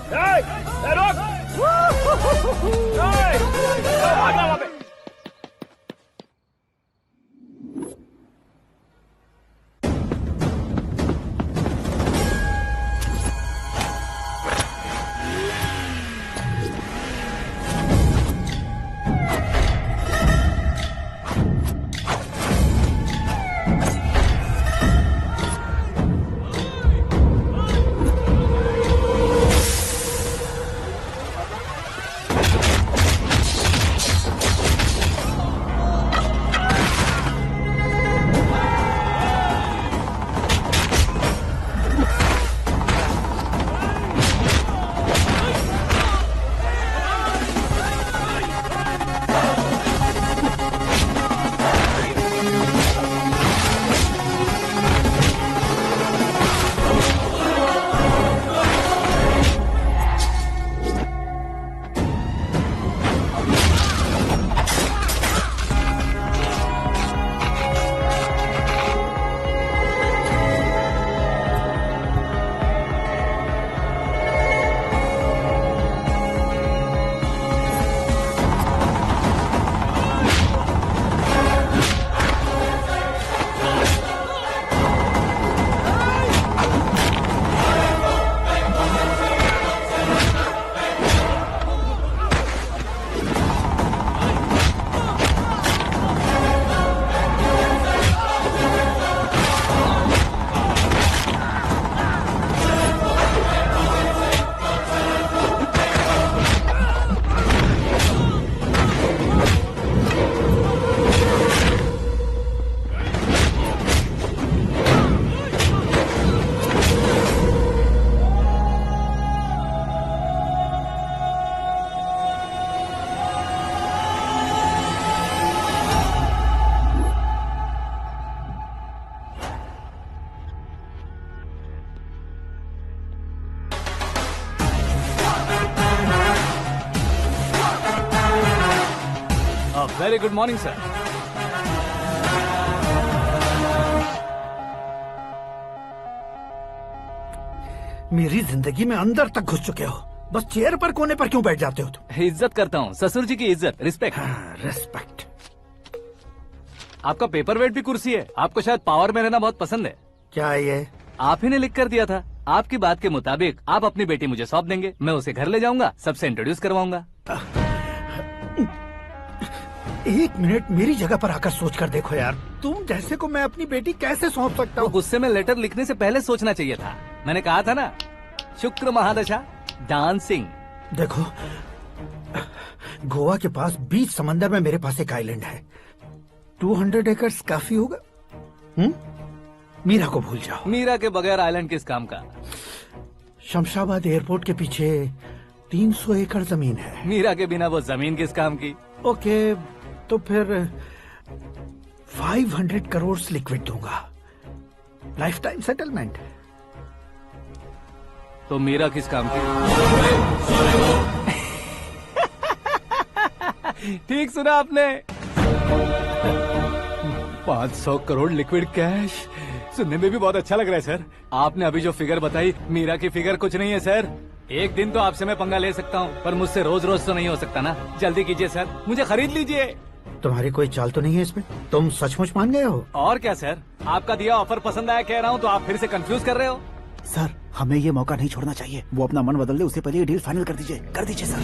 Very good morning sir. मेरी जिंदगी में अंदर तक घुस चुके हो, बस चेयर पर कोने पर क्यों बैठ जाते हो तुम? इज्जत करता हूँ, ससुर जी की इज्जत, रिस्पेक्ट। रिस्पेक्ट। आपका पेपर वेट भी कुर्सी है। आपको शायद पावर में रहना बहुत पसंद है। क्या ये? आप ही ने लिख कर दिया था। आपकी बात के मुताबिक आप अपनी बेटी मुझे सौंप देंगे, मैं उसे घर ले जाऊंगा, सबसे इंट्रोड्यूस करवाऊंगा। 1 मिनट मेरी जगह पर आकर सोच कर देखो यार, तुम जैसे को मैं अपनी बेटी कैसे सौंप सकता हूँ? गुस्से में लेटर लिखने से पहले सोचना चाहिए था। मैंने कहा था ना, शुक्र महादशा डांसिंग। देखो, गोवा के पास बीच समंदर में मेरे पास एक आइलैंड है, 200 एकर्स काफी होगा। मीरा को भूल जाओ। मीरा के बगैर आइलैंड किस काम का? शमशाबाद एयरपोर्ट के पीछे 300 एकड़ जमीन है। मीरा के बिना वो जमीन किस काम की? ओके, तो फिर 500 करोड़ लिक्विड दूंगा, लाइफ टाइम सेटलमेंट। तो मीरा किस काम की? ठीक सुना आपने, 500 करोड़ लिक्विड कैश। सुनने में भी बहुत अच्छा लग रहा है सर। आपने अभी जो फिगर बताई, मीरा की फिगर कुछ नहीं है सर। एक दिन तो आपसे मैं पंगा ले सकता हूँ, पर मुझसे रोज रोज तो नहीं हो सकता ना। जल्दी कीजिए सर, मुझे खरीद लीजिए। तुम्हारी कोई चाल तो नहीं है इसमें? तुम सचमुच मान गए हो? और क्या सर, आपका दिया ऑफर पसंद आया कह रहा हूँ, तो आप फिर से कंफ्यूज कर रहे हो। सर, हमें ये मौका नहीं छोड़ना चाहिए। वो अपना मन बदल दे, उससे पहले ये डील फाइनल कर दीजिए सर।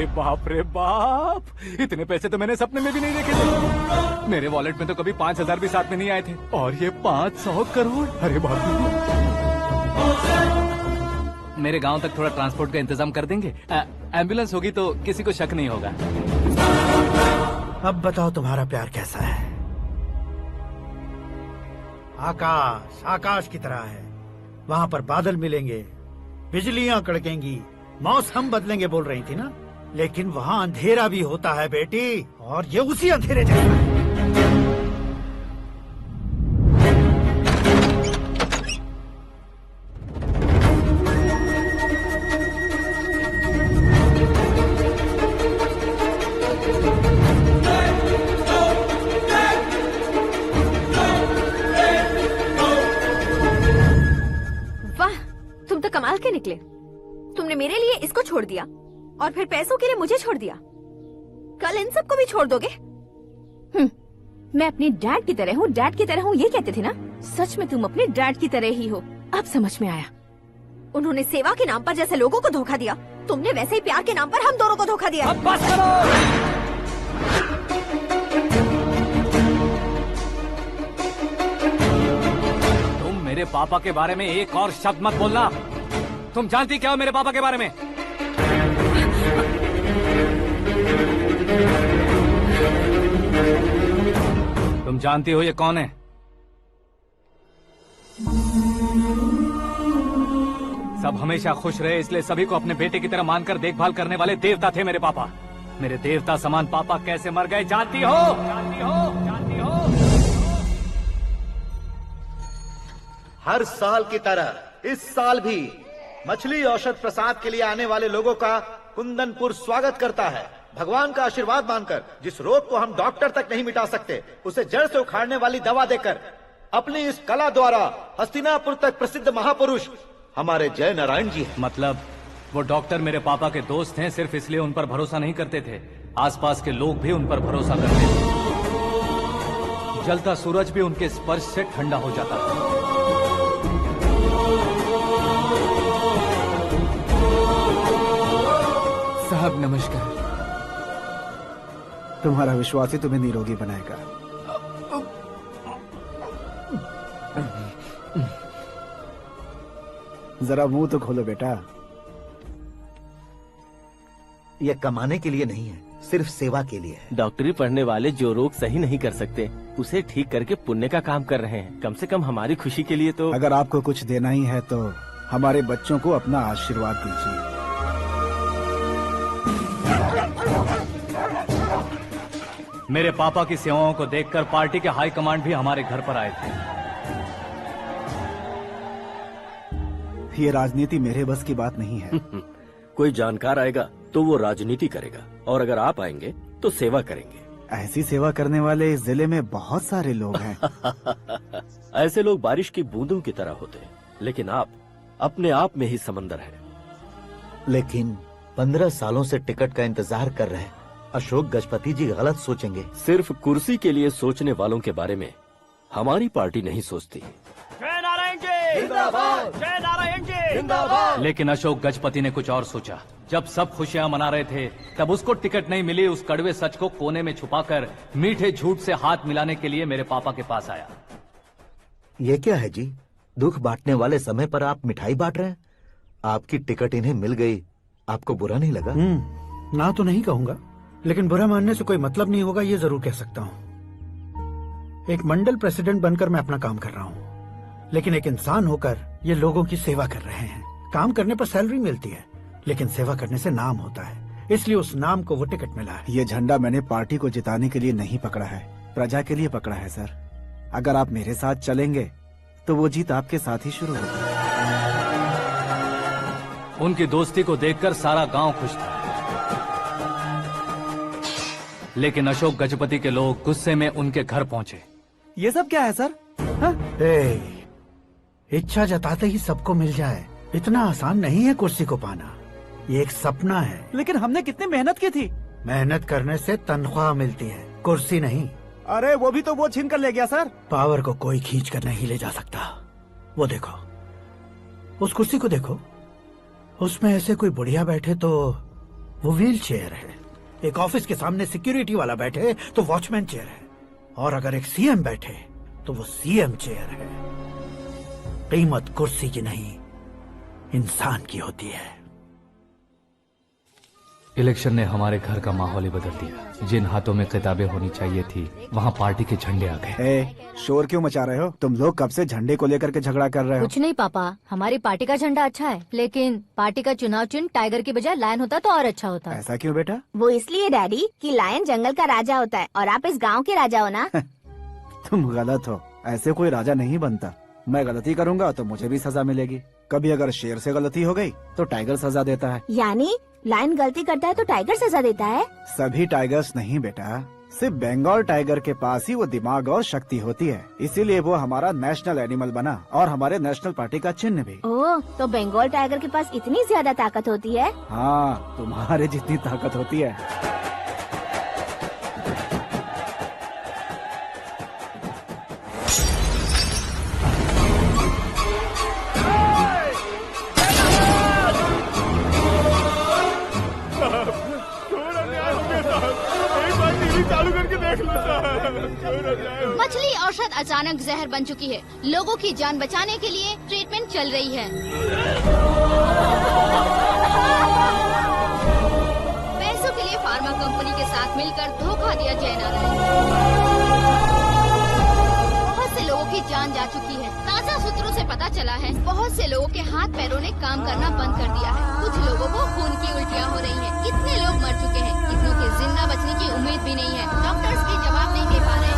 बाप रे बाप, इतने पैसे तो मैंने सपने में भी नहीं देखे थे। मेरे वॉलेट में तो कभी 5,000 भी साथ में नहीं आए थे, और ये 500 करोड़। अरे बाप रे। मेरे गांव तक थोड़ा ट्रांसपोर्ट का इंतजाम कर देंगे? एम्बुलेंस होगी तो किसी को शक नहीं होगा। अब बताओ तुम्हारा प्यार कैसा है? आकाश आकाश की तरह है, वहाँ पर बादल मिलेंगे, बिजलियाँ कड़केंगी, मौसम बदलेंगे बोल रही थी ना, लेकिन वहाँ अंधेरा भी होता है बेटी, और ये उसी अंधेरे जैसा है। वाह, तुम तो कमाल के निकले। तुमने मेरे लिए इसको छोड़ दिया और फिर पैसों के लिए मुझे छोड़ दिया। कल इन सबको भी छोड़ दोगे? मैं अपने डैड की तरह हूँ, डैड की तरह हूँ, ये कहते थे ना। सच में तुम अपने डैड की तरह ही हो, अब समझ में आया। उन्होंने सेवा के नाम पर जैसे लोगों को धोखा दिया, तुमने वैसे ही प्यार के नाम पर हम दोनों को धोखा दिया। अब बस करो। तुम मेरे पापा के बारे में एक और शब्द मत बोलना। तुम जानती क्या हो मेरे पापा के बारे में? तुम जानती हो ये कौन है? सब हमेशा खुश रहे, इसलिए सभी को अपने बेटे की तरह मानकर देखभाल करने वाले देवता थे मेरे पापा। मेरे देवता समान पापा कैसे मर गए जानती हो? जानती हो? जानती हो? हर साल की तरह इस साल भी मछली औषध प्रसाद के लिए आने वाले लोगों का कुंदनपुर स्वागत करता है। भगवान का आशीर्वाद मानकर जिस रोग को हम डॉक्टर तक नहीं मिटा सकते, उसे जड़ से उखाड़ने वाली दवा देकर अपनी इस कला द्वारा हस्तिनापुर तक प्रसिद्ध महापुरुष हमारे जय नारायण जी हैं। मतलब वो डॉक्टर मेरे पापा के दोस्त हैं, सिर्फ इसलिए उन पर भरोसा नहीं करते थे, आसपास के लोग भी उन पर भरोसा करते थे। जलता सूरज भी उनके स्पर्श से ठंडा हो जाता था। साहब नमस्कार। तुम्हारा विश्वास ही तुम्हें निरोगी बनाएगा। जरा मुंह तो खोलो बेटा। यह कमाने के लिए नहीं है, सिर्फ सेवा के लिए है। डॉक्टरी पढ़ने वाले जो रोग सही नहीं कर सकते, उसे ठीक करके पुण्य का काम कर रहे हैं। कम से कम हमारी खुशी के लिए तो। अगर आपको कुछ देना ही है तो हमारे बच्चों को अपना आशीर्वाद दीजिए। मेरे पापा की सेवाओं को देखकर पार्टी के हाई कमांड भी हमारे घर पर आए थे। ये राजनीति मेरे बस की बात नहीं है। कोई जानकार आएगा तो वो राजनीति करेगा, और अगर आप आएंगे तो सेवा करेंगे। ऐसी सेवा करने वाले इस जिले में बहुत सारे लोग हैं। ऐसे लोग बारिश की बूंदों की तरह होते हैं, लेकिन आप अपने आप में ही समंदर हैं। लेकिन 15 सालों से टिकट का इंतजार कर रहे अशोक गजपति जी गलत सोचेंगे। सिर्फ कुर्सी के लिए सोचने वालों के बारे में हमारी पार्टी नहीं सोचती। जय नारायण जी जिंदाबाद, जय नारायण जी जिंदाबाद। लेकिन अशोक गजपति ने कुछ और सोचा। जब सब खुशियां मना रहे थे तब उसको टिकट नहीं मिली। उस कड़वे सच को कोने में छुपाकर मीठे झूठ से हाथ मिलाने के लिए मेरे पापा के पास आया। ये क्या है जी? दुख बांटने वाले समय पर आप मिठाई बांट रहे हैं। आपकी टिकट इन्हें मिल गई, आपको बुरा नहीं लगा? ना तो नहीं कहूंगा, लेकिन बुरा मानने से कोई मतलब नहीं होगा, ये जरूर कह सकता हूँ। एक मंडल प्रेसिडेंट बनकर मैं अपना काम कर रहा हूँ, लेकिन एक इंसान होकर ये लोगों की सेवा कर रहे हैं। काम करने पर सैलरी मिलती है, लेकिन सेवा करने से नाम होता है, इसलिए उस नाम को वो टिकट मिला है। ये झंडा मैंने पार्टी को जिताने के लिए नहीं पकड़ा है, प्रजा के लिए पकड़ा है सर। अगर आप मेरे साथ चलेंगे तो वो जीत आपके साथ ही शुरू होगी। उनकी दोस्ती को देखकर सारा गांव खुश था, लेकिन अशोक गजपति के लोग गुस्से में उनके घर पहुंचे। ये सब क्या है सर? इच्छा जताते ही सबको मिल जाए, इतना आसान नहीं है कुर्सी को पाना। ये एक सपना है। लेकिन हमने कितनी मेहनत की थी। मेहनत करने से तनख्वाह मिलती है, कुर्सी नहीं। अरे वो भी तो वो छीन कर ले गया सर। पावर को कोई खींच कर नहीं ले जा सकता। वो देखो, उस कुर्सी को देखो, उसमें ऐसे कोई बुढ़िया बैठे तो वो व्हील चेयर है, एक ऑफिस के सामने सिक्योरिटी वाला बैठे तो वॉचमैन चेयर है, और अगर एक सीएम बैठे तो वो सीएम चेयर है। कीमत कुर्सी की नहीं, इंसान की होती है। इलेक्शन ने हमारे घर का माहौल ही बदल दिया। जिन हाथों में किताबें होनी चाहिए थी वहाँ पार्टी के झंडे आ गए। शोर क्यों मचा रहे हो? तुम लोग कब से झंडे को लेकर के झगड़ा कर रहे हो? कुछ नहीं पापा, हमारी पार्टी का झंडा अच्छा है, लेकिन पार्टी का चुनाव चिन्ह टाइगर की बजाय लायन होता तो और अच्छा होता। ऐसा क्यों बेटा? वो इसलिए डैडी कि लायन जंगल का राजा होता है और आप इस गांव के राजा हो ना। तुम गलत हो, ऐसे कोई राजा नहीं बनता। मैं गलती करूंगा तो मुझे भी सजा मिलेगी। कभी अगर शेर से गलती हो गई तो टाइगर सजा देता है। यानी लायन गलती करता है तो टाइगर सजा देता है? सभी टाइगर्स नहीं बेटा, सिर्फ बंगाल टाइगर के पास ही वो दिमाग और शक्ति होती है, इसीलिए वो हमारा नेशनल एनिमल बना और हमारे नेशनल पार्टी का चिन्ह भी। ओह, तो बंगाल टाइगर के पास इतनी ज्यादा ताकत होती है? हाँ, तुम्हारे जितनी ताकत होती है। मछली औषध अचानक जहर बन चुकी है। लोगों की जान बचाने के लिए ट्रीटमेंट चल रही है। पैसों के लिए फार्मा कंपनी के साथ मिलकर धोखा दिया जयनारायण। बहुत से लोगों की जान जा चुकी है। ताज़ा सूत्रों से पता चला है बहुत से लोगों के हाथ पैरों ने काम करना बंद कर दिया है। कुछ लोगों को खून की उल्टियाँ हो रही हैं। कितने लोग मर चुके हैं, कितनों के जिंदा बचने की उम्मीद भी नहीं है। डॉक्टर्स भी जवाब नहीं दे पा रहे हैं।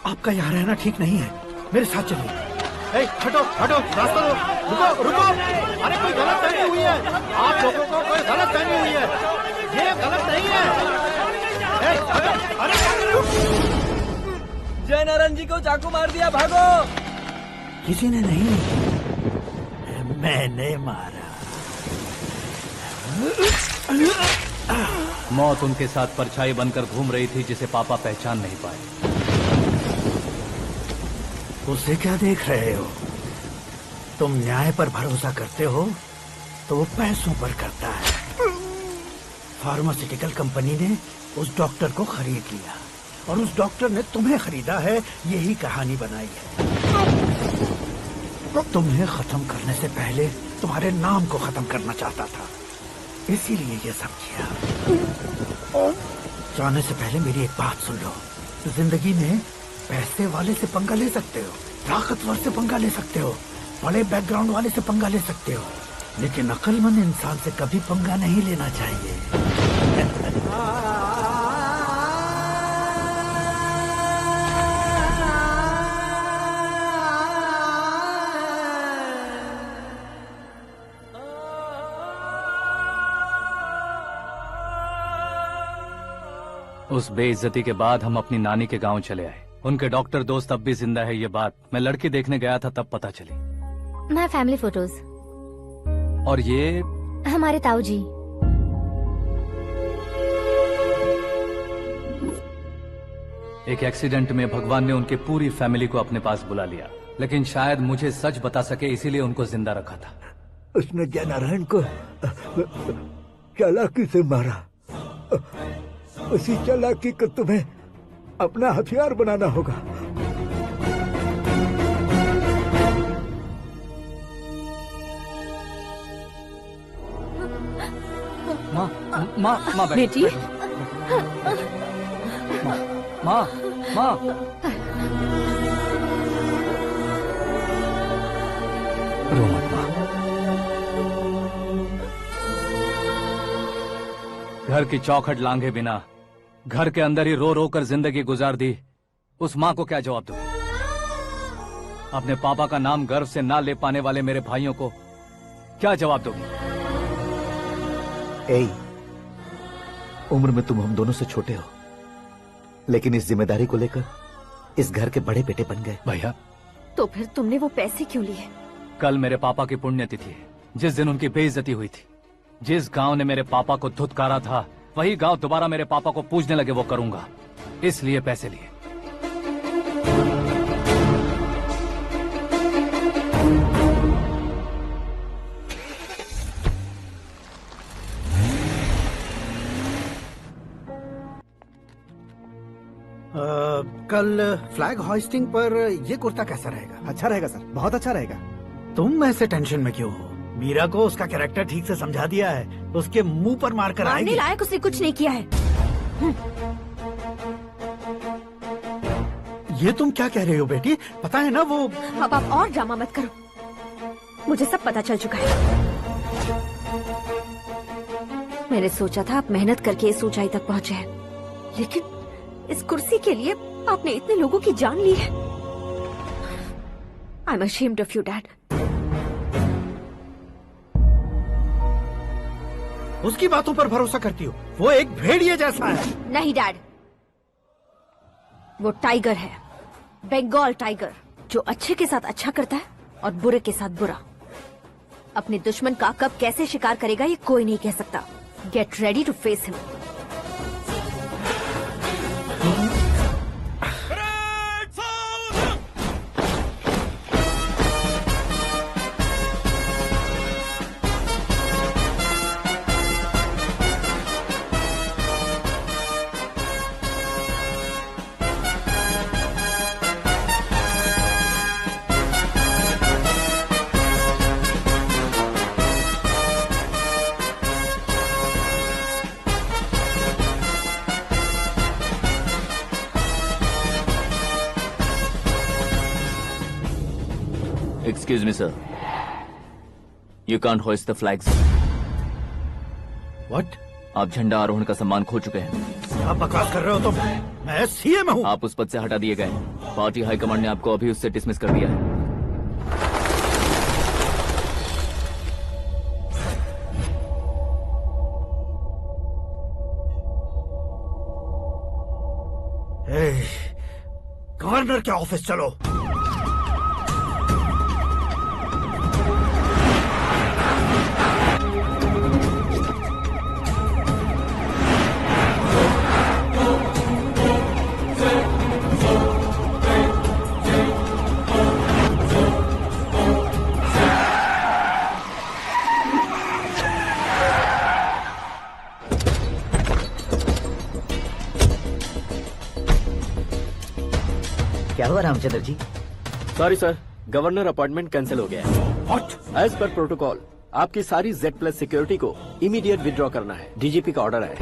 आपका यहाँ रहना ठीक नहीं है, मेरे साथ चलिए। हटो हटो, रास्ता दो। रुको रुको, अरे कोई गलत फहमी हुई है। आप लोगों को कोई गलत फहमी हुई है, ये गलत नहीं है। जय नारायण जी को चाकू मार दिया, भागो। किसी ने नहीं, मैंने मारा। मौत उनके साथ परछाई बनकर घूम रही थी जिसे पापा पहचान नहीं पाए। उसे क्या देख रहे हो? तुम न्याय पर भरोसा करते हो तो वो पैसों पर करता है। फार्मास्यूटिकल कंपनी ने उस डॉक्टर को खरीद लिया और उस डॉक्टर ने तुम्हें खरीदा है, यही कहानी बनाई है। तुम्हें खत्म करने से पहले तुम्हारे नाम को खत्म करना चाहता था, इसीलिए ये सब किया। जाने से पहले मेरी एक बात सुन लो। जिंदगी में पैसे वाले से पंगा ले सकते हो, ताकतवर से पंगा ले सकते हो, बड़े बैकग्राउंड वाले से पंगा ले सकते हो, लेकिन अक्लमंद इंसान से कभी पंगा नहीं लेना चाहिए। उस बेइज्जती के बाद हम अपनी नानी के गांव चले आए। उनके डॉक्टर दोस्त अब भी जिंदा है, ये बात मैं लड़की देखने गया था तब पता चली। My family photos. और ये हमारे ताऊ जी। एक एक्सीडेंट में भगवान ने उनकी पूरी फैमिली को अपने पास बुला लिया, लेकिन शायद मुझे सच बता सके इसीलिए उनको जिंदा रखा था। उसने जयनारायण को चालाकी से मारा। उसी चालाकी को तुम्हें अपना हथियार बनाना होगा। माँ बेटी। माँ रो मत माँ। घर की चौखट लांघे बिना घर के अंदर ही रो रो कर जिंदगी गुजार दी उस माँ को क्या जवाब दूं? अपने पापा का नाम गर्व से ना ले पाने वाले मेरे भाइयों को क्या जवाब दोगी? उम्र में तुम हम दोनों से छोटे हो, लेकिन इस जिम्मेदारी को लेकर इस घर के बड़े बेटे बन गए। भैया तो फिर तुमने वो पैसे क्यों लिए? कल मेरे पापा की पुण्यतिथि है, जिस दिन उनकी बेइज्जती हुई थी। जिस गांव ने मेरे पापा को धुतकारा था वही गांव दोबारा मेरे पापा को पूजने लगे वो करूंगा, इसलिए पैसे लिए। कल फ्लैग होइस्टिंग पर ये कुर्ता कैसा रहेगा? अच्छा रहेगा सर, बहुत अच्छा रहेगा। तुम ऐसे टेंशन में क्यों हो? मीरा को उसका कैरेक्टर ठीक से समझा दिया है, उसके मुंह पर मारकर आएगी। लायक उसने कुछ नहीं किया है। ये तुम क्या कह रहे हो बेटी? पता है ना वो। अब आप और ड्रामा मत करो, मुझे सब पता चल चुका है। मैंने सोचा था आप मेहनत करके इस ऊंचाई तक पहुंचे हैं, लेकिन इस कुर्सी के लिए आपने इतने लोगों की जान ली है। I am ashamed of you dad. उसकी बातों पर भरोसा करती हो? वो एक भेड़िए जैसा है। नहीं डैड, वो टाइगर है, बंगाल टाइगर, जो अच्छे के साथ अच्छा करता है और बुरे के साथ बुरा। अपने दुश्मन का कब कैसे शिकार करेगा ये कोई नहीं कह सकता। Get ready to face him. Excuse me, sir. You can't hoist the flags. What? आप झंडा आरोहण का सम्मान खो चुके हैं। क्या बकवास कर रहे हो तुम? मैं सीएम हूँ। आप उस पद से हटा दिए गए। पार्टी हाईकमांड ने आपको अभी उससे डिसमिस कर दिया है। गवर्नर के ऑफिस चलो। क्या हुआ Ramchandra ji? Sorry sir, governor appointment cancel हो गया है। What? एज पर प्रोटोकॉल आपकी सारी Z+ सिक्योरिटी को इमीडिएट विड्रॉ करना है। डीजीपी का ऑर्डर है।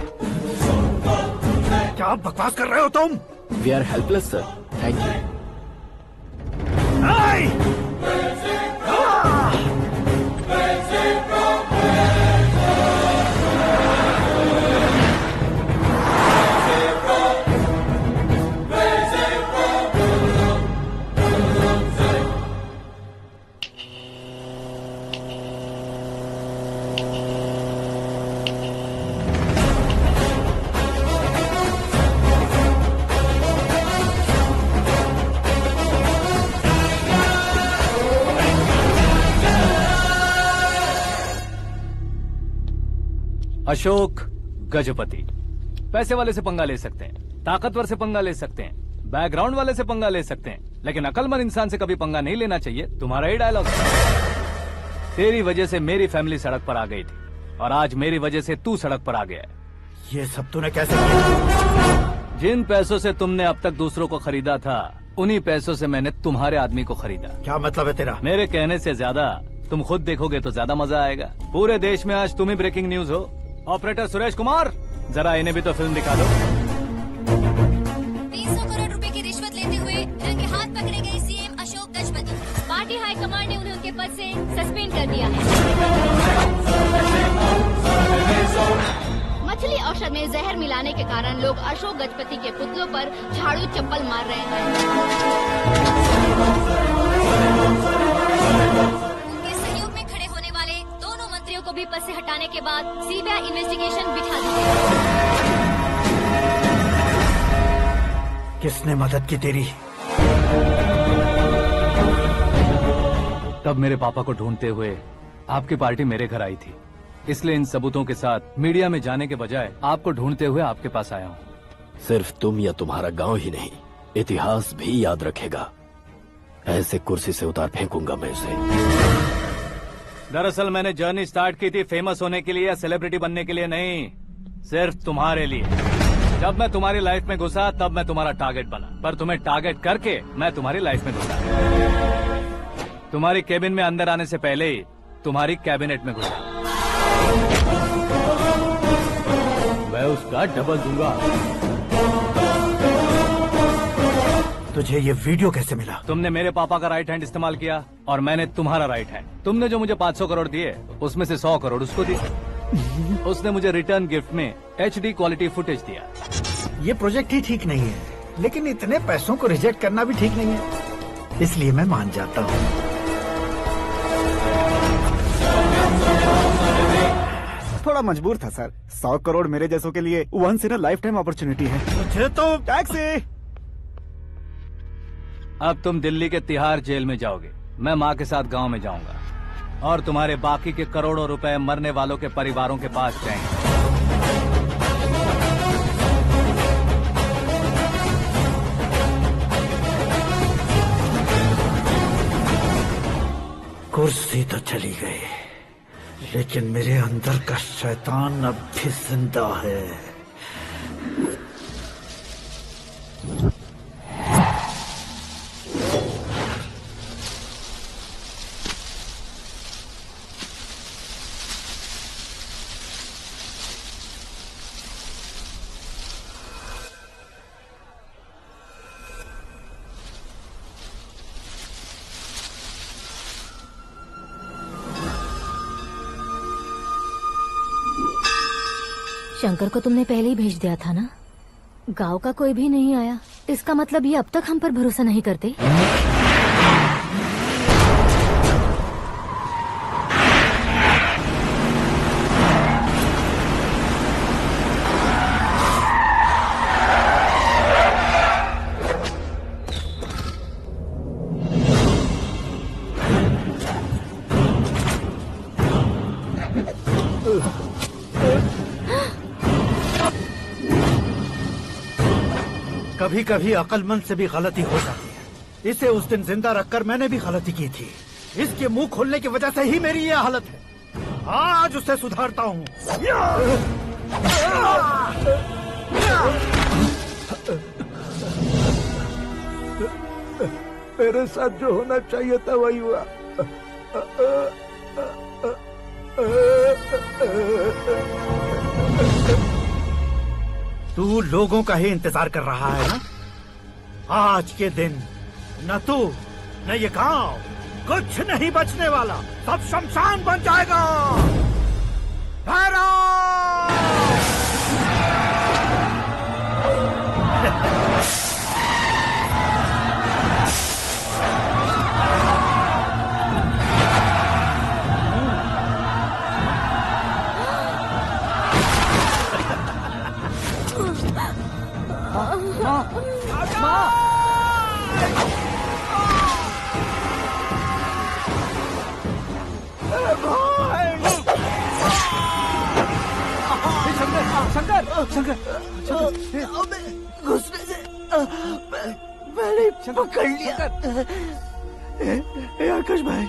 क्या बकवास कर रहे हो तुम? We are helpless sir, thank you. Ashok Gajapati. पैसे वाले से पंगा ले सकते हैं, ताकतवर से पंगा ले सकते हैं, बैकग्राउंड वाले से पंगा ले सकते हैं, लेकिन अकलमंद इंसान से कभी पंगा नहीं लेना चाहिए। तुम्हारा ही डायलॉग। तेरी वजह से मेरी फैमिली सड़क पर आ गई थी और आज मेरी वजह से तू सड़क पर आ गया है। ये सब तूने कैसे किया? जिन पैसों से तुमने अब तक दूसरों को खरीदा था, उन्हीं पैसों से मैंने तुम्हारे आदमी को खरीदा। क्या मतलब है तेरा? मेरे कहने से ज्यादा तुम खुद देखोगे तो ज्यादा मजा आएगा। पूरे देश में आज तुम ही ब्रेकिंग न्यूज हो। ऑपरेटर सुरेश कुमार, जरा इन्हें भी तो फिल्म दिखा दो। 300 करोड़ रुपए की रिश्वत लेते हुए रंगे हाथ पकड़े गए CM Ashok Gajapati. Party high command ने उन्हें उनके पद से सस्पेंड कर दिया है। मछली औषध में जहर मिलाने के कारण लोग अशोक गजपति के पुतलों पर झाड़ू चप्पल मार रहे हैं। उनके सहयोग में खड़े होने वाले दोनों मंत्रियों को भी पद से हटाने के बाद सीबीआई इन्वेस्टिगेशन बिठा दी गई। किसने मदद की तेरी? तब मेरे पापा को ढूंढते हुए आपकी पार्टी मेरे घर आई थी, इसलिए इन सबूतों के साथ मीडिया में जाने के बजाय आपको ढूंढते हुए आपके पास आया हूँ। सिर्फ तुम या तुम्हारा गांव ही नहीं, इतिहास भी याद रखेगा। ऐसे कुर्सी से उतार फेंकूंगा मैं उसे। दरअसल मैंने जर्नी स्टार्ट की थी फेमस होने के लिए या सेलिब्रिटी बनने के लिए नहीं, सिर्फ तुम्हारे लिए। जब मैं तुम्हारी लाइफ में घुसा तब मैं तुम्हारा टारगेट बना, पर तुम्हें टारगेट करके मैं तुम्हारी लाइफ में घुसा। तुम्हारी केबिन में अंदर आने से पहले ही तुम्हारी कैबिनेट में घुसा। मैं उसका डबल दूंगा। तुझे ये वीडियो कैसे मिला? तुमने मेरे पापा का राइट हैंड इस्तेमाल किया और मैंने तुम्हारा राइट हैंड। तुमने जो मुझे 500 करोड़ दिए, उसमें से 100 करोड़ उसको दिए। उसने मुझे रिटर्न गिफ्ट में HD क्वालिटी फुटेज दिया। ये प्रोजेक्ट ही ठीक नहीं है, लेकिन इतने पैसों को रिजेक्ट करना भी ठीक नहीं है, इसलिए मैं मान जाता हूँ। थोड़ा मजबूर था सर। 100 करोड़ मेरे जैसों के लिए once in a lifetime opportunity है। मुझे तो टैक्सी। अब तुम दिल्ली के तिहाड़ जेल में जाओगे, मैं माँ के साथ गांव में जाऊंगा और तुम्हारे बाकी के करोड़ों रुपए मरने वालों के परिवारों के पास जाएंगे। कुर्सी तो चली गई, लेकिन मेरे अंदर का शैतान अब भी जिंदा है। शंकर को तुमने पहले ही भेज दिया था ना? गांव का कोई भी नहीं आया, इसका मतलब ये अब तक हम पर भरोसा नहीं करते। कभी कभी अक्लमंद से भी गलती हो जाती है। इसे उस दिन जिंदा रखकर मैंने भी गलती की थी। इसके मुंह खोलने की वजह से ही मेरी ये हालत है। आज उसे सुधारता हूँ। मेरे साथ जो होना चाहिए था वही हुआ। तू लोगों का ही इंतजार कर रहा है ना? आज के दिन न तू न ये गांव कुछ नहीं बचने वाला, सब शमशान बन जाएगा। घुसने से मैंने पकड़ लिया। आकाश भाई,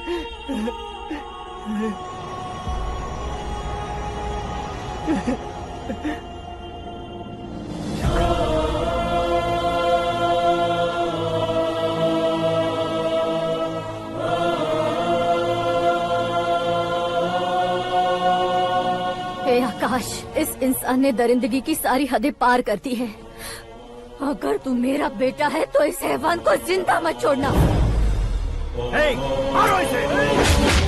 हे आकाश, इस इंसान ने दरिंदगी की सारी हदें पार कर दी है। अगर तू मेरा बेटा है तो इस हैवान को जिंदा मत छोड़ना। मारो इसे।